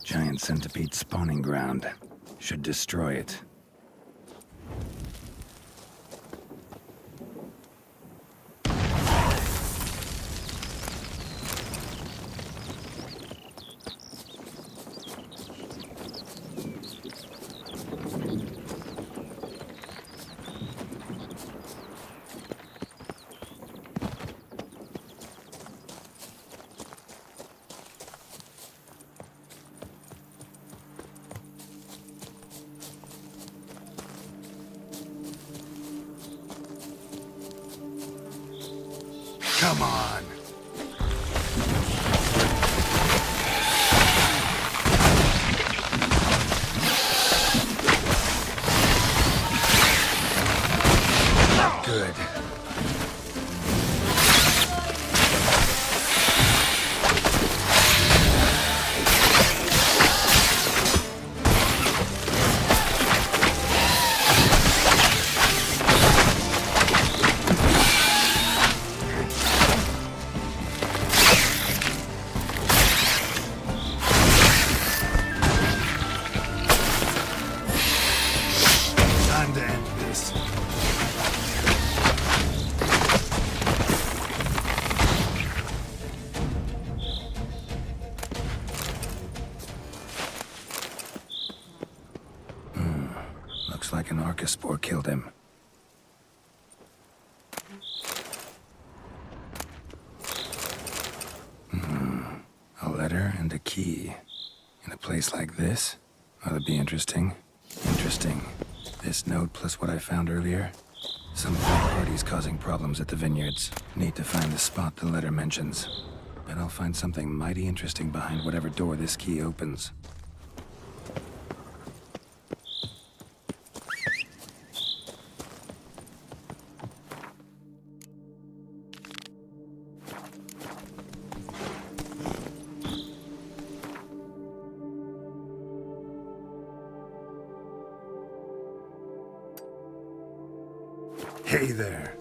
Giant centipede spawning ground. Should destroy it. Come on. Good. Time to end this. Looks like an Archaspore killed him. A letter and a key. In a place like this? Ought to be interesting. Interesting. This note plus what I found earlier. Some third parties causing problems at the vineyards. Need to find the spot the letter mentions. Bet I'll find something mighty interesting behind whatever door this key opens. Hey there.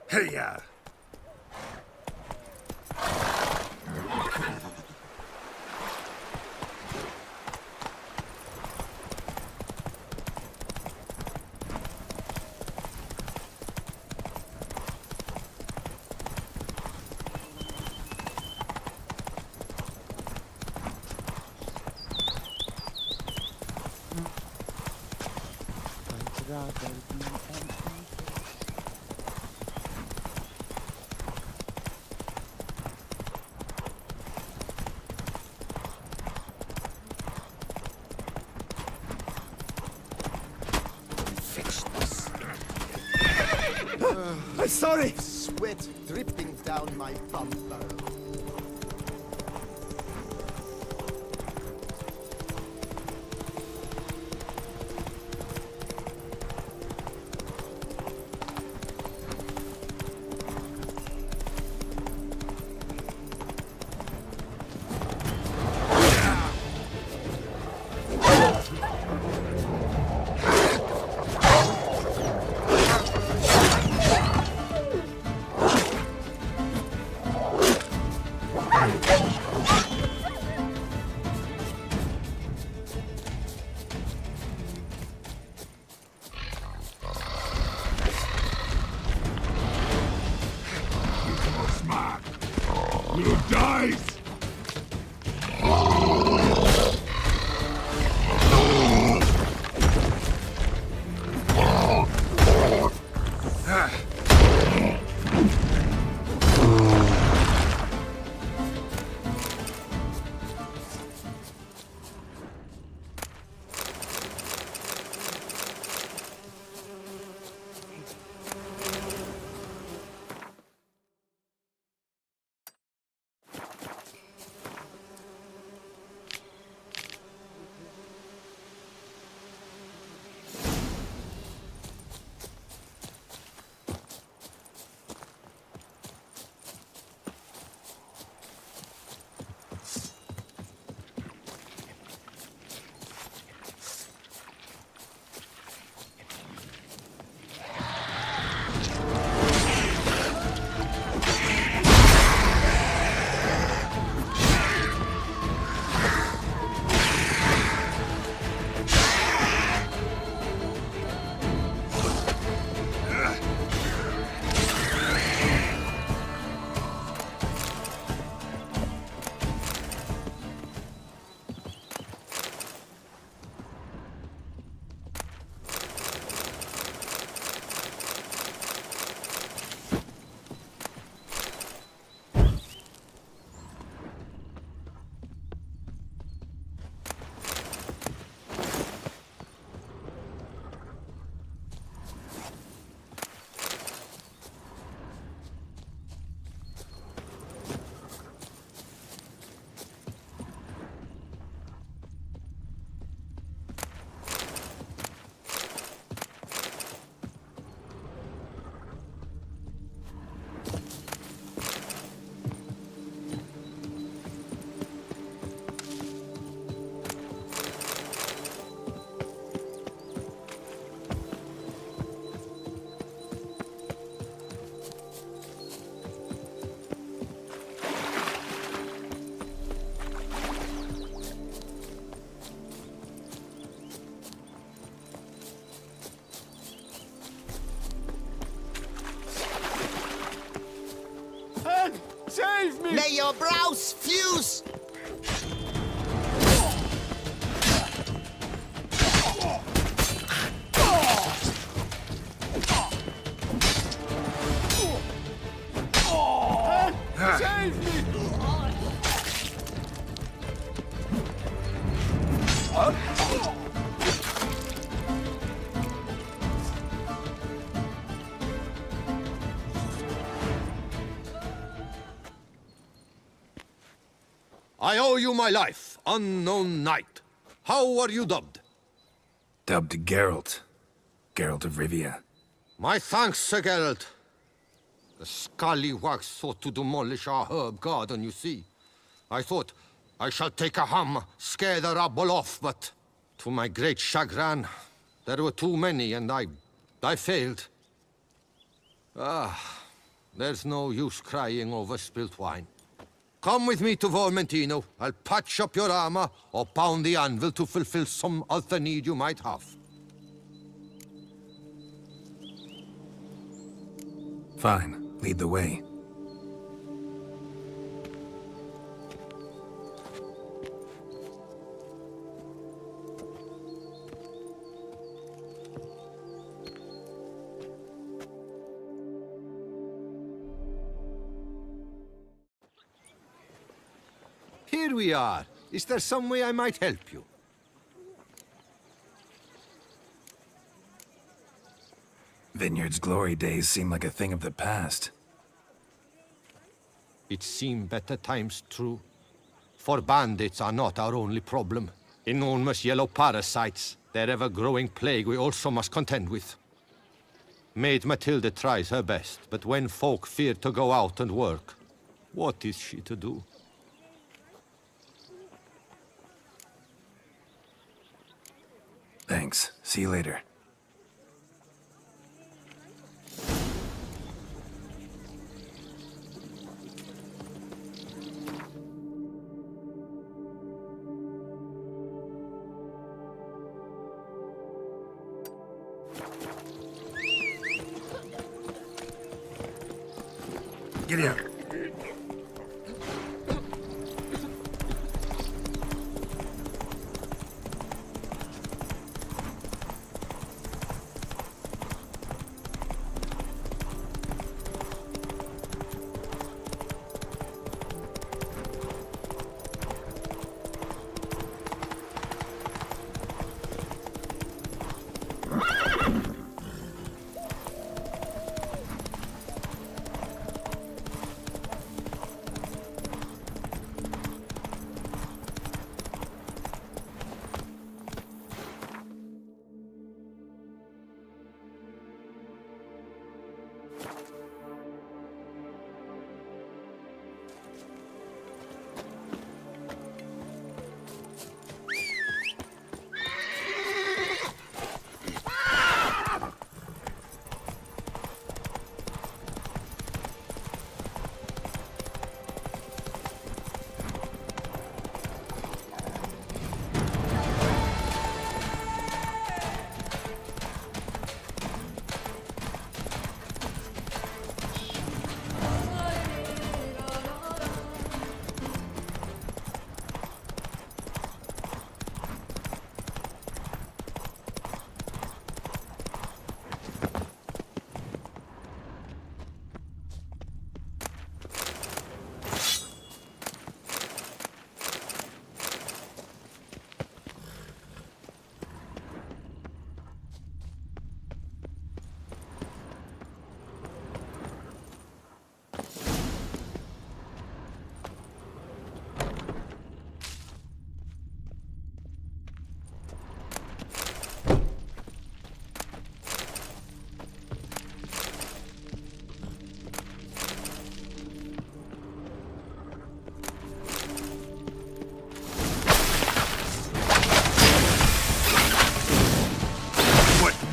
Hey-ya! I'm sorry! Sweat dripping down my bum burrow. You dies! May your brows fuse! Save me! I owe you my life, unknown knight. How are you dubbed? Dubbed Geralt. Geralt of Rivia. My thanks, Sir Geralt. The scallywags sought to demolish our herb garden, you see. I thought, I shall take a ham, scare the rabble off, but to my great chagrin, there were too many, and I failed. There's no use crying over spilt wine. Come with me to Vermentino. I'll patch up your armor or pound the anvil to fulfill some other need you might have. Fine. Lead the way. Here we are. Is there some way I might help you? Vineyard's glory days seem like a thing of the past. It seemed better times, true. For bandits are not our only problem. Enormous yellow parasites, their ever-growing plague we also must contend with. Maid Matilda tries her best, but when folk fear to go out and work, what is she to do? Thanks. See you later. Get out.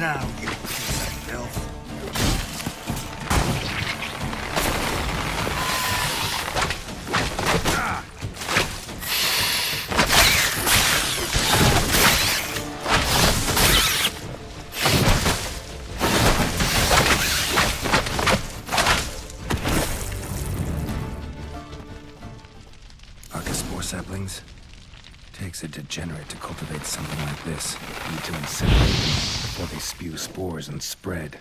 now, you piece of filth. takes a degenerate to cultivate something like this? Need to incinerate them before they spew spores and spread.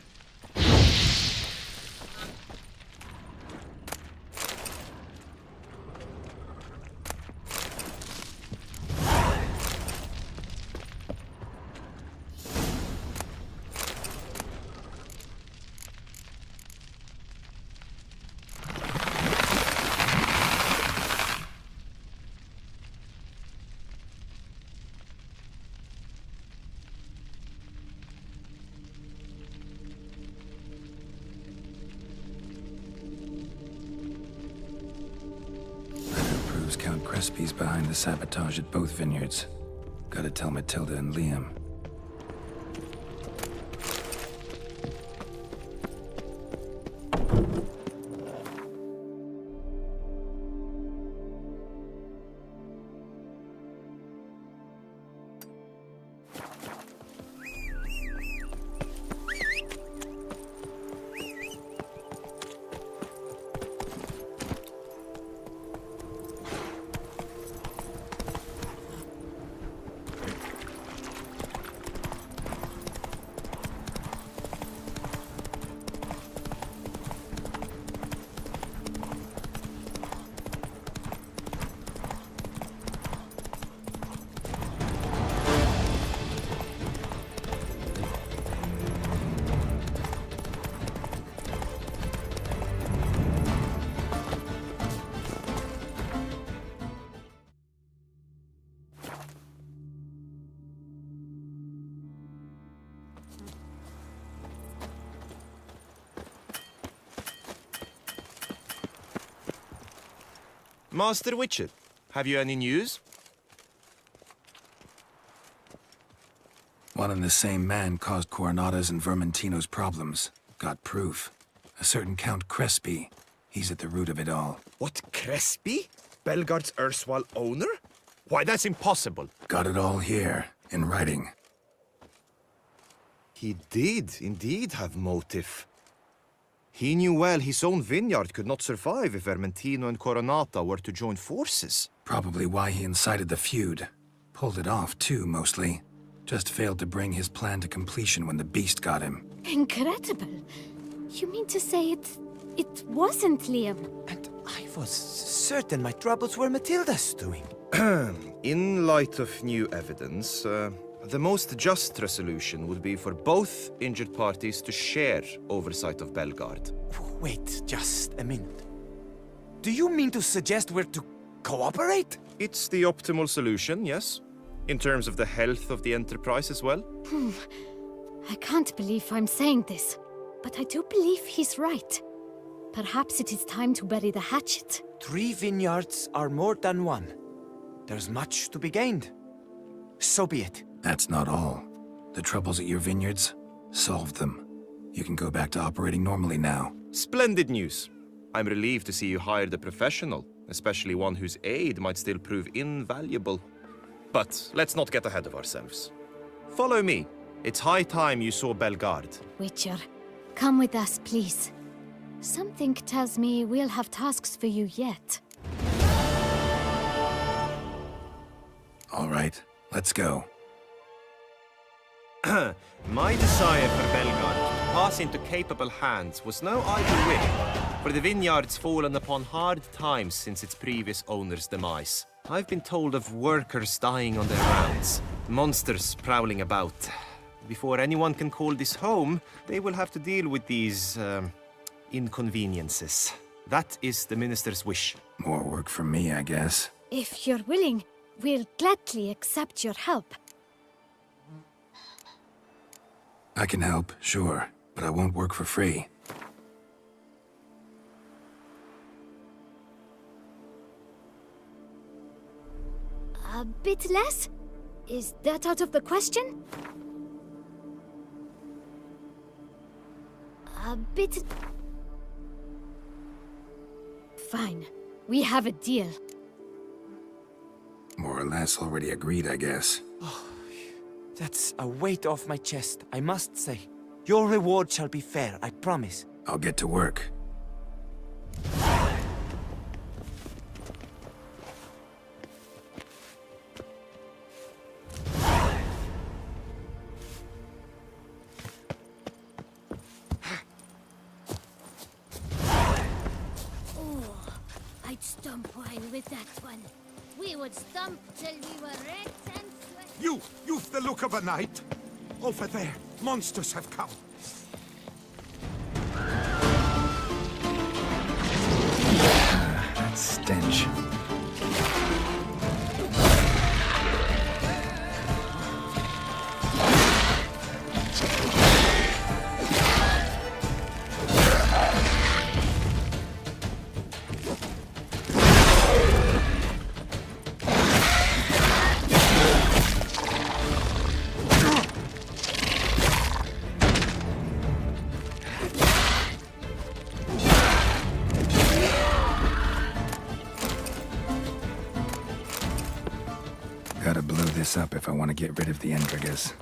Count Crespi's behind the sabotage at both vineyards. Gotta tell Matilda and Liam. Master Witcher, have you any news? One and the same man caused Coronata's and Vermentino's problems. Got proof. A certain Count Crespi. He's at the root of it all. What, Crespi? Belgard's erstwhile owner? Why, that's impossible. Got it all here, in writing. He did indeed have motive. He knew well his own vineyard could not survive if Vermentino and Coronata were to join forces. Probably why he incited the feud. Pulled it off, too, mostly. Just failed to bring his plan to completion when the beast got him. Incredible. You mean to say it wasn't Liam? And I was certain my troubles were Matilda's doing. In light of new evidence, the most just resolution would be for both injured parties to share oversight of Belgard. Wait just a minute. Do you mean to suggest we're to cooperate? It's the optimal solution, yes. In terms of the health of the enterprise as well. I can't believe I'm saying this, but I do believe he's right. Perhaps it is time to bury the hatchet. 3 vineyards are more than one. There's much to be gained. So be it. That's not all. The troubles at your vineyards? Solved them. You can go back to operating normally now. Splendid news. I'm relieved to see you hired a professional, especially one whose aid might still prove invaluable. But let's not get ahead of ourselves. Follow me. It's high time you saw Belgard. Witcher, come with us, please. Something tells me we'll have tasks for you yet. All right, let's go. My desire for Belgard to pass into capable hands was no idle whim, for the vineyard's fallen upon hard times since its previous owner's demise. I've been told of workers dying on their rounds, monsters prowling about. Before anyone can call this home, they will have to deal with these, inconveniences. That is the minister's wish. More work for me, I guess. If you're willing, we'll gladly accept your help. I can help, sure, but I won't work for free. A bit less? Is that out of the question? A bit... Fine. We have a deal. More or less already agreed, I guess. That's a weight off my chest, I must say. Your reward shall be fair, I promise. I'll get to work. with that one. We would stomp till we were red and sweaty. You've the look of a knight. Over there, monsters have come. That stench. Gotta blow this up if I want to get rid of the Endrigas.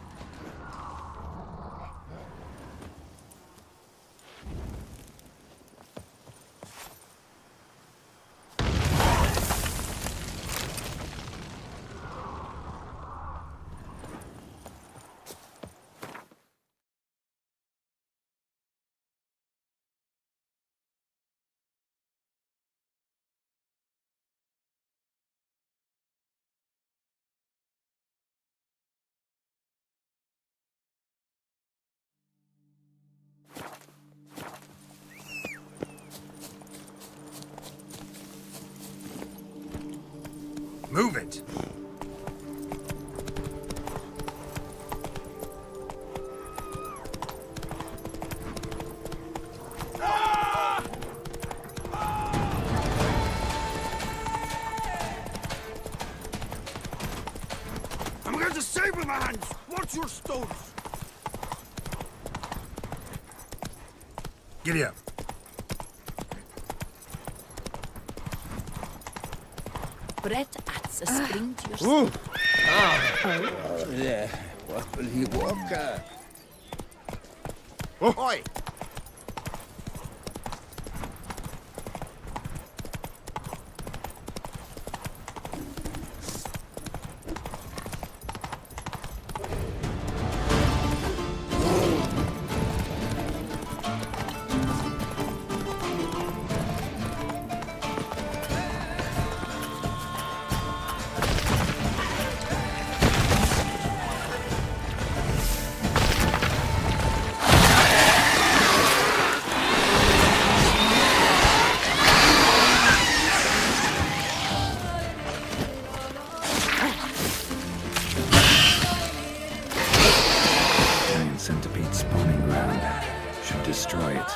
Move it. I'm going to save with my hands. Watch your stones. Giddy up. Brett adds a spring to your step. Yeah, what will he walk? Oi! Centipede's spawning ground. Should destroy it.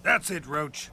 That's it, Roach.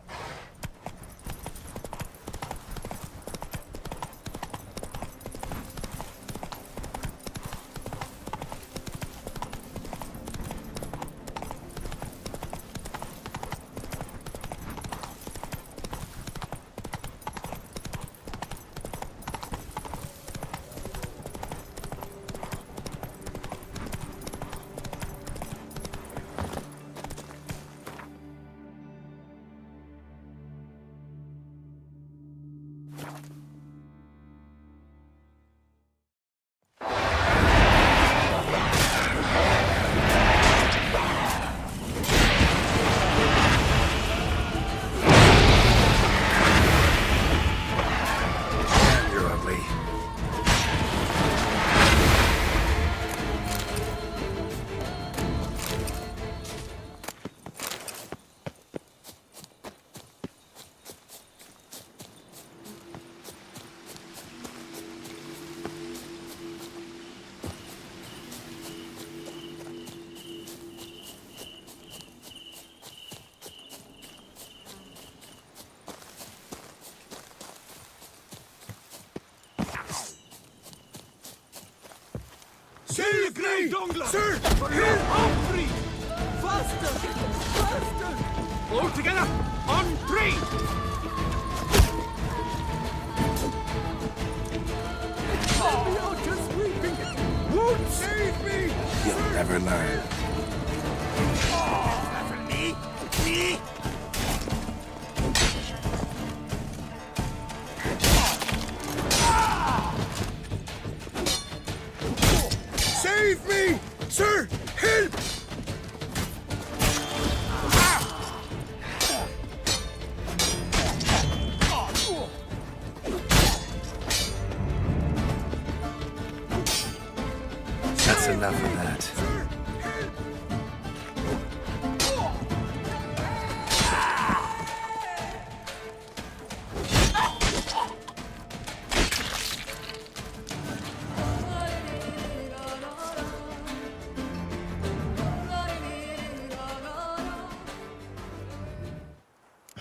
Save me! Sir! Free! Faster! Faster! All together! On three! Just weeping! Won't save me! You'll never learn. Me! Save me! Sir! Help! That's enough of that.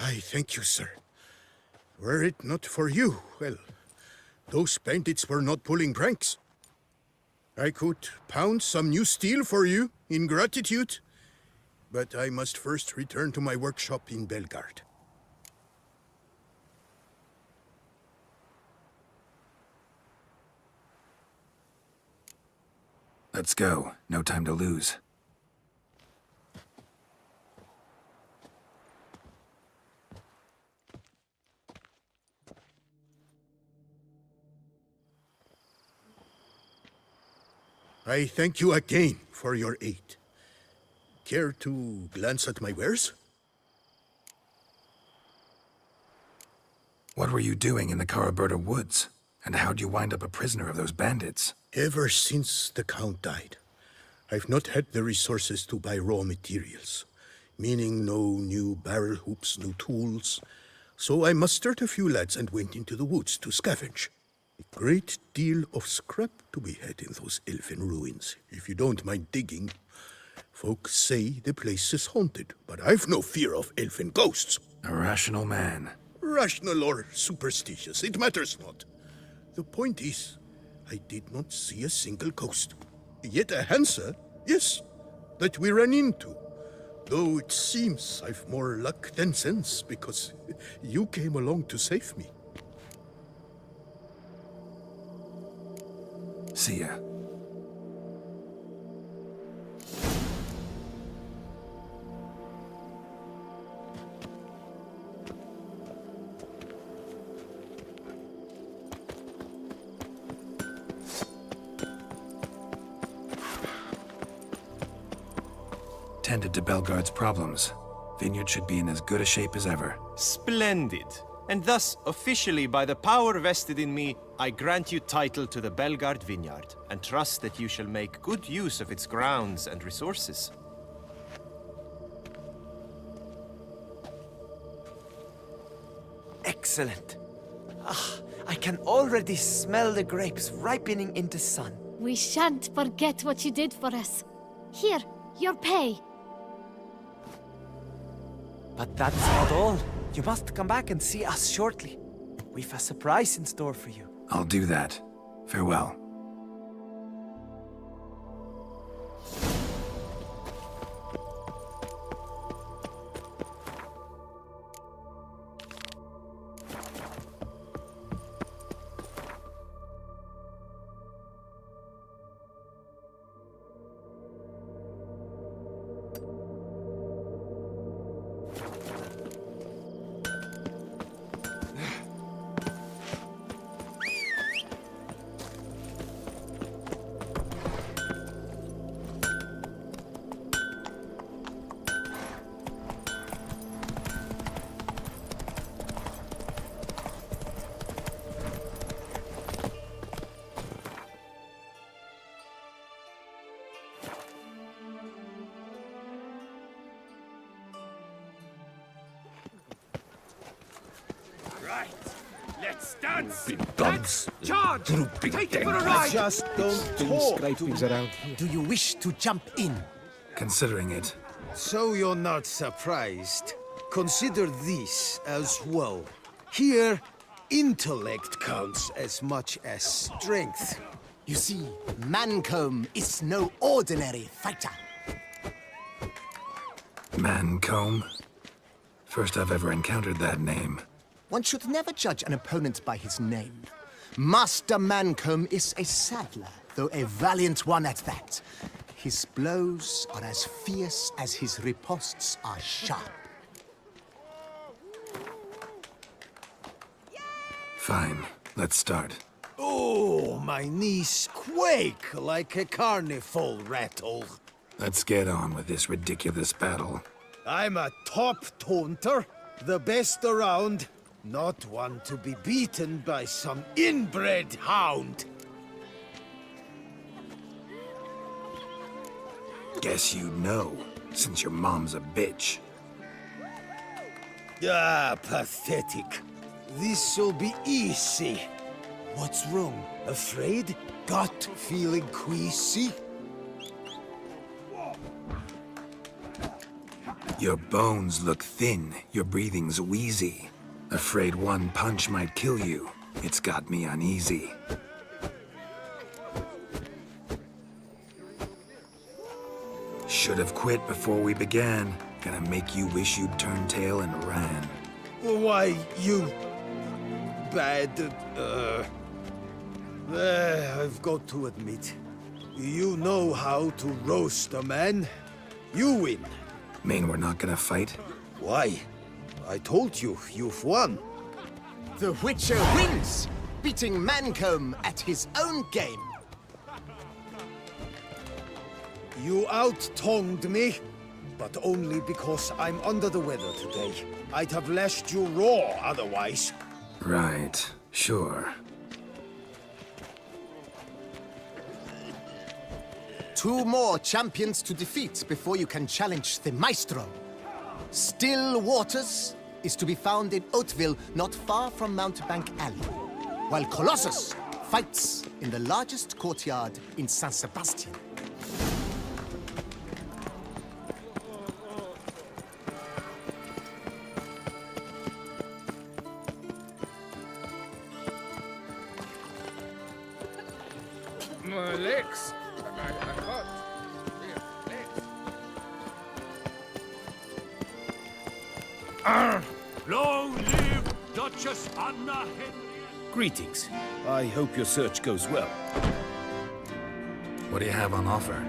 I thank you, sir. Were it not for you, well, those bandits were not pulling pranks. I could pound some new steel for you in gratitude, but I must first return to my workshop in Belgard. Let's go. No time to lose. I thank you again for your aid. Care to glance at my wares? What were you doing in the Caraberta woods? And how'd you wind up a prisoner of those bandits? Ever since the Count died, I've not had the resources to buy raw materials, meaning no new barrel hoops, no tools. So I mustered a few lads and went into the woods to scavenge. A great deal of scrap to be had in those elfin ruins, if you don't mind digging. Folks say the place is haunted, but I've no fear of elfin ghosts. A rational man. Rational or superstitious, it matters not. The point is, I did not see a single ghost. Yet a Hansa, yes, that we ran into. Though it seems I've more luck than sense, because you came along to save me. See ya. Tended to Belgard's problems. Vineyard should be in as good a shape as ever. Splendid. And thus, officially, by the power vested in me, I grant you title to the Belgard Vineyard, and trust that you shall make good use of its grounds and resources. Excellent. I can already smell the grapes ripening into sun. We shan't forget what you did for us. Here, your pay. But that's not all. You must come back and see us shortly. We've a surprise in store for you. I'll do that. Farewell. Right. Let's dance. Let's charge. Take it for a ride. Just don't talk. Scrapings around here. Do you wish to jump in? Considering it. So you're not surprised. Consider this as well. Here, intellect counts as much as strength. You see, Mancomb is no ordinary fighter. Mancomb? First I've ever encountered that name. One should never judge an opponent by his name. Master Mancomb is a saddler, though a valiant one at that. His blows are as fierce as his riposts are sharp. Fine, let's start. Oh, my knees quake like a carnival rattle. Let's get on with this ridiculous battle. I'm a top taunter, the best around. Not one to be beaten by some inbred hound. Guess you know, since your mom's a bitch. Ah, pathetic. This'll be easy. What's wrong? Afraid? Gut feeling queasy? Your bones look thin, your breathing's wheezy. Afraid one punch might kill you. It's got me uneasy. Should have quit before we began. Gonna make you wish you'd turned tail and ran. Why, you... bad... I've got to admit, you know how to roast a man. You win. Mean we're not gonna fight? Why? I told you, you've won. The Witcher wins, beating Mancomb at his own game. You out-tongued me, but only because I'm under the weather today. I'd have lashed you raw otherwise. Right, sure. Two more champions to defeat before you can challenge the Maestro. Still Waters is to be found in Oatville, not far from Mountebank Alley, while Colossus fights in the largest courtyard in San Sebastian. My legs. Long live Duchess Anna Henry. Greetings. I hope your search goes well. What do you have on offer?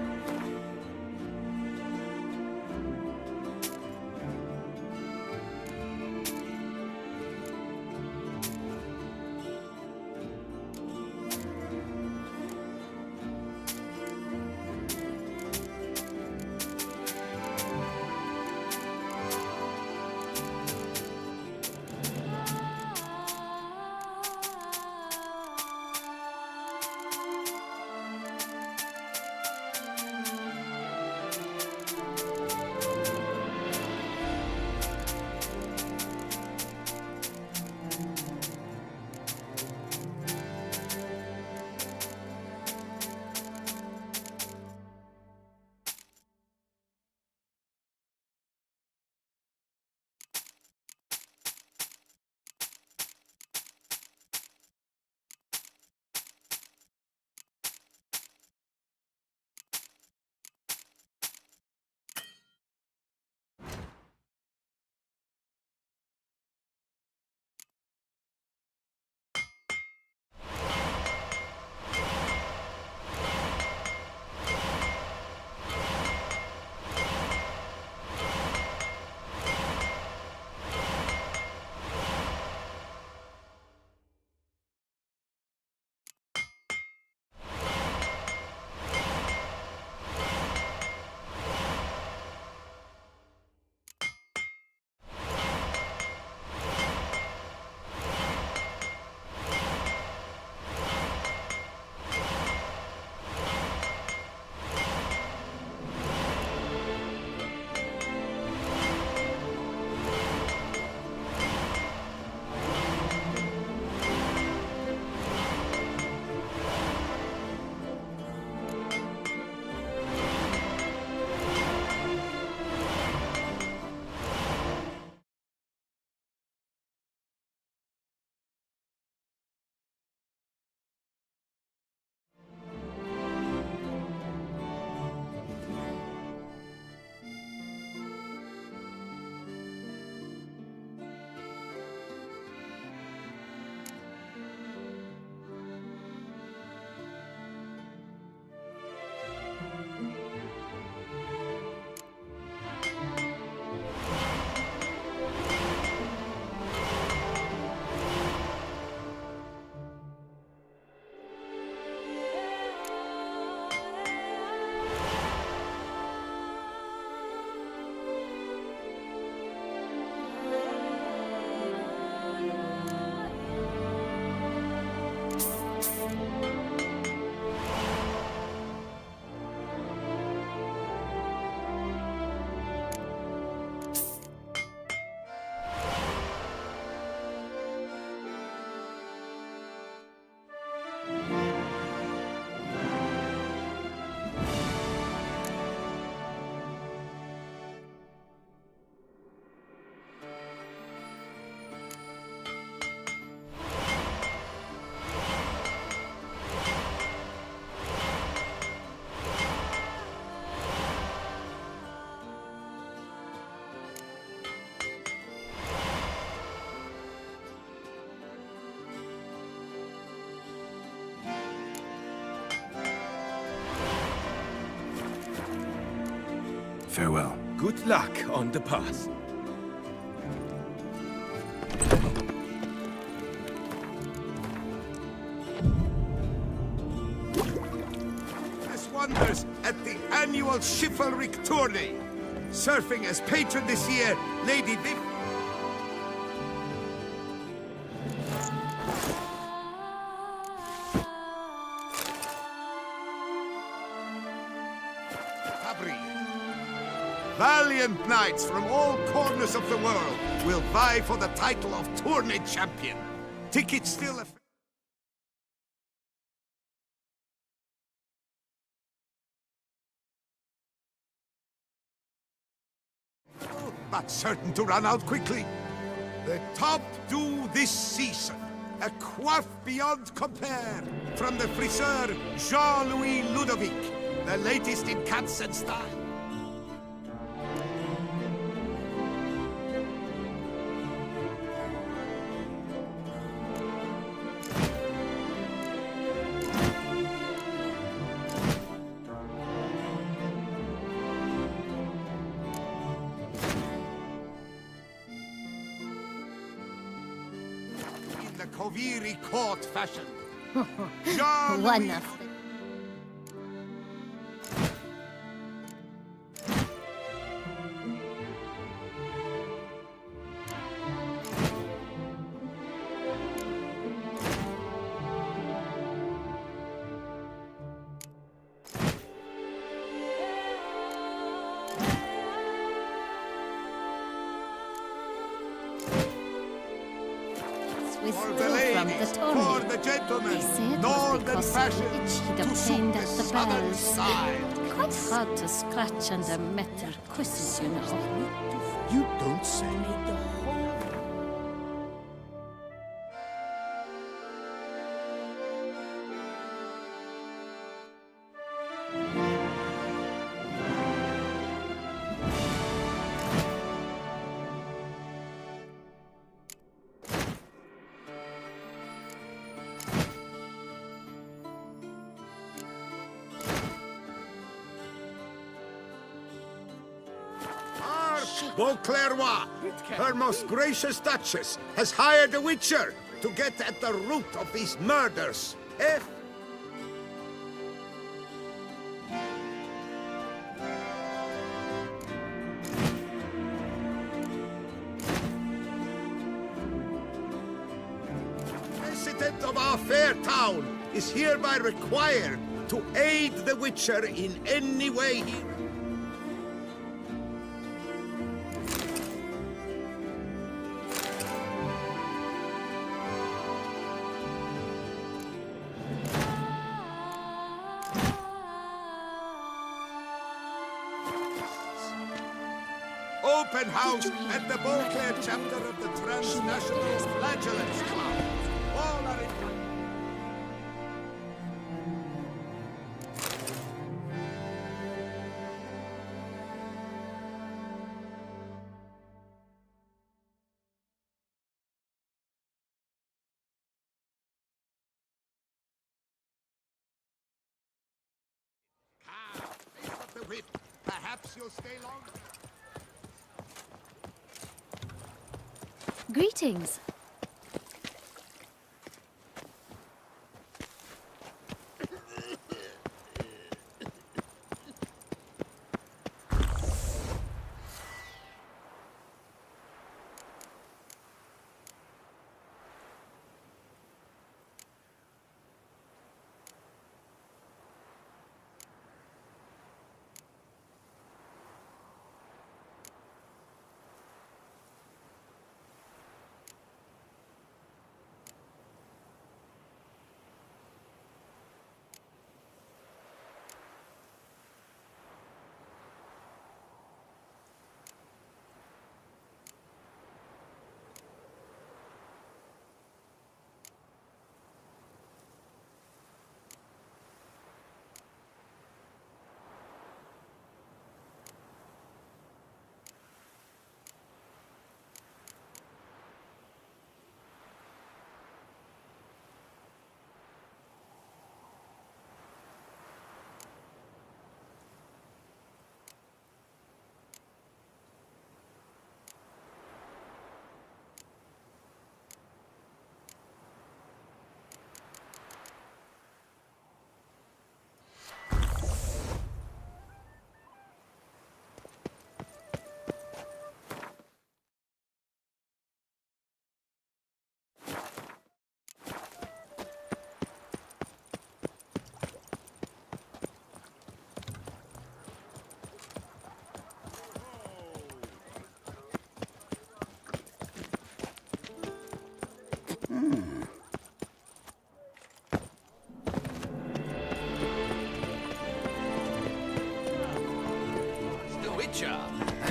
Good luck on the path. Wonders at the annual chivalric tourney. Surfing as patron this year, Lady Viv. Valiant knights from all corners of the world will vie for the title of tourney champion. Tickets still available. But certain to run out quickly. The top do this season. A coif beyond compare from the friseur Jean-Louis Ludovic. The latest in cuts and style. Koviri court fashion. One of them. For the ladies, for the gentlemen, northern fashion to suit the southern style. Quite hard to scratch under metal cushions, you know. You don't say. Beauclerc, her most gracious Duchess, has hired a witcher to get at the root of these murders. Resident of our fair town is hereby required to aid the witcher in any way he... Open house at the Beauclair chapter of the Transnational Flagellants Club. All are invited. Face of the whip. Perhaps you'll stay longer. Greetings.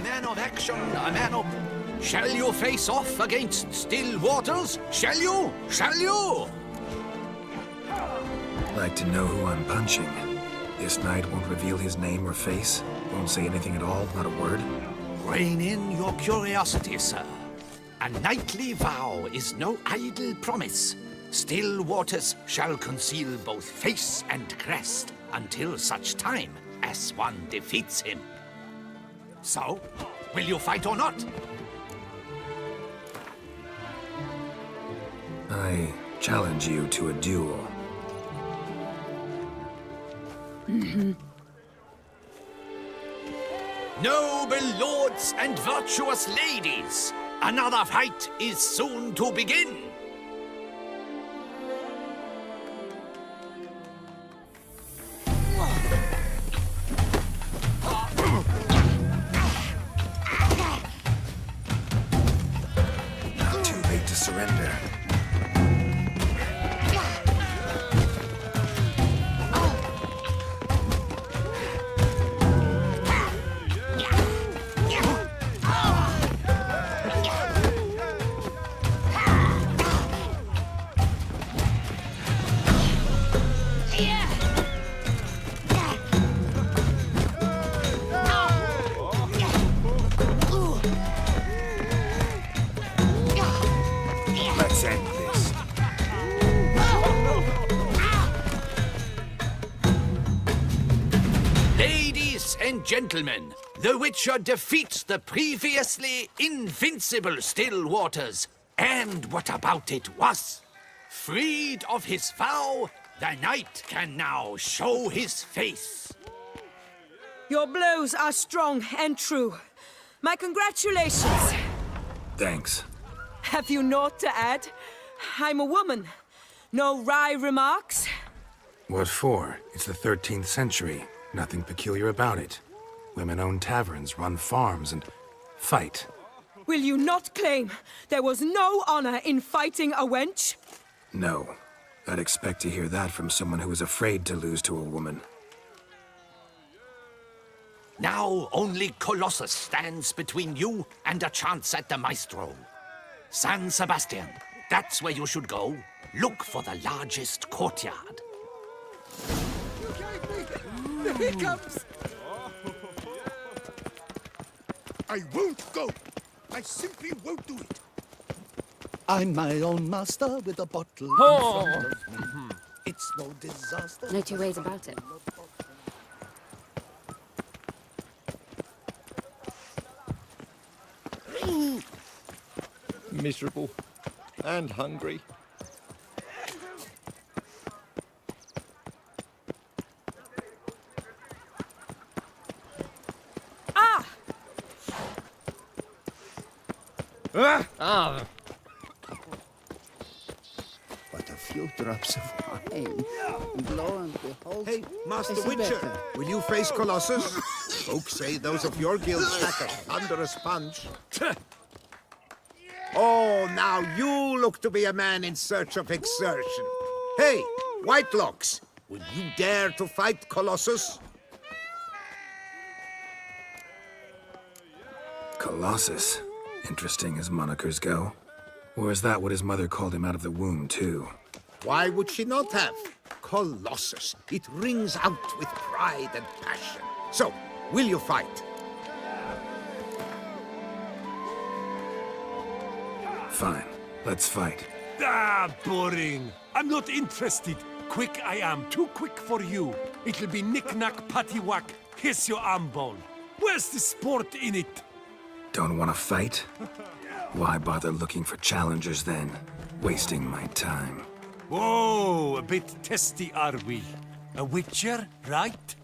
a man of action, a man of... Shall you face off against still waters? Shall you? Shall you? Like to know who I'm punching. This knight won't reveal his name or face? Won't say anything at all, not a word? Rein in your curiosity, sir. A knightly vow is no idle promise. Still waters shall conceal both face and crest until such time as one defeats him. So, will you fight or not? I challenge you to a duel. Noble lords and virtuous ladies, another fight is soon to begin. Not too late to surrender. Let's end this. Ladies and gentlemen, the Witcher defeats the previously invincible Still Waters. And what about it was? Freed of his vow, the knight can now show his face. Your blows are strong and true. My congratulations. Thanks. Have you naught to add? I'm a woman. No wry remarks? What for? It's the 13th century. Nothing peculiar about it. Women own taverns, run farms, and fight. Will you not claim there was no honor in fighting a wench? No. I'd expect to hear that from someone who is afraid to lose to a woman. Now only Colossus stands between you and a chance at the Maestro. San Sebastian, that's where you should go. Look for the largest courtyard. Here he comes! I won't go! I simply won't do it! I'm my own master with a bottle Oh. in front of me. It's no disaster. No two ways about it. Miserable and hungry. Ah! Ah! But a few drops of wine. Lo and behold. Hey, Master it's Witcher, better. will you face Colossus? Folks say those of your guild pack a thunderous punch. Oh, now you look to be a man in search of exertion. Hey, Whitelocks, will you dare to fight Colossus? Colossus. Interesting as monikers go. Or is that what his mother called him out of the womb, too? Why would she not have? Colossus. It rings out with pride and passion. So, will you fight? Fine. Let's fight. Ah, boring. I'm not interested. Quick I am, too quick for you. It'll be knick-knack, paddywhack, kiss your arm bone. Where's the sport in it? Don't want to fight? Why bother looking for challengers then? Wasting my time. Whoa, a bit testy are we? A witcher, right?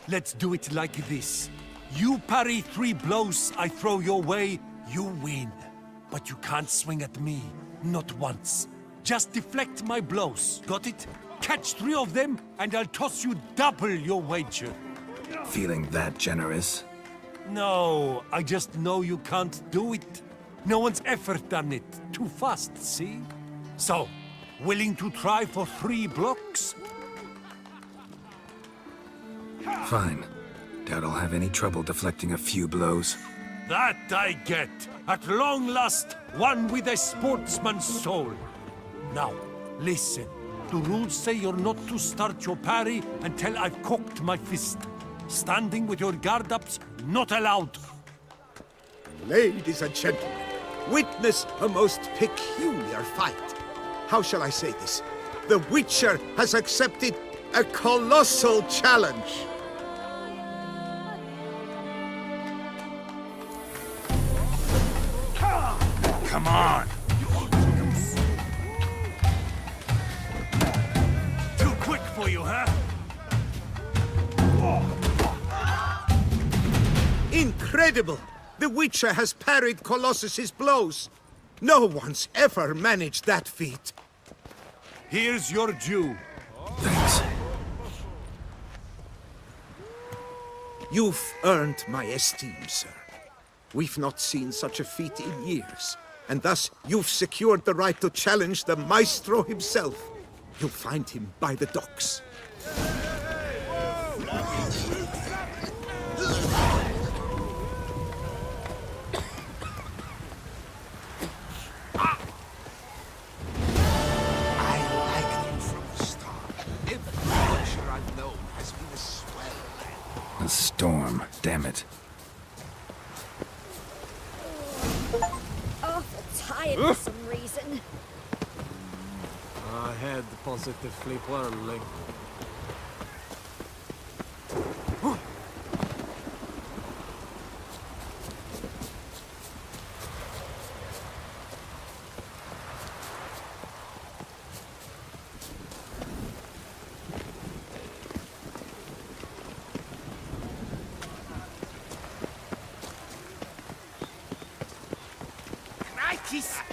Let's do it like this. You parry 3 blows I throw your way, you win. But you can't swing at me, not once. Just deflect my blows, got it? Catch 3 of them, and I'll toss you double your wager. Feeling that generous? No, I just know you can't do it. No one's ever done it. Too fast, see? So, willing to try for 3 blocks? Fine. Doubt I'll have any trouble deflecting a few blows. That I get. At long last, one with a sportsman's soul. Now, listen. The rules say you're not to start your parry until I've cocked my fist. Standing with your guard-ups, not allowed. Ladies and gentlemen, witness a most peculiar fight. How shall I say this? The Witcher has accepted a colossal challenge. Come on! Too quick for you, huh? Incredible! The Witcher has parried Colossus's blows. No one's ever managed that feat. Here's your due. Thanks. You've earned my esteem, sir. We've not seen such a feat in years, and thus you've secured the right to challenge the Maestro himself. You'll find him by the docks. A storm, damn it. Awful tired for some reason. Our head positively whirling.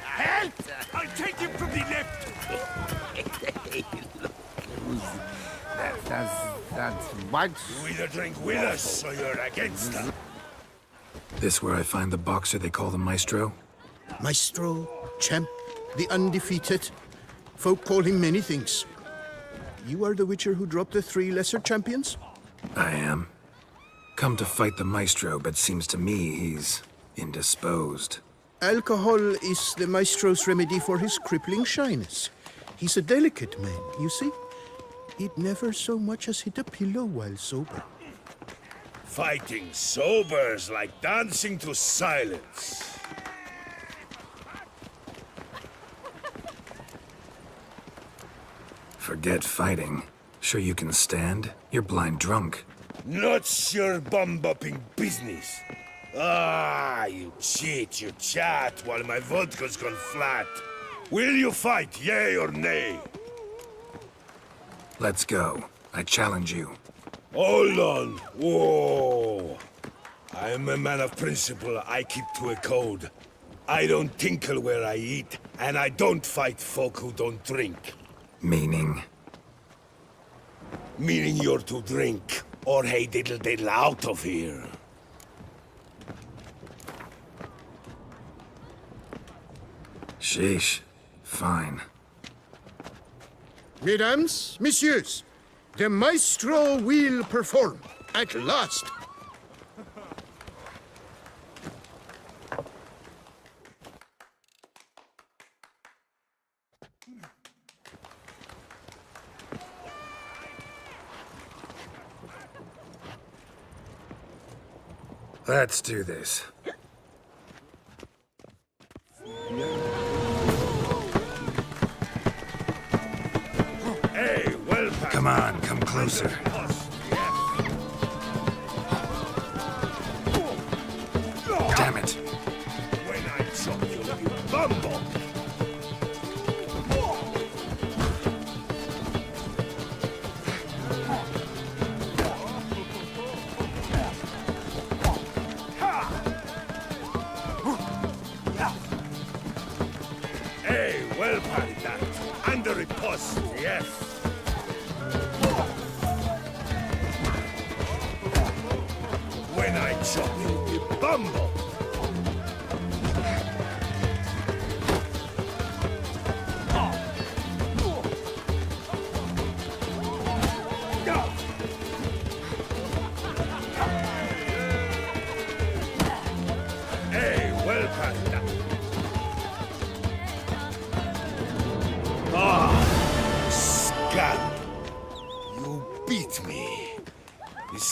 Help! I'll take him from the left! That's what? You either drink with us or you're against us. This where I find the boxer they call the Maestro? Maestro, champ, the undefeated. Folk call him many things. You are the Witcher who dropped the 3 lesser champions? I am. Come to fight the Maestro, but seems to me he's indisposed. Alcohol is the Maestro's remedy for his crippling shyness. He's a delicate man, you see. He'd never so much as hit a pillow while sober. Fighting sober's like dancing to silence. Forget fighting. Sure you can stand? You're blind drunk. Not your bum-bopping business. Ah, you cheat, you chat, while my vodka's gone flat. Will you fight, yay or nay? Let's go. I challenge you. Hold on. Whoa. I'm a man of principle. I keep to a code. I don't tinkle where I eat, and I don't fight folk who don't drink. Meaning? Meaning you're to drink, or hey diddle diddle out of here. Sheesh. Fine. Mesdames, messieurs, the Maestro will perform at last. Let's do this. Hey, well, come on, come closer. Damn it. When I chop you, you bumble. Hey, well parried that. Under a post, yes. When I chop you, you bumble.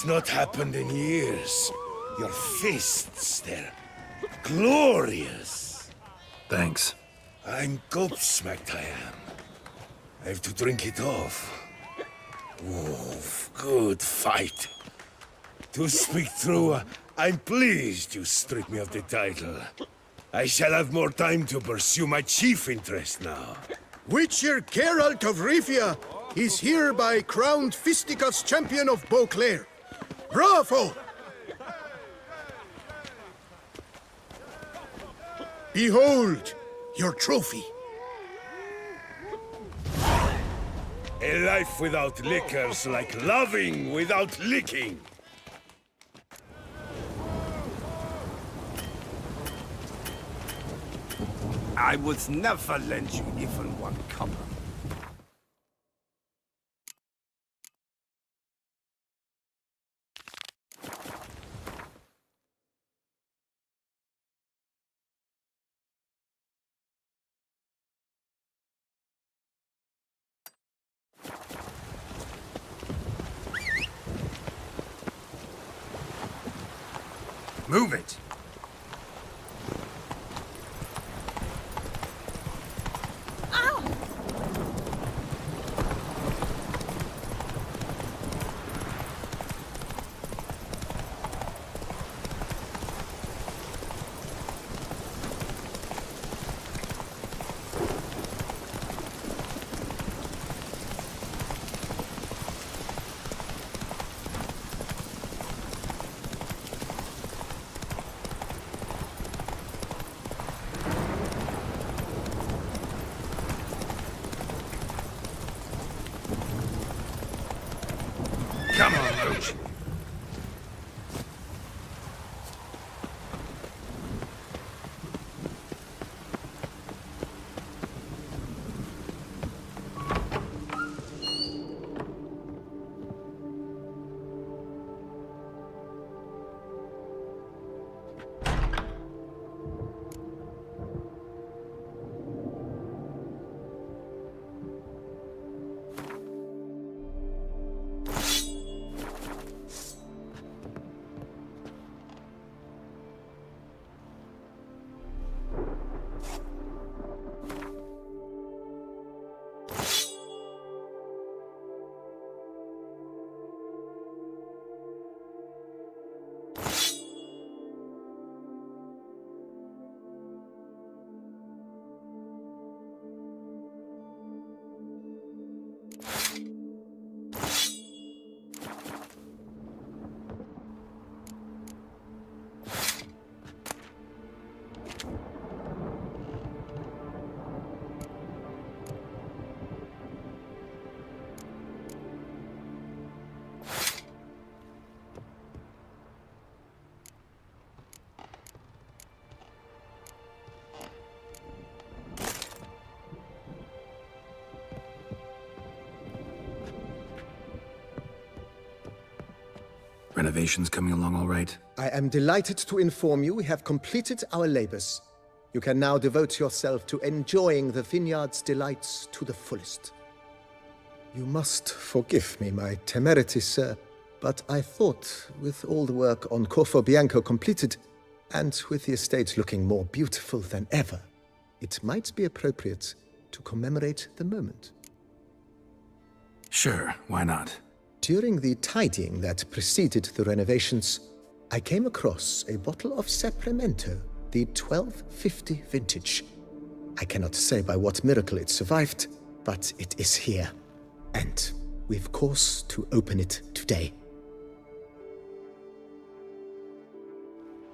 It's not happened in years. Your fists, they're glorious. Thanks. I'm gobsmacked, I am. I have to drink it off. Oof, good fight. To speak true, I'm pleased you stripped me of the title. I shall have more time to pursue my chief interest now. Witcher Geralt of Rivia is hereby crowned Fisticuffs champion of Beauclair. Bravo! Behold your trophy. A life without liquor's like loving without licking. I would never lend you even one copper. Move it! Come on, Roach. Renovations coming along all right? I am delighted to inform you we have completed our labors. You can now devote yourself to enjoying the vineyard's delights to the fullest. You must forgive me my temerity, sir, but I thought with all the work on Corfo Bianco completed, and with the estate looking more beautiful than ever, it might be appropriate to commemorate the moment. Sure, why not? During the tidying that preceded the renovations, I came across a bottle of Sapramento, the 1250 vintage. I cannot say by what miracle it survived, but it is here, and we've cause to open it today.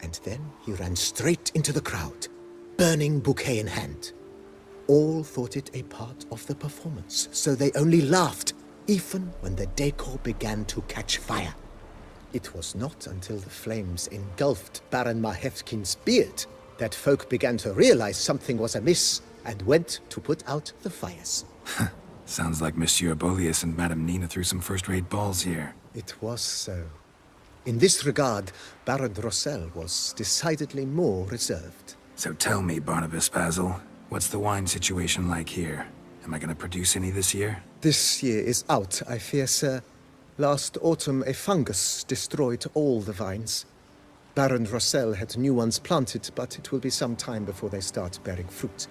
And then he ran straight into the crowd, burning bouquet in hand. All thought it a part of the performance, so they only laughed, even when the decor began to catch fire. It was not until the flames engulfed Baron Mahevkin's beard that folk began to realize something was amiss and went to put out the fires. Sounds like Monsieur Bolius and Madame Nina threw some first-rate balls here. It was so. In this regard, Baron Rossel was decidedly more reserved. So tell me, Barnabas Basil, what's the wine situation like here? Am I gonna produce any this year? This year is out, I fear, sir. Last autumn, a fungus destroyed all the vines. Baron Rossel had new ones planted, but it will be some time before they start bearing fruit.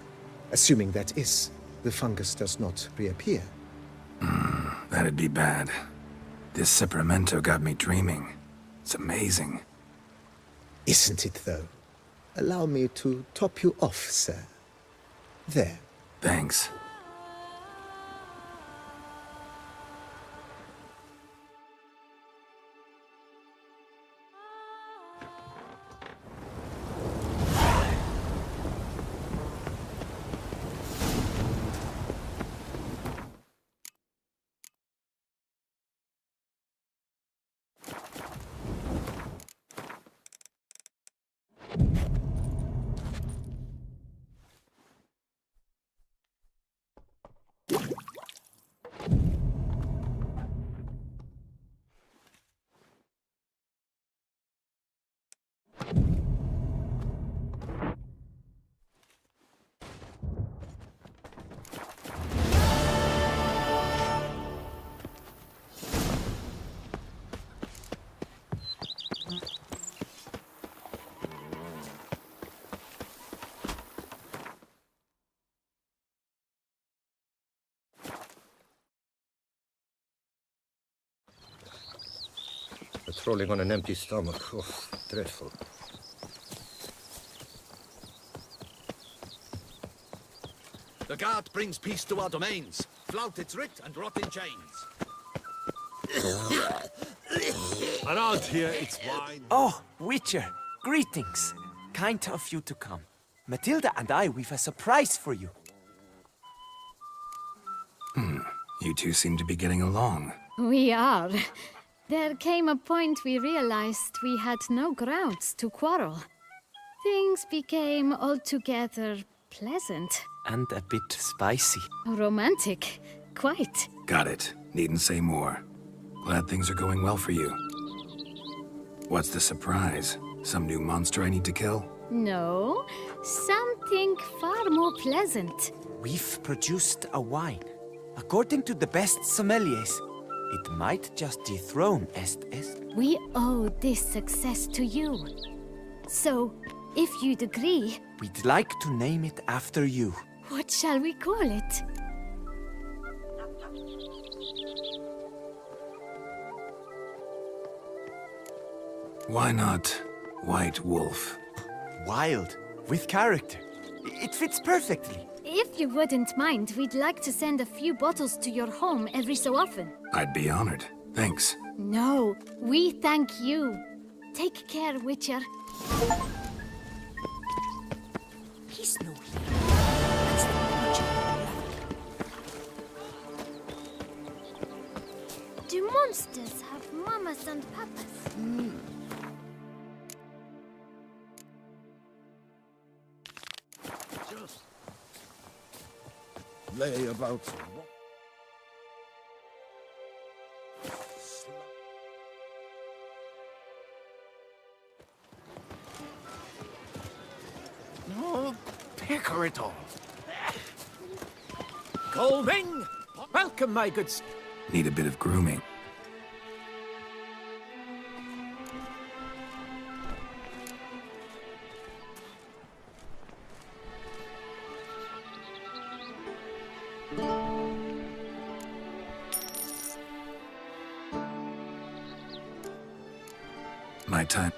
Assuming that is, the fungus does not reappear. That'd be bad. This Cyperamento got me dreaming. It's amazing. Isn't it, though? Allow me to top you off, sir. There. Thanks. Patrolling on an empty stomach. Oh, dreadful. The guard brings peace to our domains. Flout its writ and rot in chains. Around here, it's wine. Oh, Witcher, greetings. Kind of you to come. Matilda and I, we've a surprise for you. You two seem to be getting along. We are. There came a point we realized we had no grounds to quarrel. Things became altogether pleasant. And a bit spicy. Romantic. Quite. Got it. Needn't say more. Glad things are going well for you. What's the surprise? Some new monster I need to kill? No, something far more pleasant. We've produced a wine. According to the best sommeliers, it might just dethrone Est. We owe this success to you. So, if you'd agree... We'd like to name it after you. What shall we call it? Why not White Wolf? Wild, with character. It fits perfectly. If you wouldn't mind, we'd like to send a few bottles to your home every so often. I'd be honored. Thanks. No, we thank you. Take care, Witcher. He's no hero. That's the Witcher. Do monsters have mamas and papas? Just lay about. No, pecker it all. Colving! Welcome, my good... Need a bit of grooming. My time.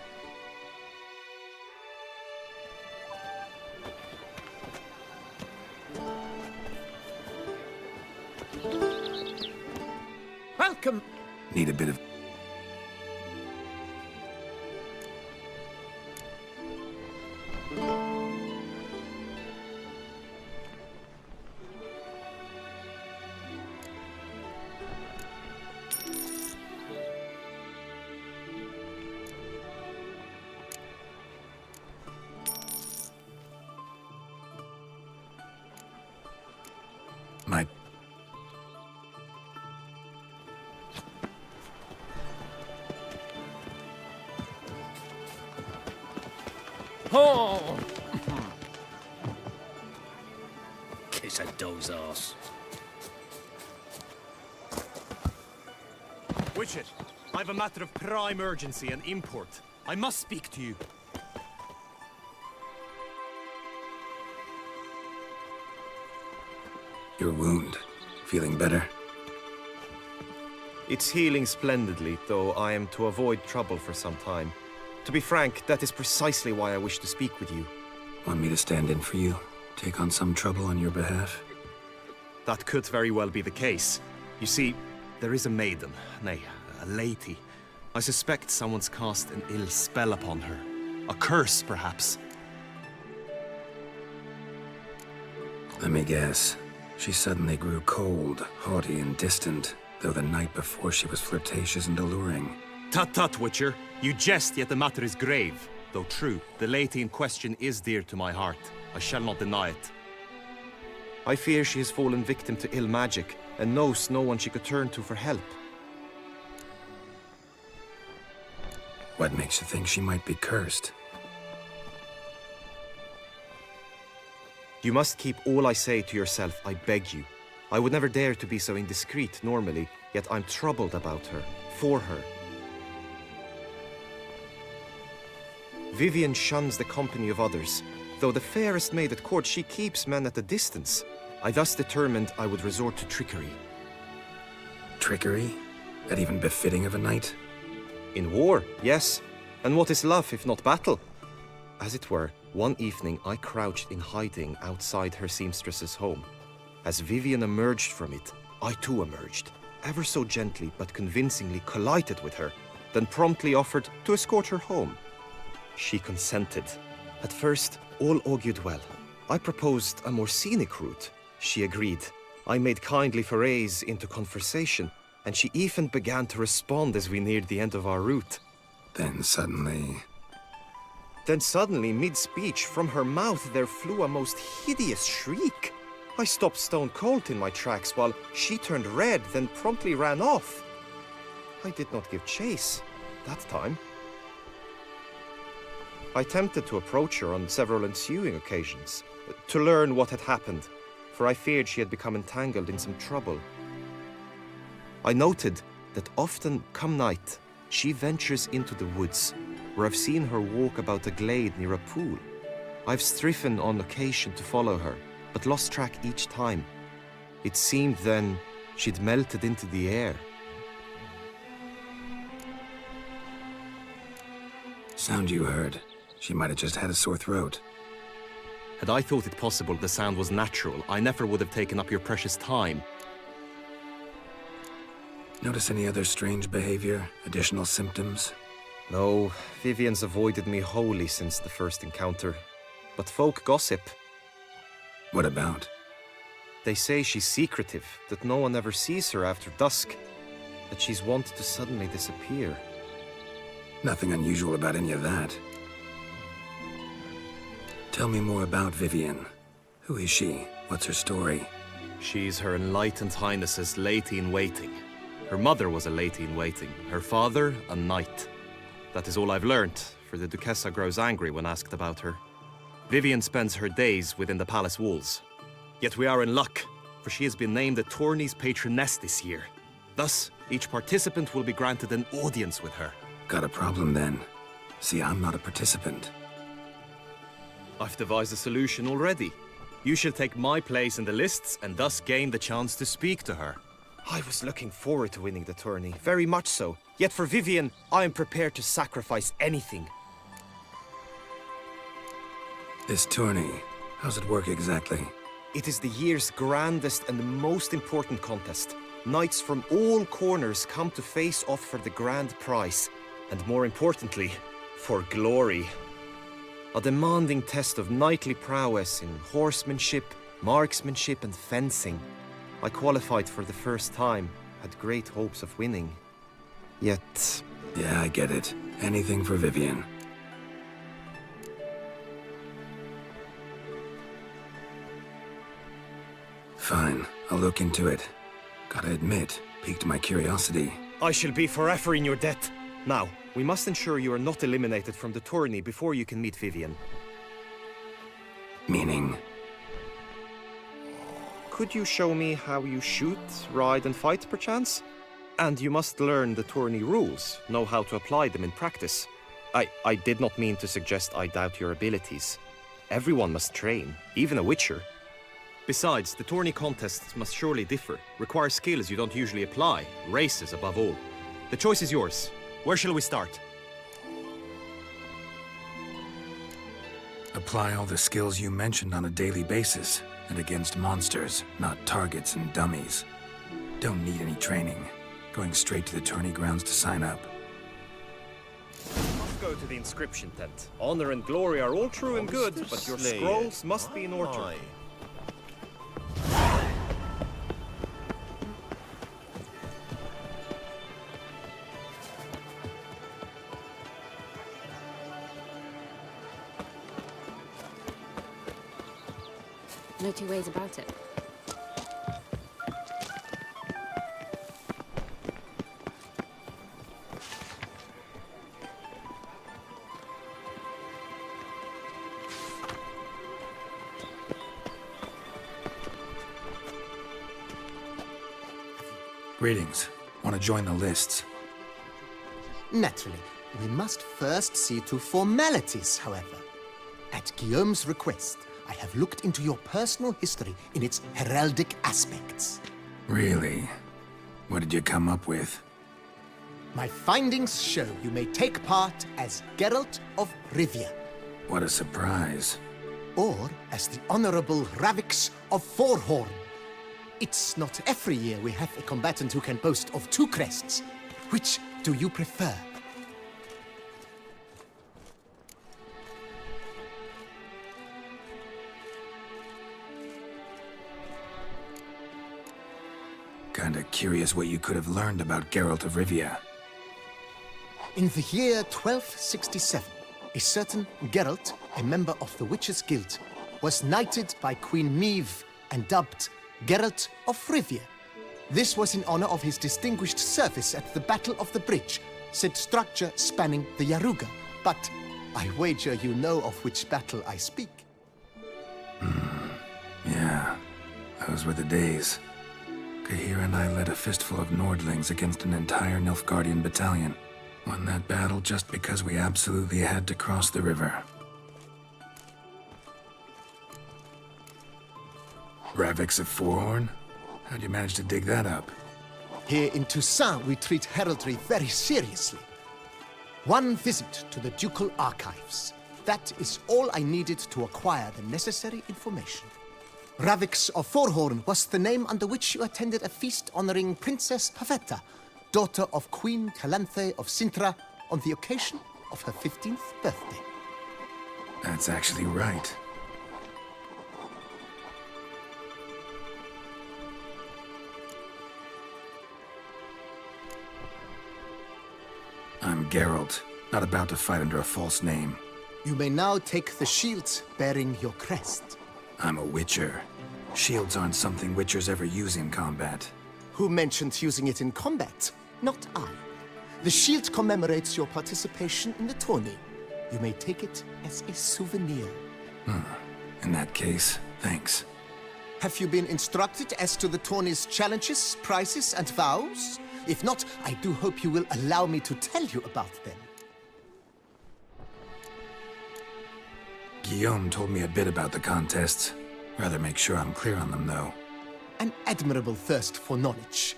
Welcome. Need a bit of... My... Oh! Kiss a doe's ass. Witcher, I've a matter of prime urgency and import. I must speak to you. Your wound. Feeling better? It's healing splendidly, though I am to avoid trouble for some time. To be frank, that is precisely why I wish to speak with you. Want me to stand in for you? Take on some trouble on your behalf? That could very well be the case. You see, there is a maiden, nay, a lady. I suspect someone's cast an ill spell upon her. A curse, perhaps. Let me guess. She suddenly grew cold, haughty, and distant, though the night before she was flirtatious and alluring. Tut tut, Witcher. You jest, yet the matter is grave. Though true, the lady in question is dear to my heart. I shall not deny it. I fear she has fallen victim to ill magic, and knows no one she could turn to for help. What makes you think she might be cursed? You must keep all I say to yourself, I beg you. I would never dare to be so indiscreet normally, yet I'm troubled about her, for her. Vivian shuns the company of others. Though the fairest maid at court, she keeps men at a distance. I thus determined I would resort to trickery. Trickery? That even befitting of a knight? In war, yes. And what is love if not battle? As it were, one evening I crouched in hiding outside her seamstress's home. As Vivian emerged from it, I too emerged, ever so gently but convincingly collided with her, then promptly offered to escort her home. She consented. At first, all augured well. I proposed a more scenic route. She agreed. I made kindly forays into conversation, and she even began to respond as we neared the end of our route. Then suddenly, mid-speech, from her mouth there flew a most hideous shriek. I stopped stone cold in my tracks while she turned red, then promptly ran off. I did not give chase that time. I attempted to approach her on several ensuing occasions, to learn what had happened, for I feared she had become entangled in some trouble. I noted that often, come night, she ventures into the woods, where I've seen her walk about a glade near a pool. I've striven on occasion to follow her, but lost track each time. It seemed then she'd melted into the air. sound you heard. She might have just had a sore throat. Had I thought it possible the sound was natural, I never would have taken up your precious time. Notice any other strange behavior? Additional symptoms? No, Vivian's avoided me wholly since the first encounter. But folk gossip. What about? They say she's secretive, that no one ever sees her after dusk, that she's wont to suddenly disappear. Nothing unusual about any of that. Tell me more about Vivian. Who is she? What's her story? She's Her Enlightened Highness's lady-in-waiting. Her mother was a lady-in-waiting, her father a knight. That is all I've learnt, for the Duchessa grows angry when asked about her. Vivian spends her days within the palace walls. Yet we are in luck, for she has been named the tourney's patroness this year. Thus, each participant will be granted an audience with her. Got a problem then. See, I'm not a participant. I've devised a solution already. You shall take my place in the lists and thus gain the chance to speak to her. I was looking forward to winning the tourney, very much so. Yet for Vivian, I am prepared to sacrifice anything. This tourney, how's it work exactly? It is the year's grandest and most important contest. Knights from all corners come to face off for the grand prize. And more importantly, for glory. A demanding test of knightly prowess in horsemanship, marksmanship and fencing. I qualified for the first time, had great hopes of winning. Yet... Yeah, I get it. Anything for Vivian. Fine, I'll look into it. Gotta admit, piqued my curiosity. I shall be forever in your debt. Now, we must ensure you are not eliminated from the tourney before you can meet Vivian. Meaning? Could you show me how you shoot, ride and fight, perchance? And you must learn the tourney rules, know how to apply them in practice. I did not mean to suggest I doubt your abilities. Everyone must train, even a witcher. Besides, the tourney contests must surely differ, require skills you don't usually apply, races above all. The choice is yours. Where shall we start? Apply all the skills you mentioned on a daily basis, and against monsters, not targets and dummies. Don't need any training. Going straight to the tourney grounds to sign up. Must go to the inscription tent. Honor and glory are all true and good, but your scrolls must be in order. No two ways about it. Greetings. Want to join the lists? Naturally. We must first see to formalities, however. At Guillaume's request, I have looked into your personal history in its heraldic aspects. Really? What did you come up with? My findings show you may take part as Geralt of Rivia. What a surprise. Or as the Honorable Ravix of Forhorn. It's not every year we have a combatant who can boast of 2 crests. Which do you prefer? Kinda curious what you could have learned about Geralt of Rivia. In the year 1267, a certain Geralt, a member of the Witches' Guild, was knighted by Queen Meve and dubbed Geralt of Rivia. This was in honor of his distinguished service at the Battle of the Bridge, said structure spanning the Yaruga. But I wager you know of which battle I speak. Yeah, those were the days. Kahir and I led a fistful of Nordlings against an entire Nilfgaardian battalion. Won that battle just because we absolutely had to cross the river. Ravix of Forhorn? How'd you manage to dig that up? Here in Toussaint, we treat heraldry very seriously. One visit to the Ducal Archives. That is all I needed to acquire the necessary information. Ravix of Forhorn was the name under which you attended a feast honoring Princess Pavetta, daughter of Queen Calanthe of Sintra, on the occasion of her 15th birthday. That's actually right. I'm Geralt, not about to fight under a false name. You may now take the shield bearing your crest. I'm a Witcher. Shields aren't something Witchers ever use in combat. Who mentioned using it in combat? Not I. The shield commemorates your participation in the tourney. You may take it as a souvenir. In that case, thanks. Have you been instructed as to the tourney's challenges, prizes, and vows? If not, I do hope you will allow me to tell you about them. Guillaume told me a bit about the contests. Rather make sure I'm clear on them, though. An admirable thirst for knowledge.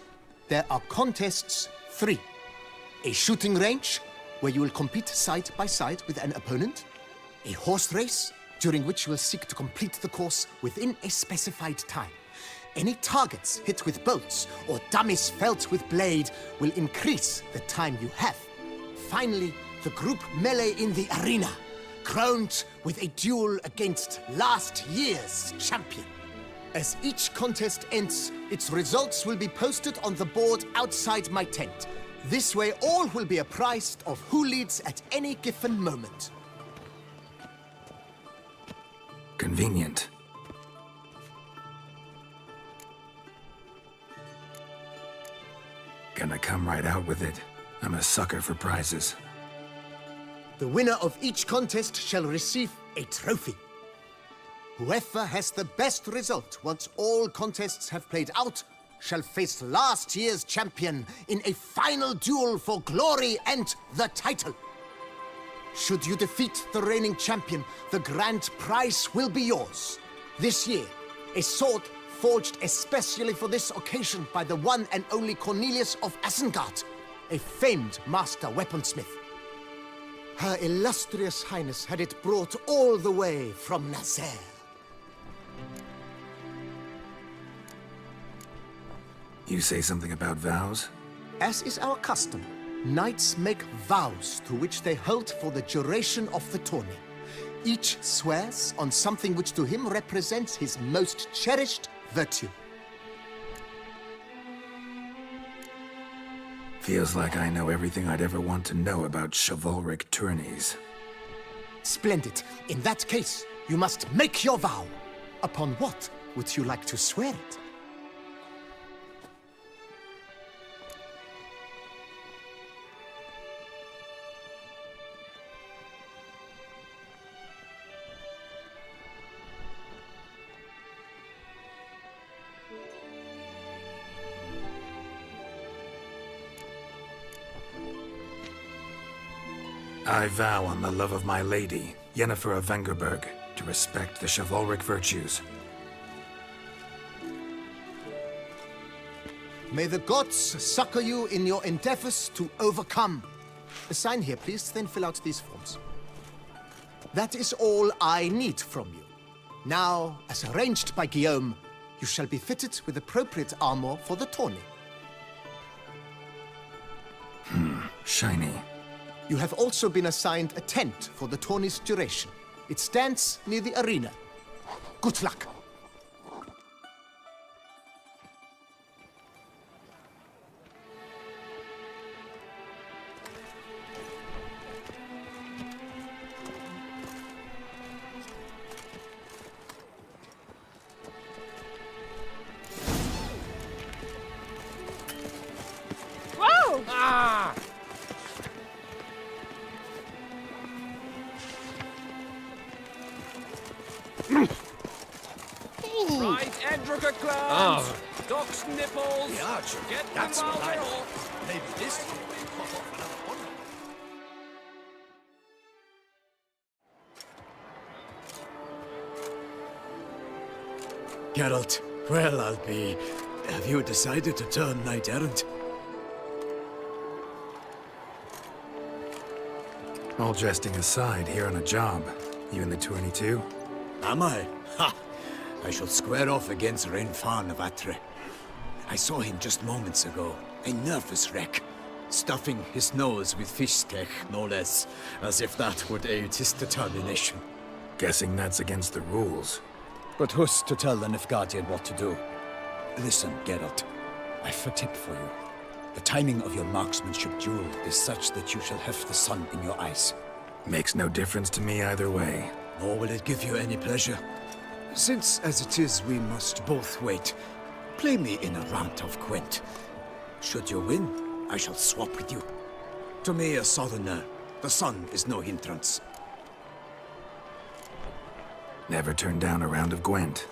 There are contests 3. A shooting range, where you will compete side by side with an opponent. A horse race, during which you will seek to complete the course within a specified time. Any targets hit with bolts or dummies felt with blade will increase the time you have. Finally, the group melee in the arena, crowned with a duel against last year's champion. As each contest ends, its results will be posted on the board outside my tent. This way, all will be apprised of who leads at any given moment. Convenient. Gonna come right out with it. I'm a sucker for prizes. The winner of each contest shall receive a trophy. Whoever has the best result once all contests have played out shall face last year's champion in a final duel for glory and the title. Should you defeat the reigning champion, the grand prize will be yours. This year, a sword forged especially for this occasion by the one and only Cornelius of Isengard, a famed master weaponsmith. Her illustrious highness had it brought all the way from Nazaire. You say something about vows? As is our custom, knights make vows to which they hold for the duration of the tourney. Each swears on something which to him represents his most cherished virtue. Feels like I know everything I'd ever want to know about chivalric tourneys. Splendid. In that case, you must make your vow. Upon what would you like to swear it? I vow on the love of my lady, Yennefer of Vengerberg, to respect the chivalric virtues. May the gods succor you in your endeavors to overcome. Sign here, please, then fill out these forms. That is all I need from you. Now, as arranged by Guillaume, you shall be fitted with appropriate armor for the tourney. Shiny. You have also been assigned a tent for the tourney's duration. It stands near the arena. Good luck. Whoa! Ah! Right, Edrica clans! Ducks nipples! The archer, Get that's them what while I they're like. hot. Maybe this year we'll pop off another one. Geralt, well, I'll be... Have you decided to turn knight-errant? All jesting aside, here on a job. You in the tourney too? Am I? Ha! I shall square off against Renfan of Atre. I saw him just moments ago. A nervous wreck. Stuffing his nose with fish steak, no less. As if that would aid his determination. Guessing that's against the rules. But who's to tell the Nilfgaardian what to do? Listen, Geralt. I've a tip for you. The timing of your marksmanship duel is such that you shall have the sun in your eyes. Makes no difference to me either way. Nor will it give you any pleasure. Since, as it is, we must both wait, play me in a round of Gwent. Should you win, I shall swap with you. To me, a southerner, the sun is no hindrance. Never turn down a round of Gwent.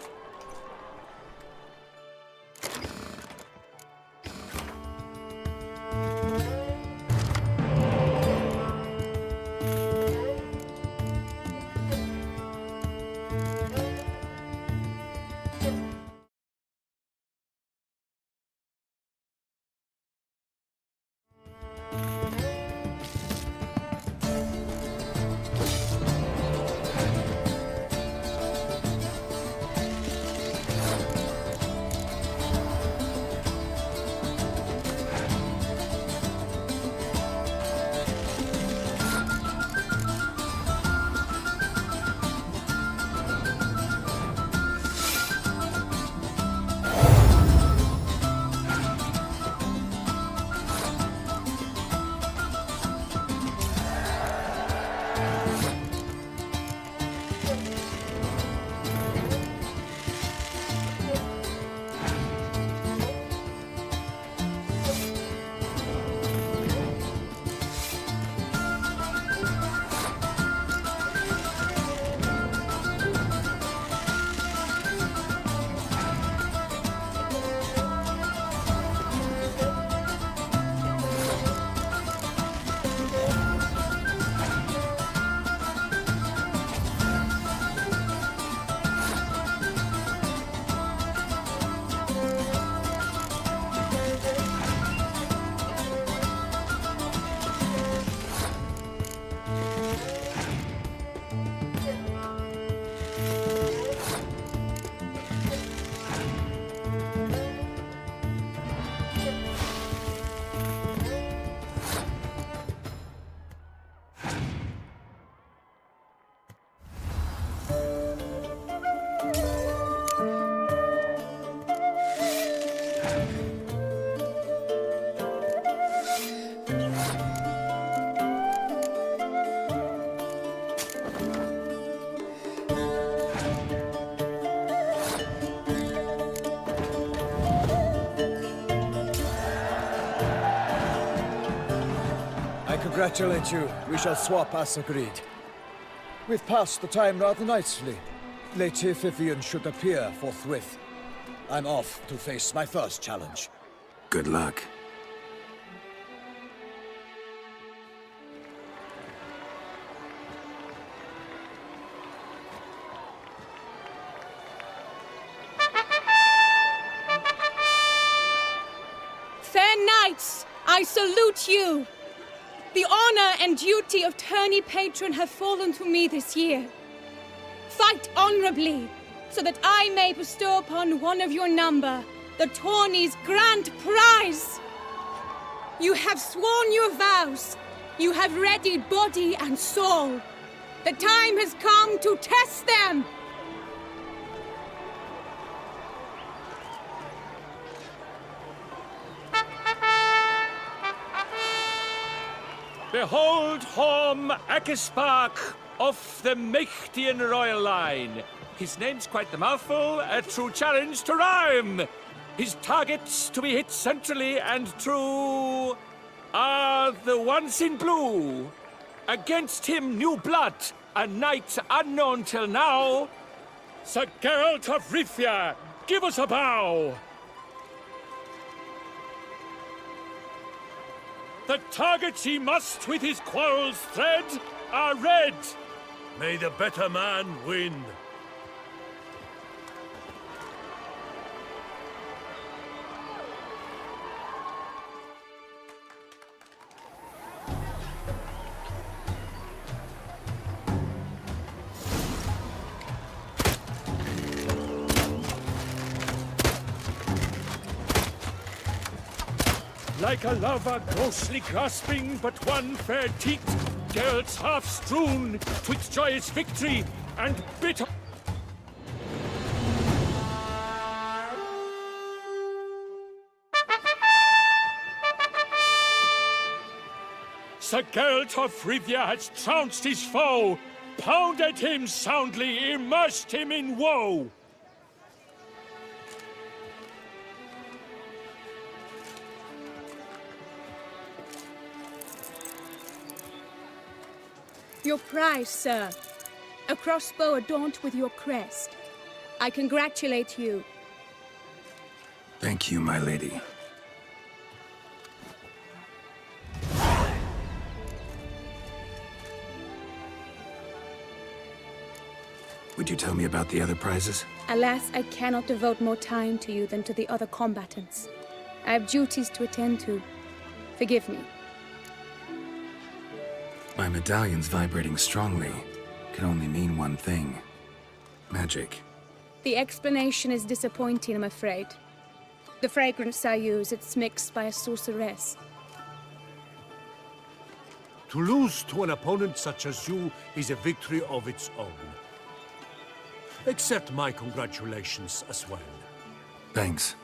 congratulate you. We shall swap as agreed. We've passed the time rather nicely. Lady Vivian should appear forthwith. I'm off to face my first challenge. Good luck. Fair knights, I salute you. The honor and duty of tourney patron have fallen to me this year. Fight honorably, so that I may bestow upon one of your number the tourney's grand prize. You have sworn your vows. You have readied body and soul. The time has come to test them. Behold Horm Akispark of the Mechtian royal line. His name's quite the mouthful, a true challenge to rhyme. His targets to be hit centrally and true are the ones in blue. Against him new blood, a knight unknown till now. Sir Geralt of Rivia, give us a bow. The targets he must with his quarrels thread are red. May the better man win. Like a lover grossly grasping but one fair teat, Geralt's half strewn twixt joyous victory and bitter. Sir Geralt of Rivia has trounced his foe, pounded him soundly, immersed him in woe. Your prize, sir. A crossbow adorned with your crest. I congratulate you. Thank you, my lady. Would you tell me about the other prizes? Alas, I cannot devote more time to you than to the other combatants. I have duties to attend to. Forgive me. My medallion's vibrating strongly. Can only mean one thing. Magic. The explanation is disappointing, I'm afraid. The fragrance I use, it's mixed by a sorceress. To lose to an opponent such as you is a victory of its own. Accept my congratulations as well. Thanks.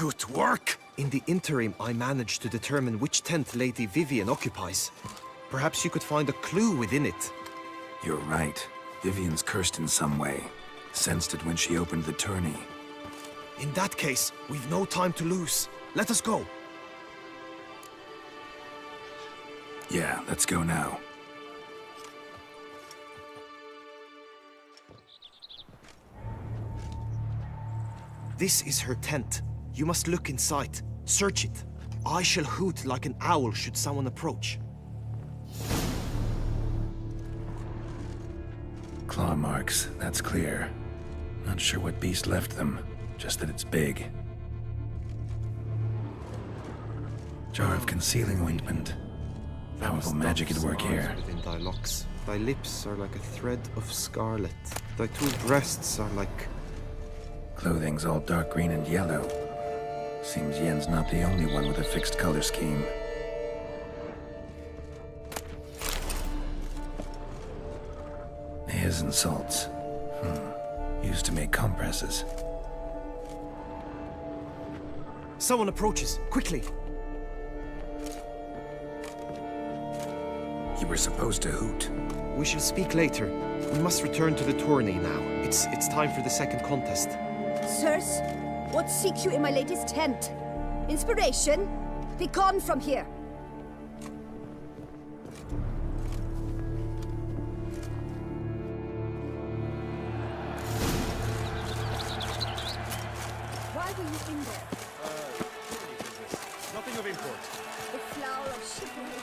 Good work! In the interim, I managed to determine which tent Lady Vivian occupies. Perhaps you could find a clue within it. You're right. Vivian's cursed in some way. Sensed it when she opened the tourney. In that case, we've no time to lose. Let us go. Yeah, let's go now. This is her tent. You must look inside. Search it. I shall hoot like an owl should someone approach. Claw marks, that's clear. Not sure what beast left them, just that it's big. Jar of concealing ointment. Powerful magic at work here. Within thy locks. Thy lips are like a thread of scarlet. Thy two breasts are like... Clothing's all dark green and yellow. Seems Yen's not the only one with a fixed color scheme. His and salts. Used to make compresses. Someone approaches. Quickly! You were supposed to hoot. We shall speak later. We must return to the tourney now. It's time for the second contest. Sirs, What seeks you in my latest tent? Inspiration? Be gone from here. Why were you in there? Nothing of import. The flower of chivalry.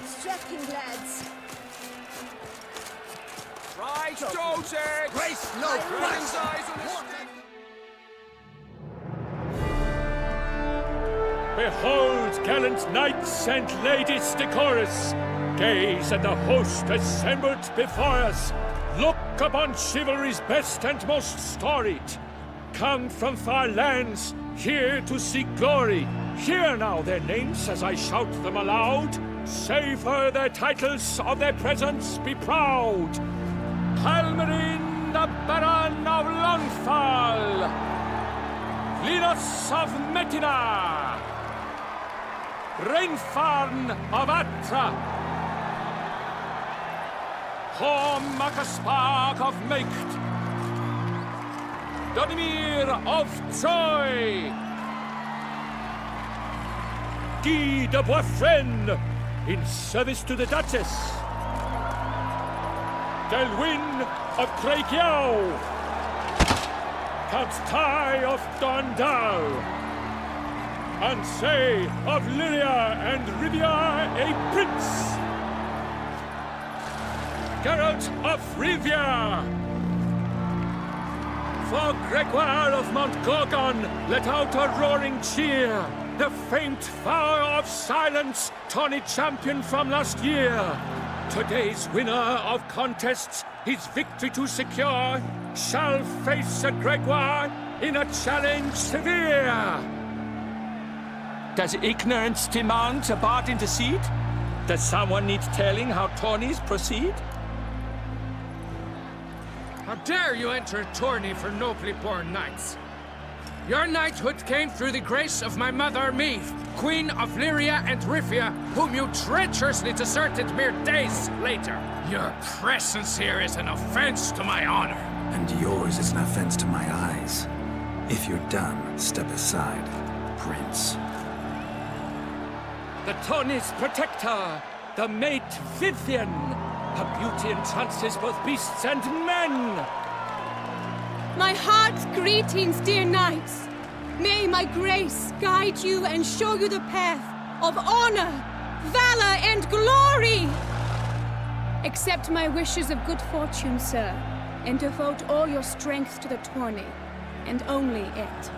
Striking lads. Right, Joseph! Grace, no Friends' eyes on the Behold, gallant knights and ladies decorous, gaze at the host assembled before us. Look upon chivalry's best and most storied. Come from far lands, here to seek glory. Hear now their names as I shout them aloud. Savor their titles, of their presence be proud. Halmarin, the Baron of Lonfal. Linus of Metina. Rainfarn of Atra, Macaspark of Meikt, Donimir of Troy, Guy de Boisfren in service to the Duchess, Delwyn of Craigyow, Count Tai of Dondal, and say of Lyria and Rivia a prince. Geralt of Rivia. For Gregoire of Montgorgon, let out a roaring cheer. The faint vow of silence, tawny champion from last year. Today's winner of contests, his victory to secure, shall face a Gregoire in a challenge severe. Does ignorance demand a bard intercede? Does someone need telling how tourneys proceed? How dare you enter a tourney for nobly born knights? Your knighthood came through the grace of my mother, Meve, Queen of Lyria and Rivia, whom you treacherously deserted mere days later. Your presence here is an offense to my honor. And yours is an offense to my eyes. If you're done, step aside, Prince. The tourney's protector, the mate Vivian. Her beauty entrances both beasts and men. My heart's greetings, dear knights. May my grace guide you and show you the path of honor, valor, and glory. Accept my wishes of good fortune, sir, and devote all your strength to the tourney, and only it.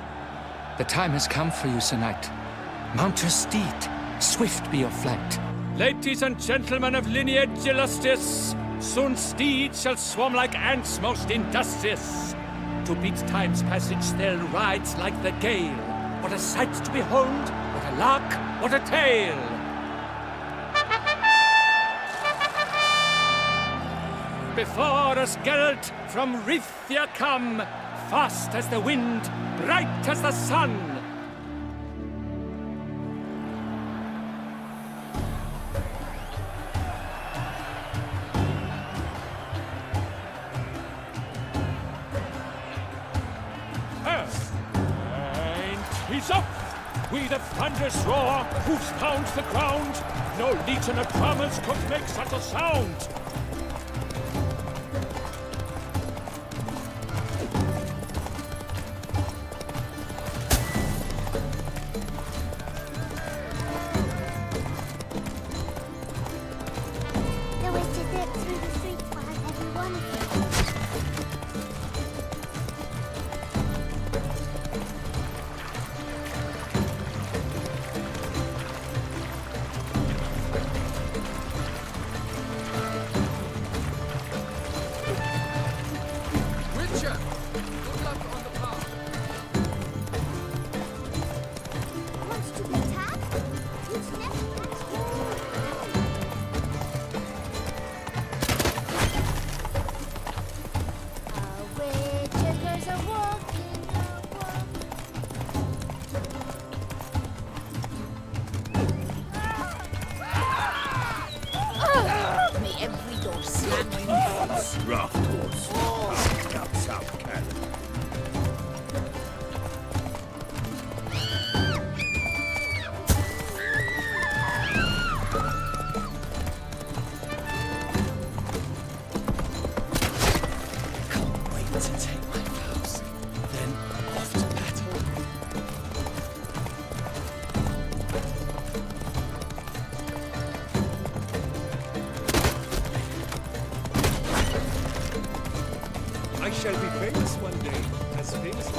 The time has come for you, Sir Knight. Mount your steed. Swift be your flight. Ladies and gentlemen of lineage illustrious, soon steeds shall swarm like ants most industrious. To beat time's passage they'll ride like the gale. What a sight to behold, what a lark, what a tale! Before us Geralt from Rithia come, fast as the wind, bright as the sun. He's up! We the thunderous roar, hoofs pound the ground. No legion of drummers could make such a sound. There was to zip through the streets behind every one of them. Draft horse. Out South Canada. shall be famous one day, as famous.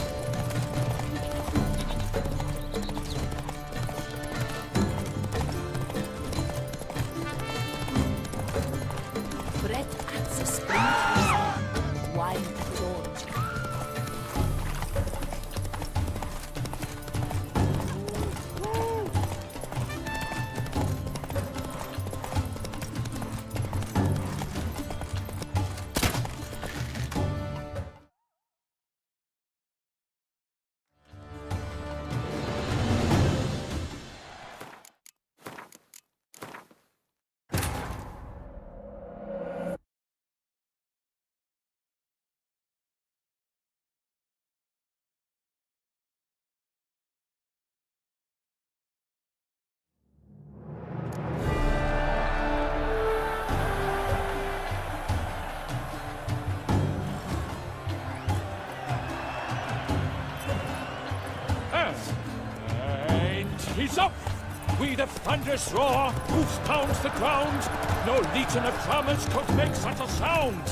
Bread at the spring, wine at the orange. He's up! With a thunderous roar, hoofs pounds the ground. No legion of drummers could make such a sound.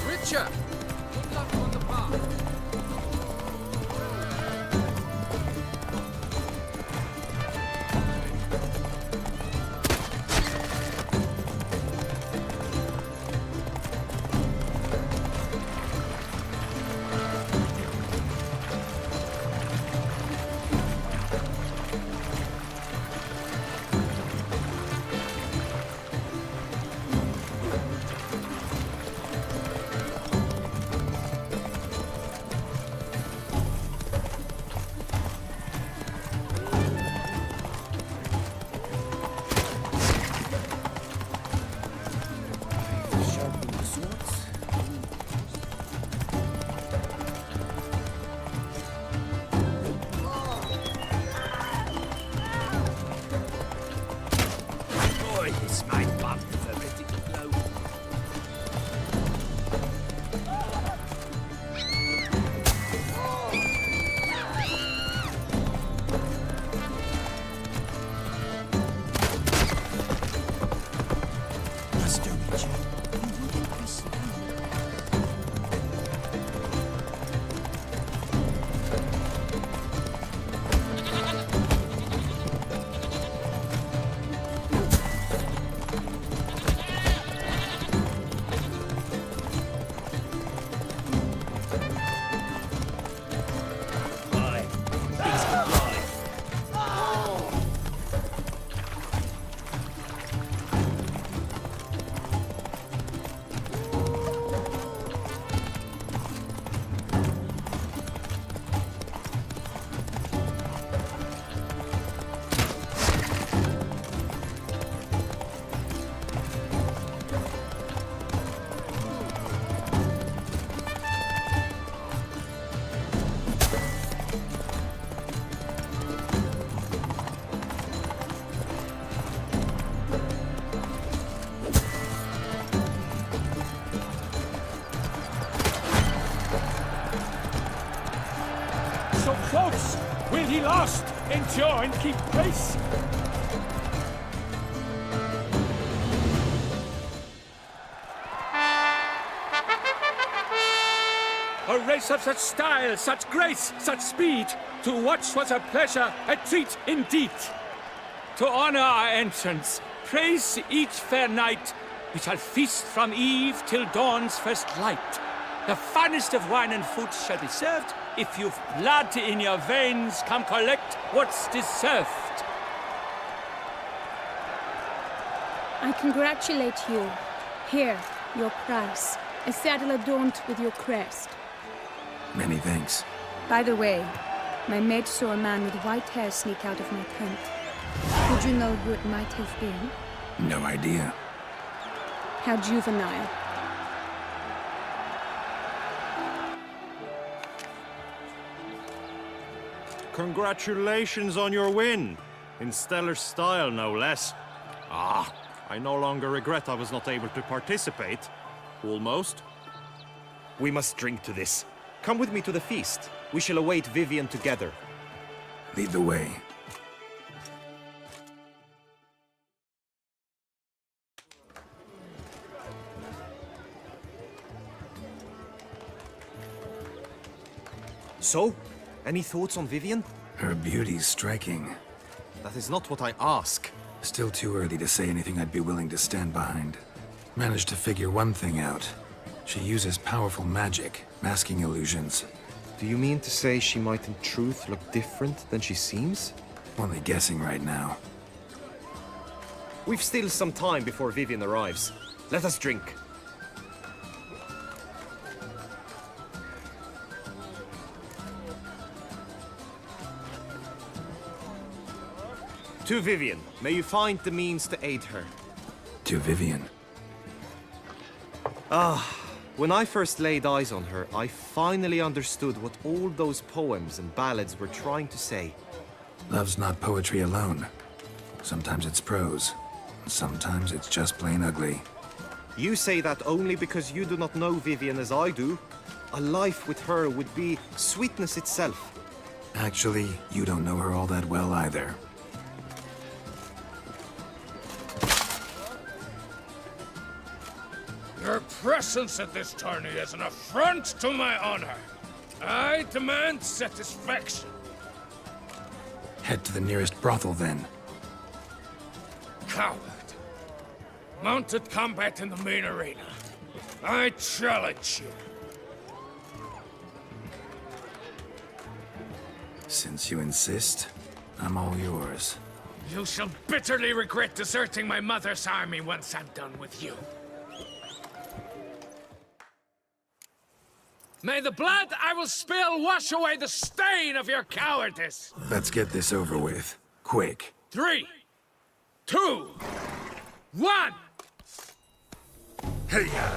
Richard! Good luck on the path. So close! Will he last? Endure and keep pace! A race of such style, such grace, such speed. To watch was a pleasure, a treat indeed. To honor our entrance, praise each fair knight. We shall feast from eve till dawn's first light. The finest of wine and food shall be served. If you've blood in your veins, come collect what's deserved. I congratulate you. Here, your prize. A saddle adorned with your crest. Many thanks. By the way, my maid saw a man with white hair sneak out of my tent. Would you know who it might have been? No idea. How juvenile. Congratulations on your win. In stellar style, no less. Ah, I no longer regret I was not able to participate. Almost. We must drink to this. Come with me to the feast. We shall await Vivian together. Lead the way. So, any thoughts on Vivian? Her beauty's striking. That is not what I ask. Still too early to say anything I'd be willing to stand behind. Managed to figure one thing out. She uses powerful magic, masking illusions. Do you mean to say she might in truth look different than she seems? Only guessing right now. We've still some time before Vivian arrives. Let us drink. To Vivian, may you find the means to aid her. To Vivian. When I first laid eyes on her, I finally understood what all those poems and ballads were trying to say. Love's not poetry alone. Sometimes it's prose. Sometimes it's just plain ugly. You say that only because you do not know Vivian as I do. A life with her would be sweetness itself. Actually, you don't know her all that well either. Your presence at this tourney is an affront to my honor. I demand satisfaction. Head to the nearest brothel, then. Coward. Mounted combat in the main arena. I challenge you. Since you insist, I'm all yours. You shall bitterly regret deserting my mother's army once I'm done with you. May the blood I will spill wash away the stain of your cowardice! Let's get this over with. Quick. 3, 2, 1! Hey-ya!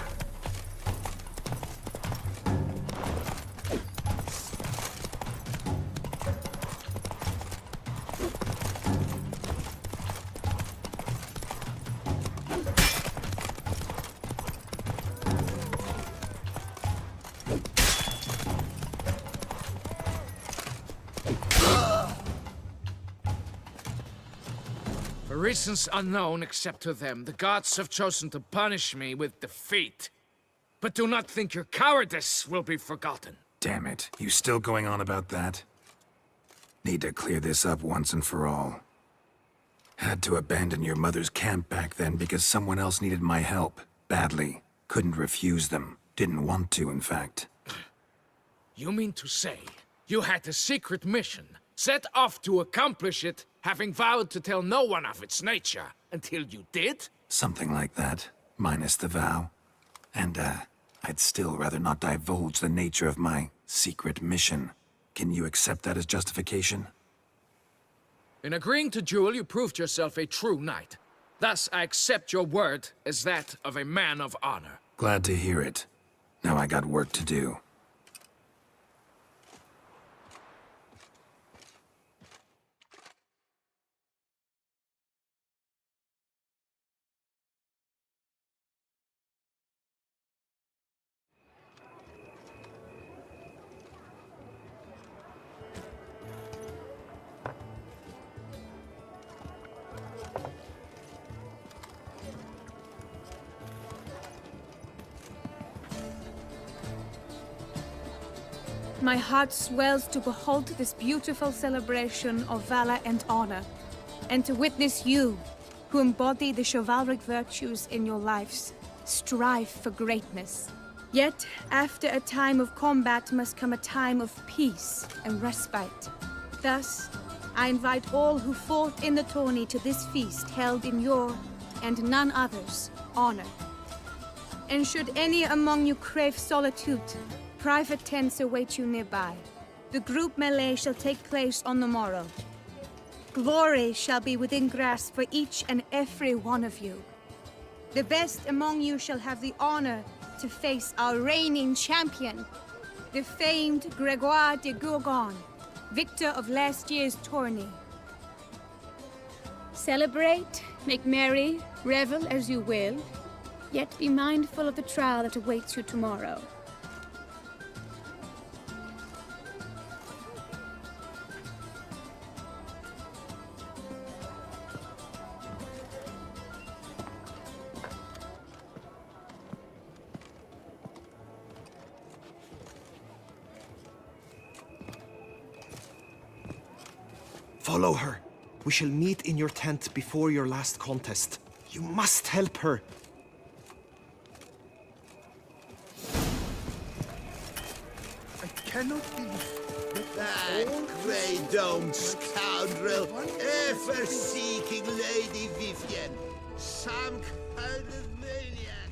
For reasons unknown except to them, the gods have chosen to punish me with defeat. But do not think your cowardice will be forgotten. Damn it. You still going on about that? Need to clear this up once and for all. Had to abandon your mother's camp back then because someone else needed my help. Badly. Couldn't refuse them. Didn't want to, in fact. You mean to say you had a secret mission, set off to accomplish it, having vowed to tell no one of its nature, until you did? Something like that. Minus the vow. And, I'd still rather not divulge the nature of my secret mission. Can you accept that as justification? In agreeing to duel, you proved yourself a true knight. Thus, I accept your word as that of a man of honor. Glad to hear it. Now I got work to do. My heart swells to behold this beautiful celebration of valor and honor, and to witness you, who embody the chivalric virtues in your lives, strive for greatness. Yet, after a time of combat must come a time of peace and respite. Thus, I invite all who fought in the tourney to this feast held in your, and none other's, honor. And should any among you crave solitude, private tents await you nearby. The group melee shall take place on the morrow. Glory shall be within grasp for each and every one of you. The best among you shall have the honor to face our reigning champion, the famed Gregoire de Gourgon, victor of last year's tourney. Celebrate, make merry, revel as you will, yet be mindful of the trial that awaits you tomorrow. Follow her. We shall meet in your tent before your last contest. You must help her. I cannot believe That grey-domed scoundrel, ever-seeking Lady Vivienne. Some kind of maniac.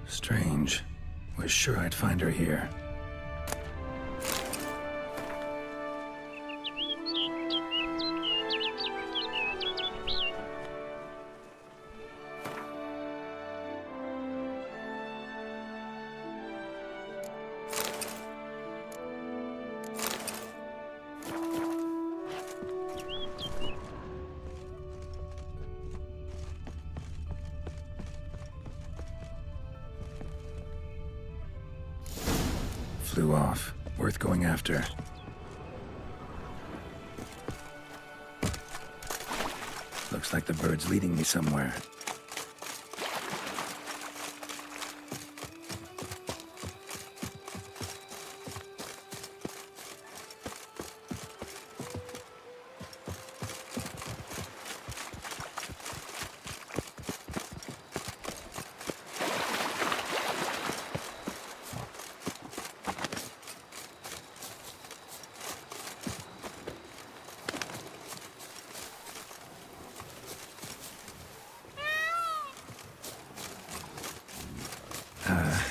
Strange. Was sure I'd find her here. Flew off. Worth going after. Looks like the bird's leading me somewhere.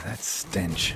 That stench.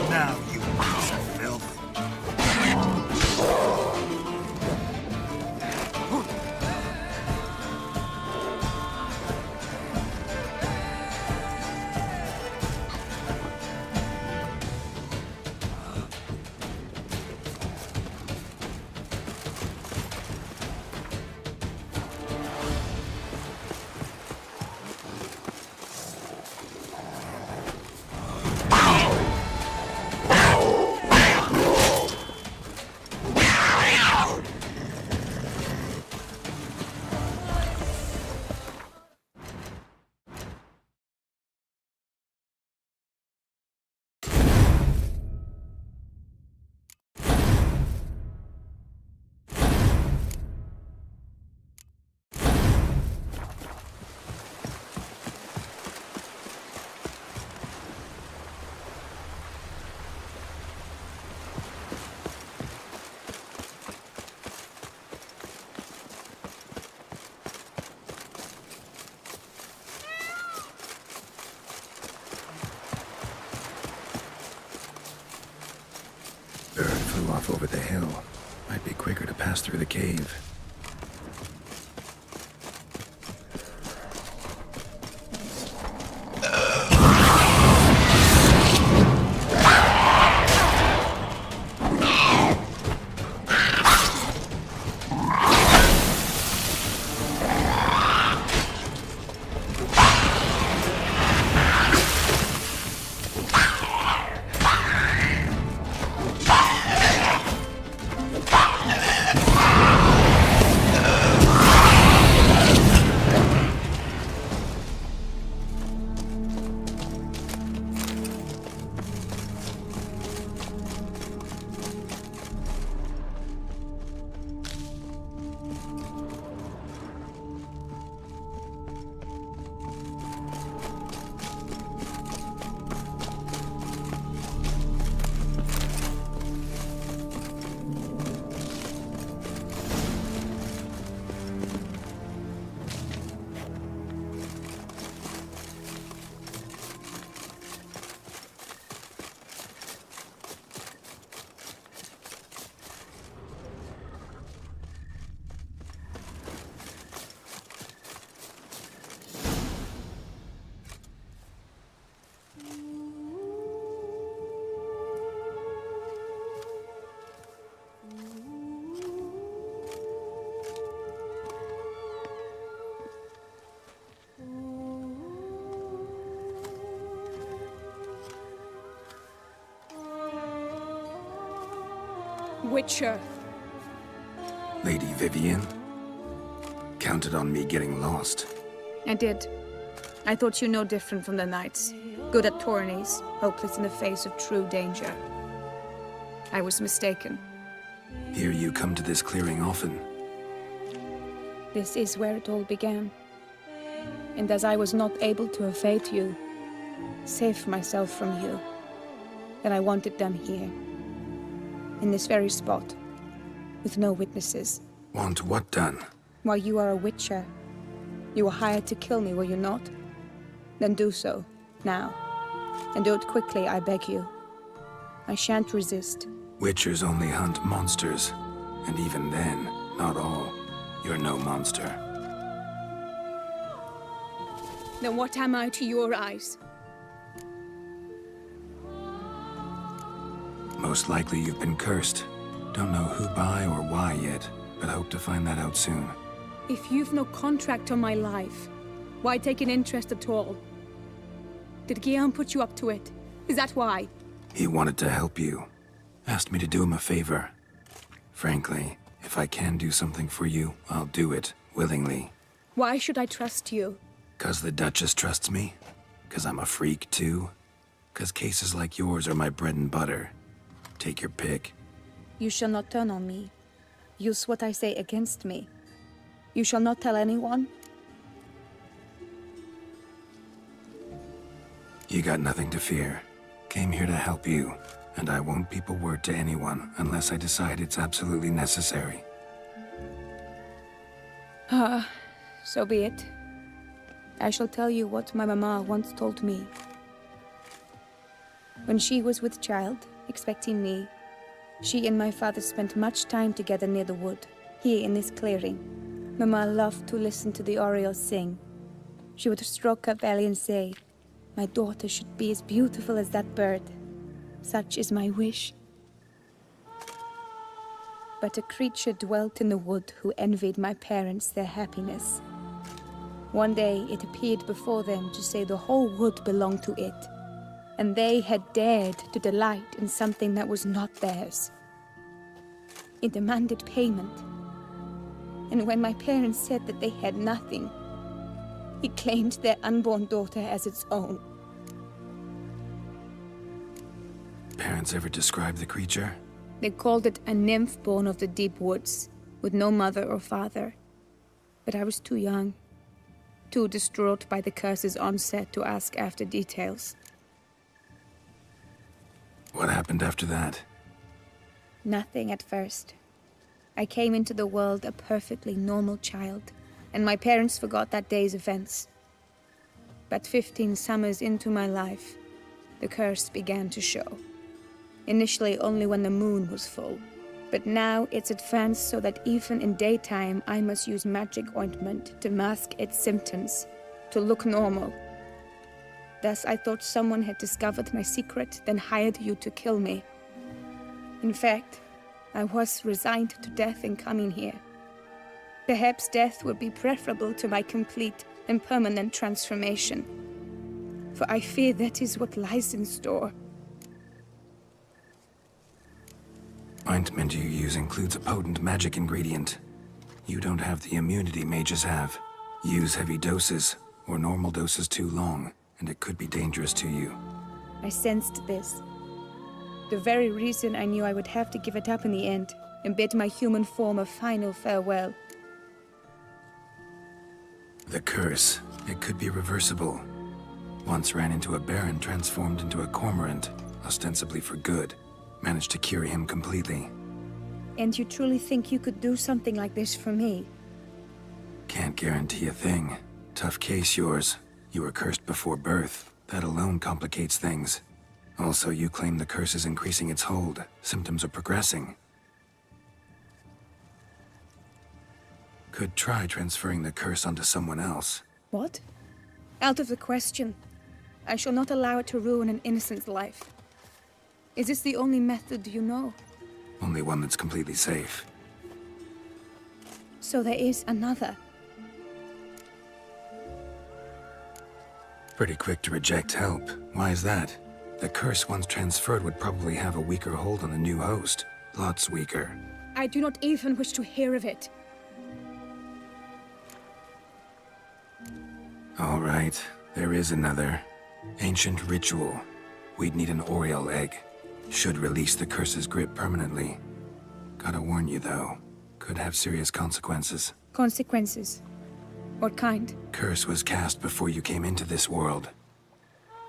Now, you piece of filth. Bird flew off over the hill. Might be quicker to pass through the cave. Witcher. Lady Vivian? Counted on me getting lost. I did. I thought you no different from the knights. Good at tourneys, hopeless in the face of true danger. I was mistaken. Hear you come to this clearing often. This is where it all began. And as I was not able to evade you, save myself from you, then I wanted them here. In this very spot. With no witnesses. Want what done? Why, you are a witcher. You were hired to kill me, were you not? Then do so, now. And do it quickly, I beg you. I shan't resist. Witchers only hunt monsters. And even then, not all. You're no monster. Then what am I to your eyes? Most likely you've been cursed. Don't know who by or why yet, but hope to find that out soon. If you've no contract on my life, why take an interest at all? Did Guillaume put you up to it? Is that why? He wanted to help you. Asked me to do him a favor. Frankly, if I can do something for you, I'll do it, willingly. Why should I trust you? 'Cause the Duchess trusts me? 'Cause I'm a freak, too? 'Cause cases like yours are my bread and butter. Take your pick. You shall not turn on me. Use what I say against me. You shall not tell anyone? You got nothing to fear. Came here to help you, and I won't peep a word to anyone unless I decide it's absolutely necessary. So be it. I shall tell you what my mama once told me. When she was with child, expecting me, she and my father spent much time together near the wood, here in this clearing. Mama loved to listen to the orioles sing. She would stroke her belly and say, "My daughter should be as beautiful as that bird. Such is my wish." But a creature dwelt in the wood who envied my parents their happiness. One day it appeared before them to say the whole wood belonged to it, and they had dared to delight in something that was not theirs. It demanded payment, and when my parents said that they had nothing, it claimed their unborn daughter as its own. Parents ever describe the creature? They called it a nymph born of the deep woods, with no mother or father. But I was too young, too distraught by the curse's onset to ask after details. What happened after that? Nothing at first. I came into the world a perfectly normal child, and my parents forgot that day's events. But 15 summers into my life, the curse began to show. Initially only when the moon was full, but now it's advanced so that even in daytime I must use magic ointment to mask its symptoms, to look normal. Thus I thought someone had discovered my secret, then hired you to kill me. In fact, I was resigned to death in coming here. Perhaps death would be preferable to my complete and permanent transformation, for I fear that is what lies in store. Ointment you use includes a potent magic ingredient. You don't have the immunity mages have. Use heavy doses, or normal doses too long, and it could be dangerous to you. I sensed this. The very reason I knew I would have to give it up in the end, and bid my human form a final farewell. The curse, it could be reversible. Once ran into a baron transformed into a cormorant, ostensibly for good. Managed to cure him completely. And you truly think you could do something like this for me? Can't guarantee a thing. Tough case, yours. You were cursed before birth. That alone complicates things. Also, you claim the curse is increasing its hold. Symptoms are progressing. Could try transferring the curse onto someone else. What? Out of the question. I shall not allow it to ruin an innocent's life. Is this the only method you know? Only one that's completely safe. So there is another. Pretty quick to reject help. Why is that? The curse once transferred would probably have a weaker hold on the new host. Lots weaker. I do not even wish to hear of it. All right, there is another. Ancient ritual. We'd need an Oriole egg. Should release the curse's grip permanently. Gotta warn you, though. Could have serious consequences. Consequences? What kind? Curse was cast before you came into this world.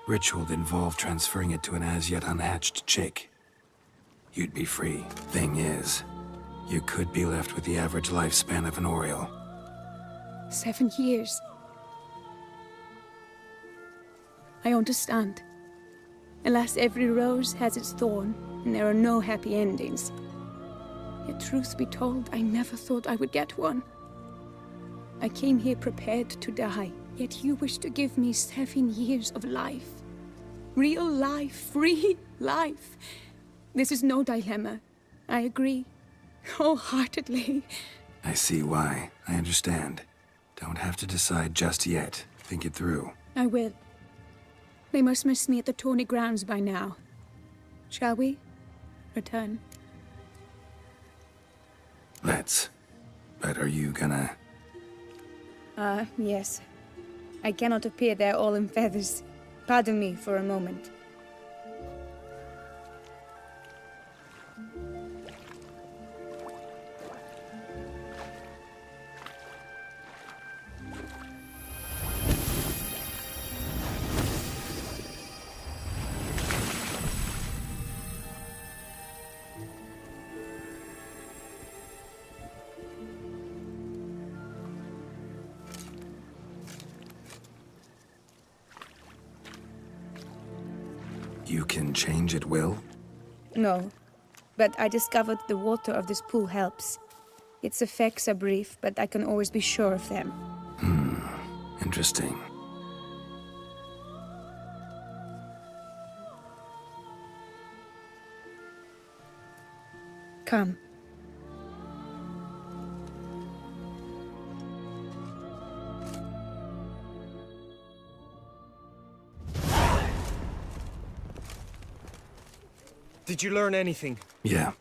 Ritual involved transferring it to an as-yet unhatched chick. You'd be free. Thing is, you could be left with the average lifespan of an Oriole. 7 years. I understand. Alas, every rose has its thorn, and there are no happy endings. Yet truth be told, I never thought I would get one. I came here prepared to die, yet you wish to give me 7 years of life. Real life, free life. This is no dilemma. I agree. Wholeheartedly. I see why. I understand. Don't have to decide just yet. Think it through. I will. They must miss me at the tourney grounds by now. Shall we? Return. Let's. But are you gonna... Yes. I cannot appear there all in feathers. Pardon me for a moment. You can change at will? No, but I discovered the water of this pool helps. Its effects are brief, but I can always be sure of them. Interesting. Come. Did you learn anything? Yeah.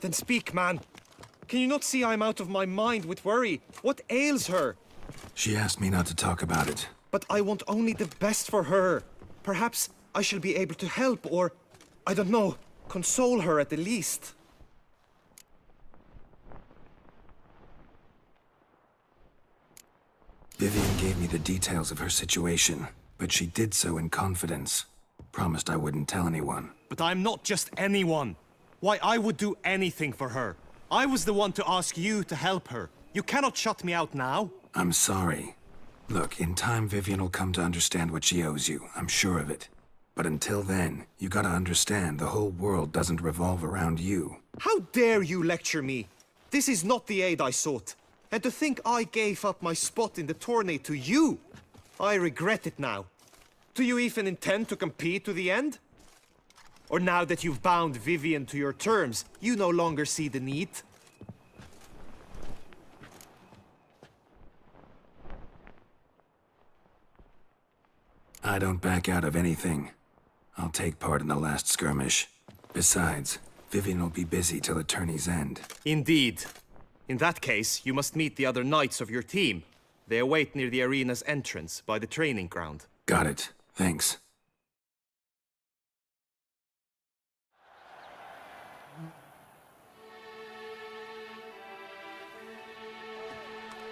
Then speak, man. Can you not see I'm out of my mind with worry? What ails her? She asked me not to talk about it. But I want only the best for her. Perhaps I shall be able to help or, I don't know, console her at the least. Vivian gave me the details of her situation, but she did so in confidence. Promised I wouldn't tell anyone. But I'm not just anyone. Why, I would do anything for her. I was the one to ask you to help her. You cannot shut me out now. I'm sorry. Look, in time Vivian will come to understand what she owes you. I'm sure of it. But until then, you gotta understand the whole world doesn't revolve around you. How dare you lecture me? This is not the aid I sought. And to think I gave up my spot in the tourney to you. I regret it now. Do you even intend to compete to the end? Or now that you've bound Vivian to your terms, you no longer see the need? I don't back out of anything. I'll take part in the last skirmish. Besides, Vivian will be busy till the tourney's end. Indeed. In that case, you must meet the other knights of your team. They await near the arena's entrance, by the training ground. Got it. Thanks.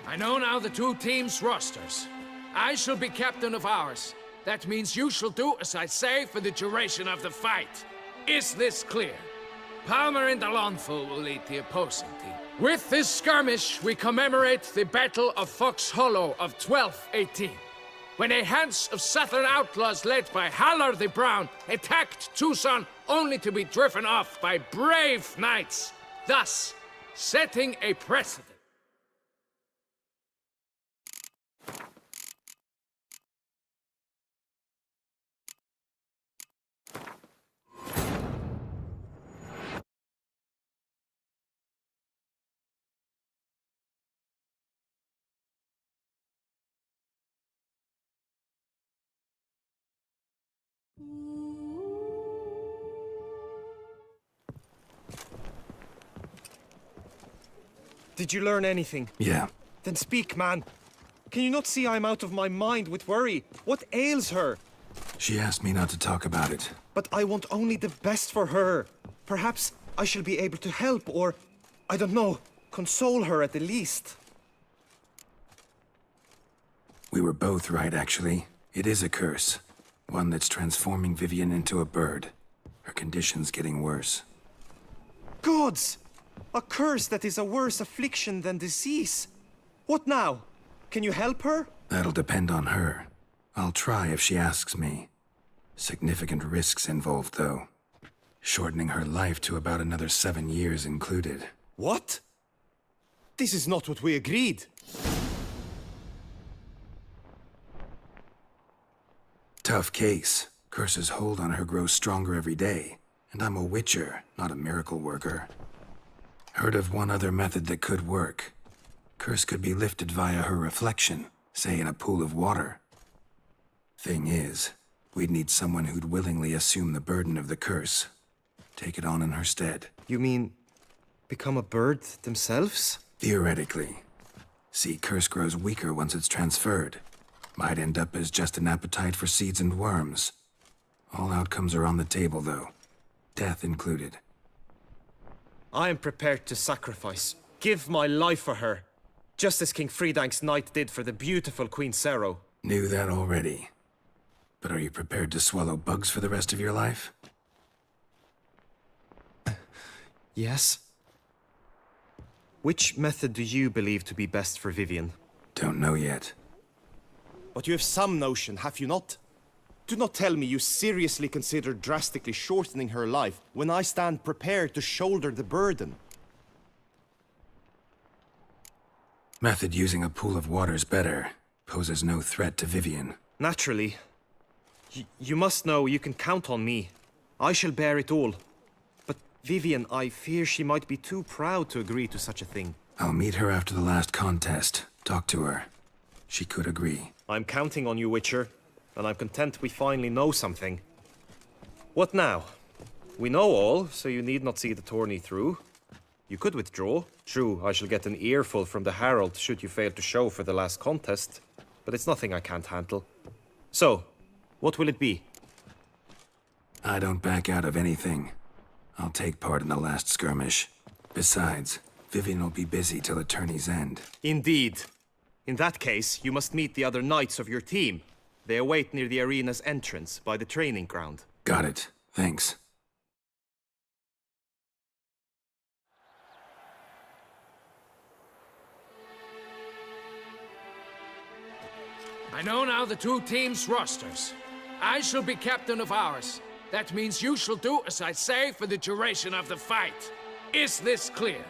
I know now the two teams' rosters. I shall be captain of ours. That means you shall do as I say for the duration of the fight. Is this clear? Palmer and Alonfo will lead the opposing team. With this skirmish, we commemorate the Battle of Fox Hollow of 1218, when a hands of southern outlaws led by Haller the Brown attacked Tucson only to be driven off by brave knights, thus setting a precedent. Did you learn anything? Yeah. Then speak, man. Can you not see I'm out of my mind with worry? What ails her? She asked me not to talk about it. But I want only the best for her. Perhaps I shall be able to help or, I don't know, console her at the least. We were both right, actually. It is a curse. One that's transforming Vivian into a bird. Her condition's getting worse. Gods! A curse that is a worse affliction than disease. What now? Can you help her? That'll depend on her. I'll try if she asks me. Significant risks involved, though. Shortening her life to about another 7 years included. What? This is not what we agreed. Tough case. Curse's hold on her grows stronger every day. And I'm a witcher, not a miracle worker. Heard of one other method that could work. Curse could be lifted via her reflection, say in a pool of water. Thing is, we'd need someone who'd willingly assume the burden of the curse. Take it on in her stead. You mean, become a bird themselves? Theoretically. See, curse grows weaker once it's transferred. Might end up as just an appetite for seeds and worms. All outcomes are on the table, though. Death included. I am prepared to sacrifice. Give my life for her. Just as King Fridank's knight did for the beautiful Queen Sero. Knew that already. But are you prepared to swallow bugs for the rest of your life? Yes. Which method do you believe to be best for Vivian? Don't know yet. But you have some notion, have you not? Do not tell me you seriously consider drastically shortening her life when I stand prepared to shoulder the burden. Method using a pool of water's better. Poses no threat to Vivian. Naturally. You must know you can count on me. I shall bear it all. But Vivian, I fear she might be too proud to agree to such a thing. I'll meet her after the last contest. Talk to her. She could agree. I'm counting on you, Witcher. And I'm content we finally know something. What now? We know all, so you need not see the tourney through. You could withdraw. True, I shall get an earful from the Herald should you fail to show for the last contest. But it's nothing I can't handle. So, what will it be? I don't back out of anything. I'll take part in the last skirmish. Besides, Vivian will be busy till the tourney's end. Indeed. In that case, you must meet the other knights of your team. They await near the arena's entrance, by the training ground. Got it. Thanks. I know now the two teams' rosters. I shall be captain of ours. That means you shall do as I say for the duration of the fight. Is this clear?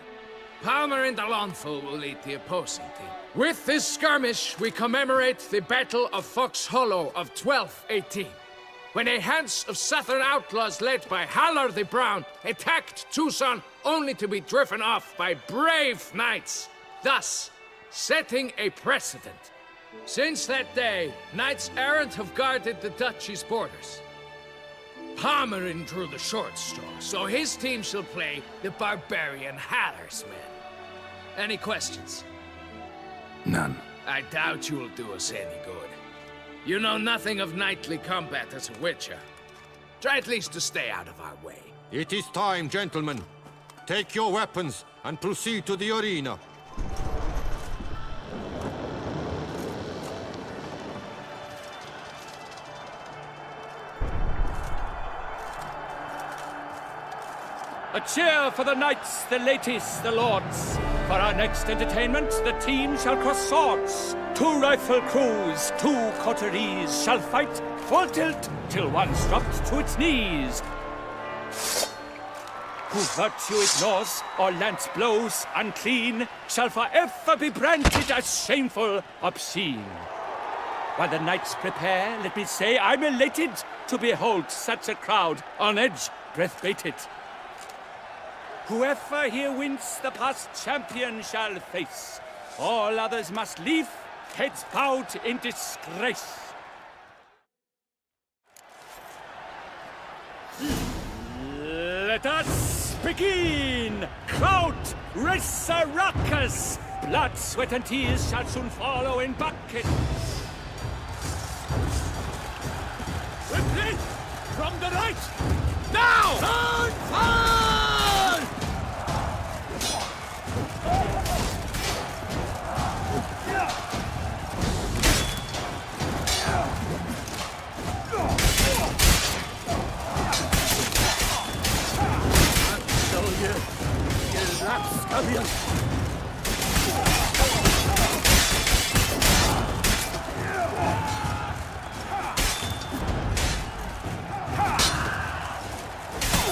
Palmer and Alonso will lead the opposing team. With this skirmish, we commemorate the Battle of Fox Hollow of 1218, when a hands of southern outlaws led by Halar the Brown attacked Tucson only to be driven off by brave knights, thus setting a precedent. Since that day, knights errant have guarded the duchy's borders. Palmerin drew the short straw, so his team shall play the barbarian Halar's men. Any questions? None. I doubt you'll do us any good. You know nothing of knightly combat as a witcher. Try at least to stay out of our way. It is time, gentlemen. Take your weapons and proceed to the arena. A cheer for the knights, the ladies, the lords. For our next entertainment, the team shall cross swords. 2 rifle crews, 2 coteries shall fight full tilt till one's dropped to its knees. Who virtue ignores or lance blows unclean shall forever be branded as shameful, obscene. While the knights prepare, let me say I'm elated to behold such a crowd on edge, breath baited. Whoever here wins the past champion shall face. All others must leave, heads bowed in disgrace. Let us begin! Kraut, Resurrecus! Blood, sweat, and tears shall soon follow in buckets. Repeat! From the right! Now! Turn forward! Rapscallion!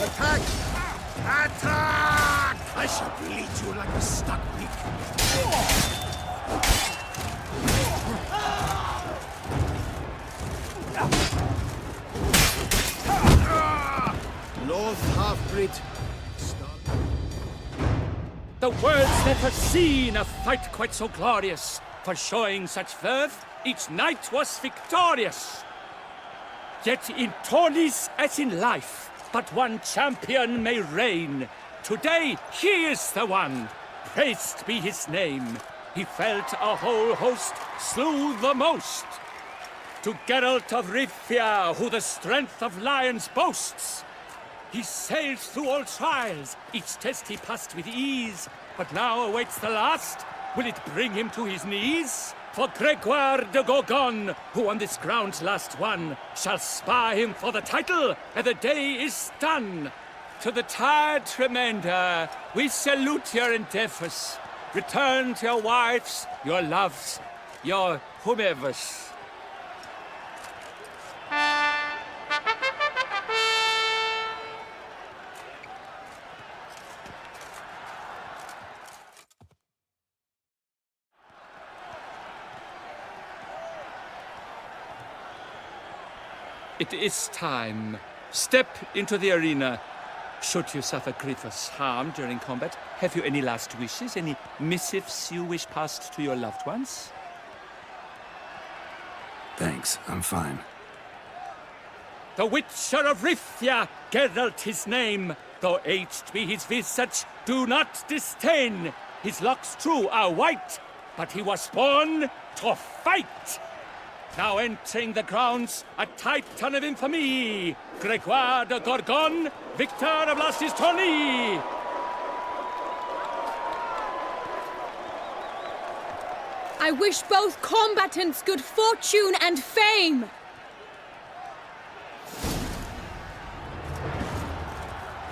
Attack! Attack! I shall bleed you like a stuck pig. North half-breed. The world's never seen a fight quite so glorious. For showing such verve, each knight was victorious. Yet in tourneys as in life, but one champion may reign. Today he is the one, praised be his name. He felt a whole host, slew the most. To Geralt of Rivia, who the strength of lions boasts. He sailed through all trials, each test he passed with ease. But now awaits the last. Will it bring him to his knees? For Gregoire de Gorgon, who on this ground last won, shall spar him for the title, and the day is done. To the tired remainder, we salute your endeavors. Return to your wives, your loves, your whomevers. It is time. Step into the arena. Should you suffer grievous harm during combat, have you any last wishes? Any missives you wish passed to your loved ones? Thanks, I'm fine. The Witcher of Rivia, Geralt his name. Though aged be his visage, do not disdain. His locks true are white, but he was born to fight. Now entering the grounds, a titan of infamy, Gregoire de Gorgon, victor of last his tourney. I wish both combatants good fortune and fame.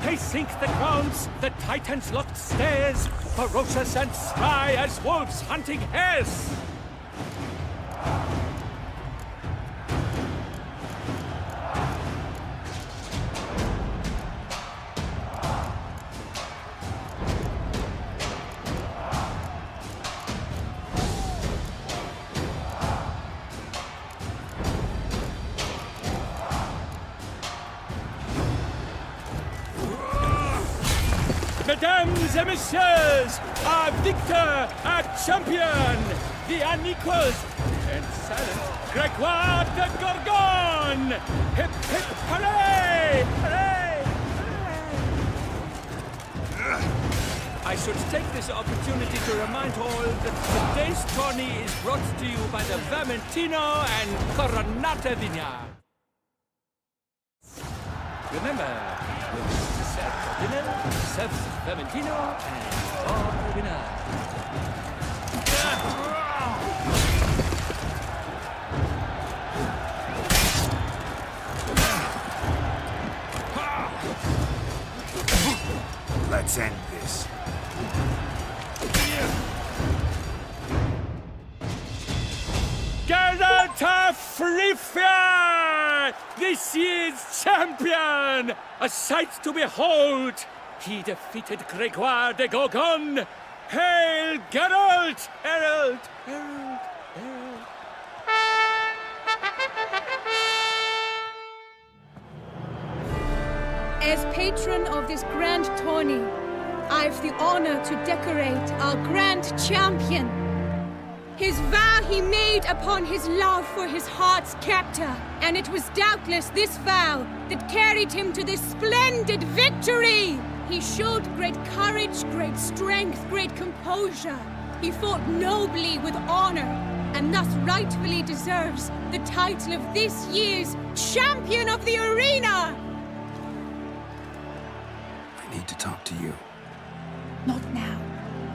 They sink the grounds, the titans locked stairs, ferocious and spry as wolves hunting hares. Mesdames et messieurs, our victor, our champion, the unequaled and silent Gregoire de Gorgon! Hip hip hooray! Hooray! Hooray! I should take this opportunity to remind all that today's tourney is brought to you by the Vermentino and Coronata Vineyard. Remember, dinner, serves Vermentino and all winner. Let's end this. Geralt of Rivia! This year's champion! A sight to behold! He defeated Gregoire de Gorgon! Hail Geralt! Herald! Herald! Herald! As patron of this grand tourney, I've the honor to decorate our grand champion. His vow he made upon his love for his heart's captor, and it was doubtless this vow that carried him to this splendid victory! He showed great courage, great strength, great composure. He fought nobly with honor, and thus rightfully deserves the title of this year's Champion of the Arena! I need to talk to you. Not now.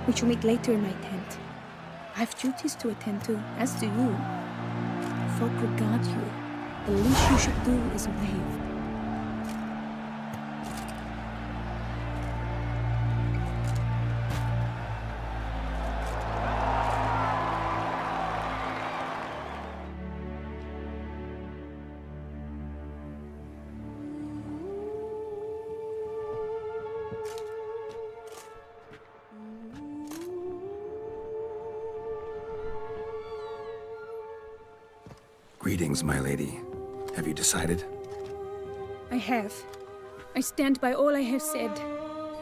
We shall meet later in my tent. I have duties to attend to, as do you. Folk regard you. The least you should do is wave. Greetings, my lady. Have you decided? I have. I stand by all I have said.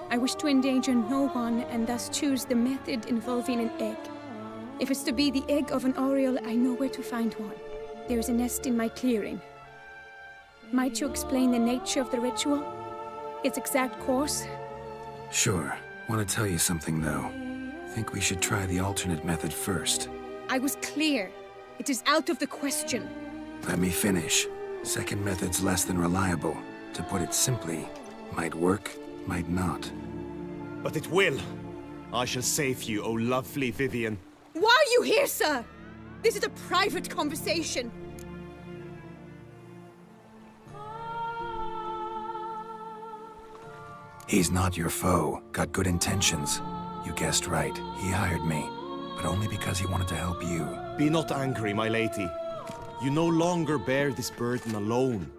I wish to endanger no one and thus choose the method involving an egg. If it's to be the egg of an oriole, I know where to find one. There is a nest in my clearing. Might you explain the nature of the ritual? Its exact course? Sure. Want to tell you something, though. Think we should try the alternate method first. I was clear. It is out of the question. Let me finish. Second method's less than reliable. To put it simply, might work, might not. But it will. I shall save you, O lovely Vivian. Why are you here, sir? This is a private conversation. He's not your foe. Got good intentions. You guessed right. He hired me. But only because he wanted to help you. Be not angry, my lady. You no longer bear this burden alone.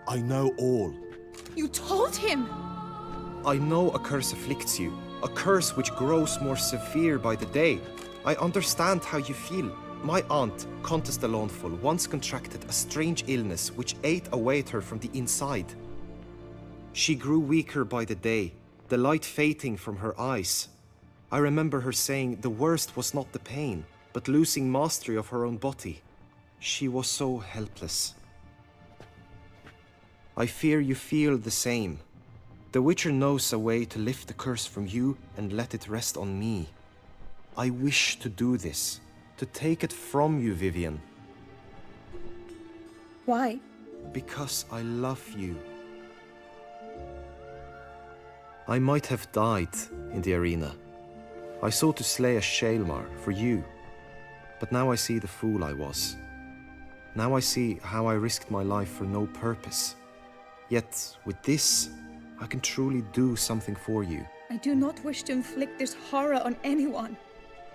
I know all. You told him! I know a curse afflicts you. A curse which grows more severe by the day. I understand how you feel. My aunt, Countess de Lawnful, once contracted a strange illness which ate away at her from the inside. She grew weaker by the day, the light fading from her eyes. I remember her saying the worst was not the pain, but losing mastery of her own body. She was so helpless. I fear you feel the same. The Witcher knows a way to lift the curse from you and let it rest on me. I wish to do this, to take it from you, Vivian. Why? Because I love you. I might have died in the arena. I sought to slay a Shaelmar for you. But now I see the fool I was. Now I see how I risked my life for no purpose. Yet, with this, I can truly do something for you. I do not wish to inflict this horror on anyone.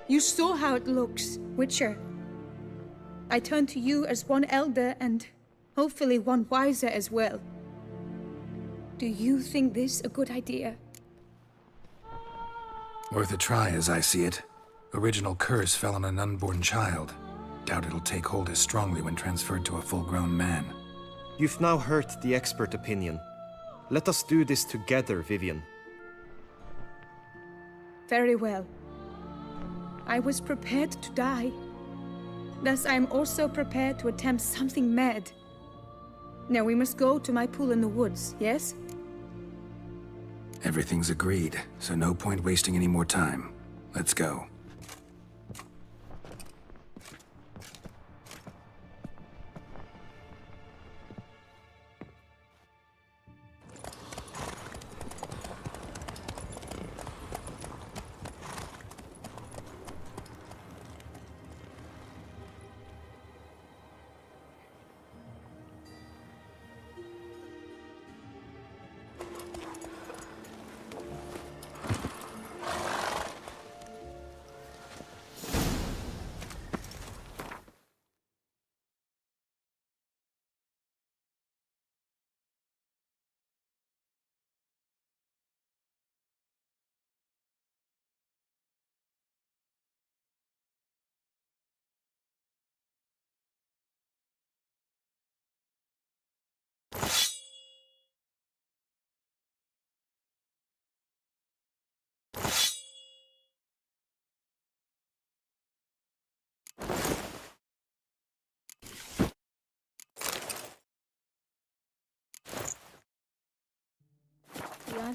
You saw how it looks, Witcher. I turn to you as one elder and hopefully one wiser as well. Do you think this a good idea? Worth a try, as I see it. Original curse fell on an unborn child. Doubt it'll take hold as strongly when transferred to a full-grown man. You've now heard the expert opinion. Let us do this together, Vivian. Very well. I was prepared to die. Thus I am also prepared to attempt something mad. Now we must go to my pool in the woods, yes? Everything's agreed, so no point wasting any more time. Let's go.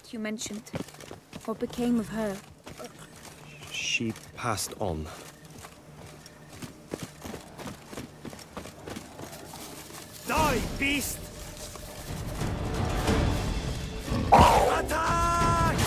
that you mentioned. What became of her? She passed on. Die, beast! Attack!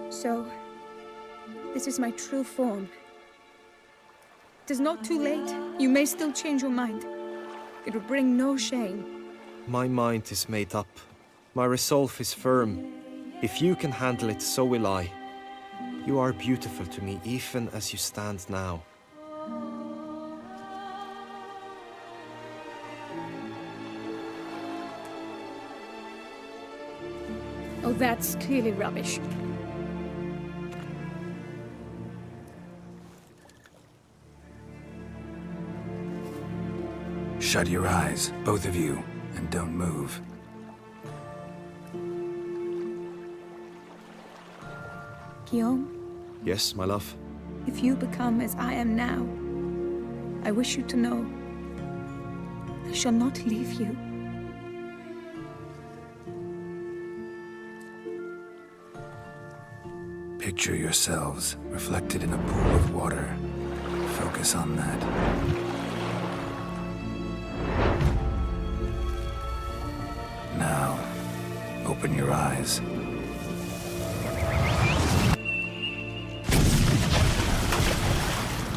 So, this is my true form. It is not too late. You may still change your mind. It will bring no shame. My mind is made up. My resolve is firm. If you can handle it, so will I. You are beautiful to me, even as you stand now. Oh, that's clearly rubbish. Shut your eyes, both of you, and don't move. Guillaume, Yes, my love? if you become as I am now, I wish you to know I shall not leave you. Picture yourselves reflected in a pool of water. Focus on that. Now, open your eyes.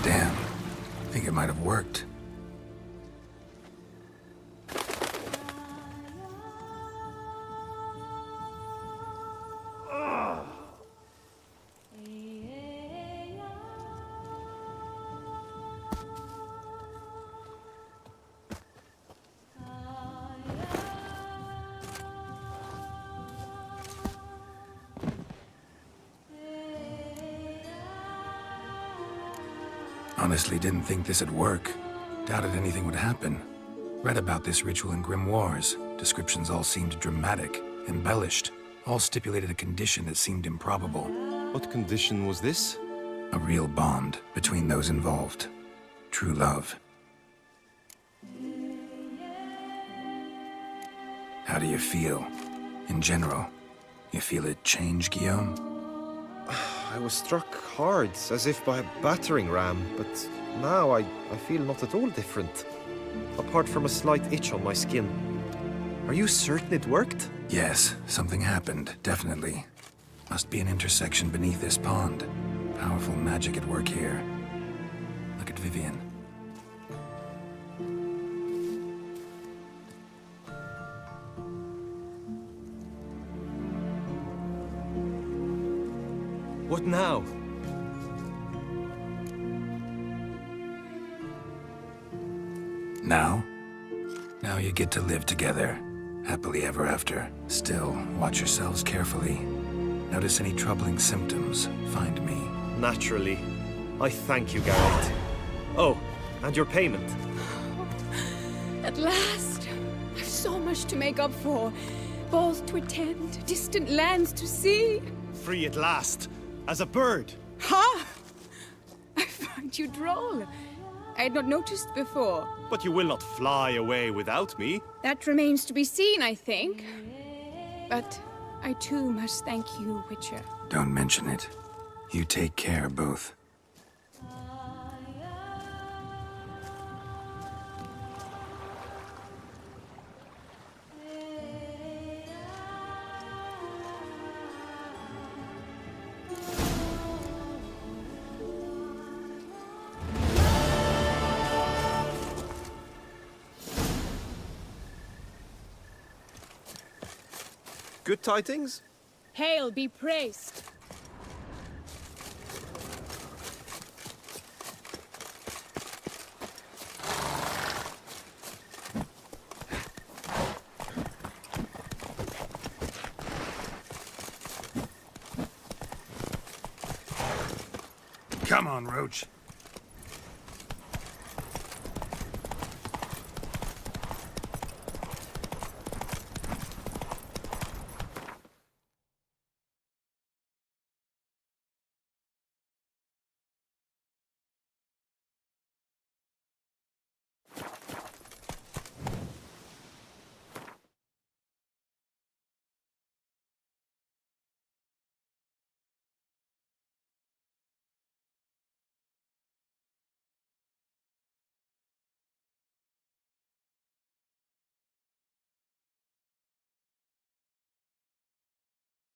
Damn, I think it might have worked. Honestly, didn't think this'd work. Doubted anything would happen. Read about this ritual in grimoires. Descriptions all seemed dramatic, embellished. All stipulated a condition that seemed improbable. What condition was this? A real bond between those involved. True love. How do you feel? In general, you feel it change, Guillaume? I was struck hard, as if by a battering ram, but now I feel not at all different. Apart from a slight itch on my skin. Are you certain it worked? Yes, something happened, definitely. Must be an intersection beneath this pond. Powerful magic at work here. Look at Vivian. What now? Now? Now you get to live together. Happily ever after. Still, watch yourselves carefully. Notice any troubling symptoms, find me. Naturally. I thank you, Garrett. Oh, and your payment. At last! I've so much to make up for. Balls to attend, distant lands to see. Free at last, as a bird. Ha! I find you droll. I had not noticed before. But you will not fly away without me. That remains to be seen, I think. But I too must thank you, Witcher. Don't mention it. You take care, both. Good tidings? Hail be praised. Come on, Roach.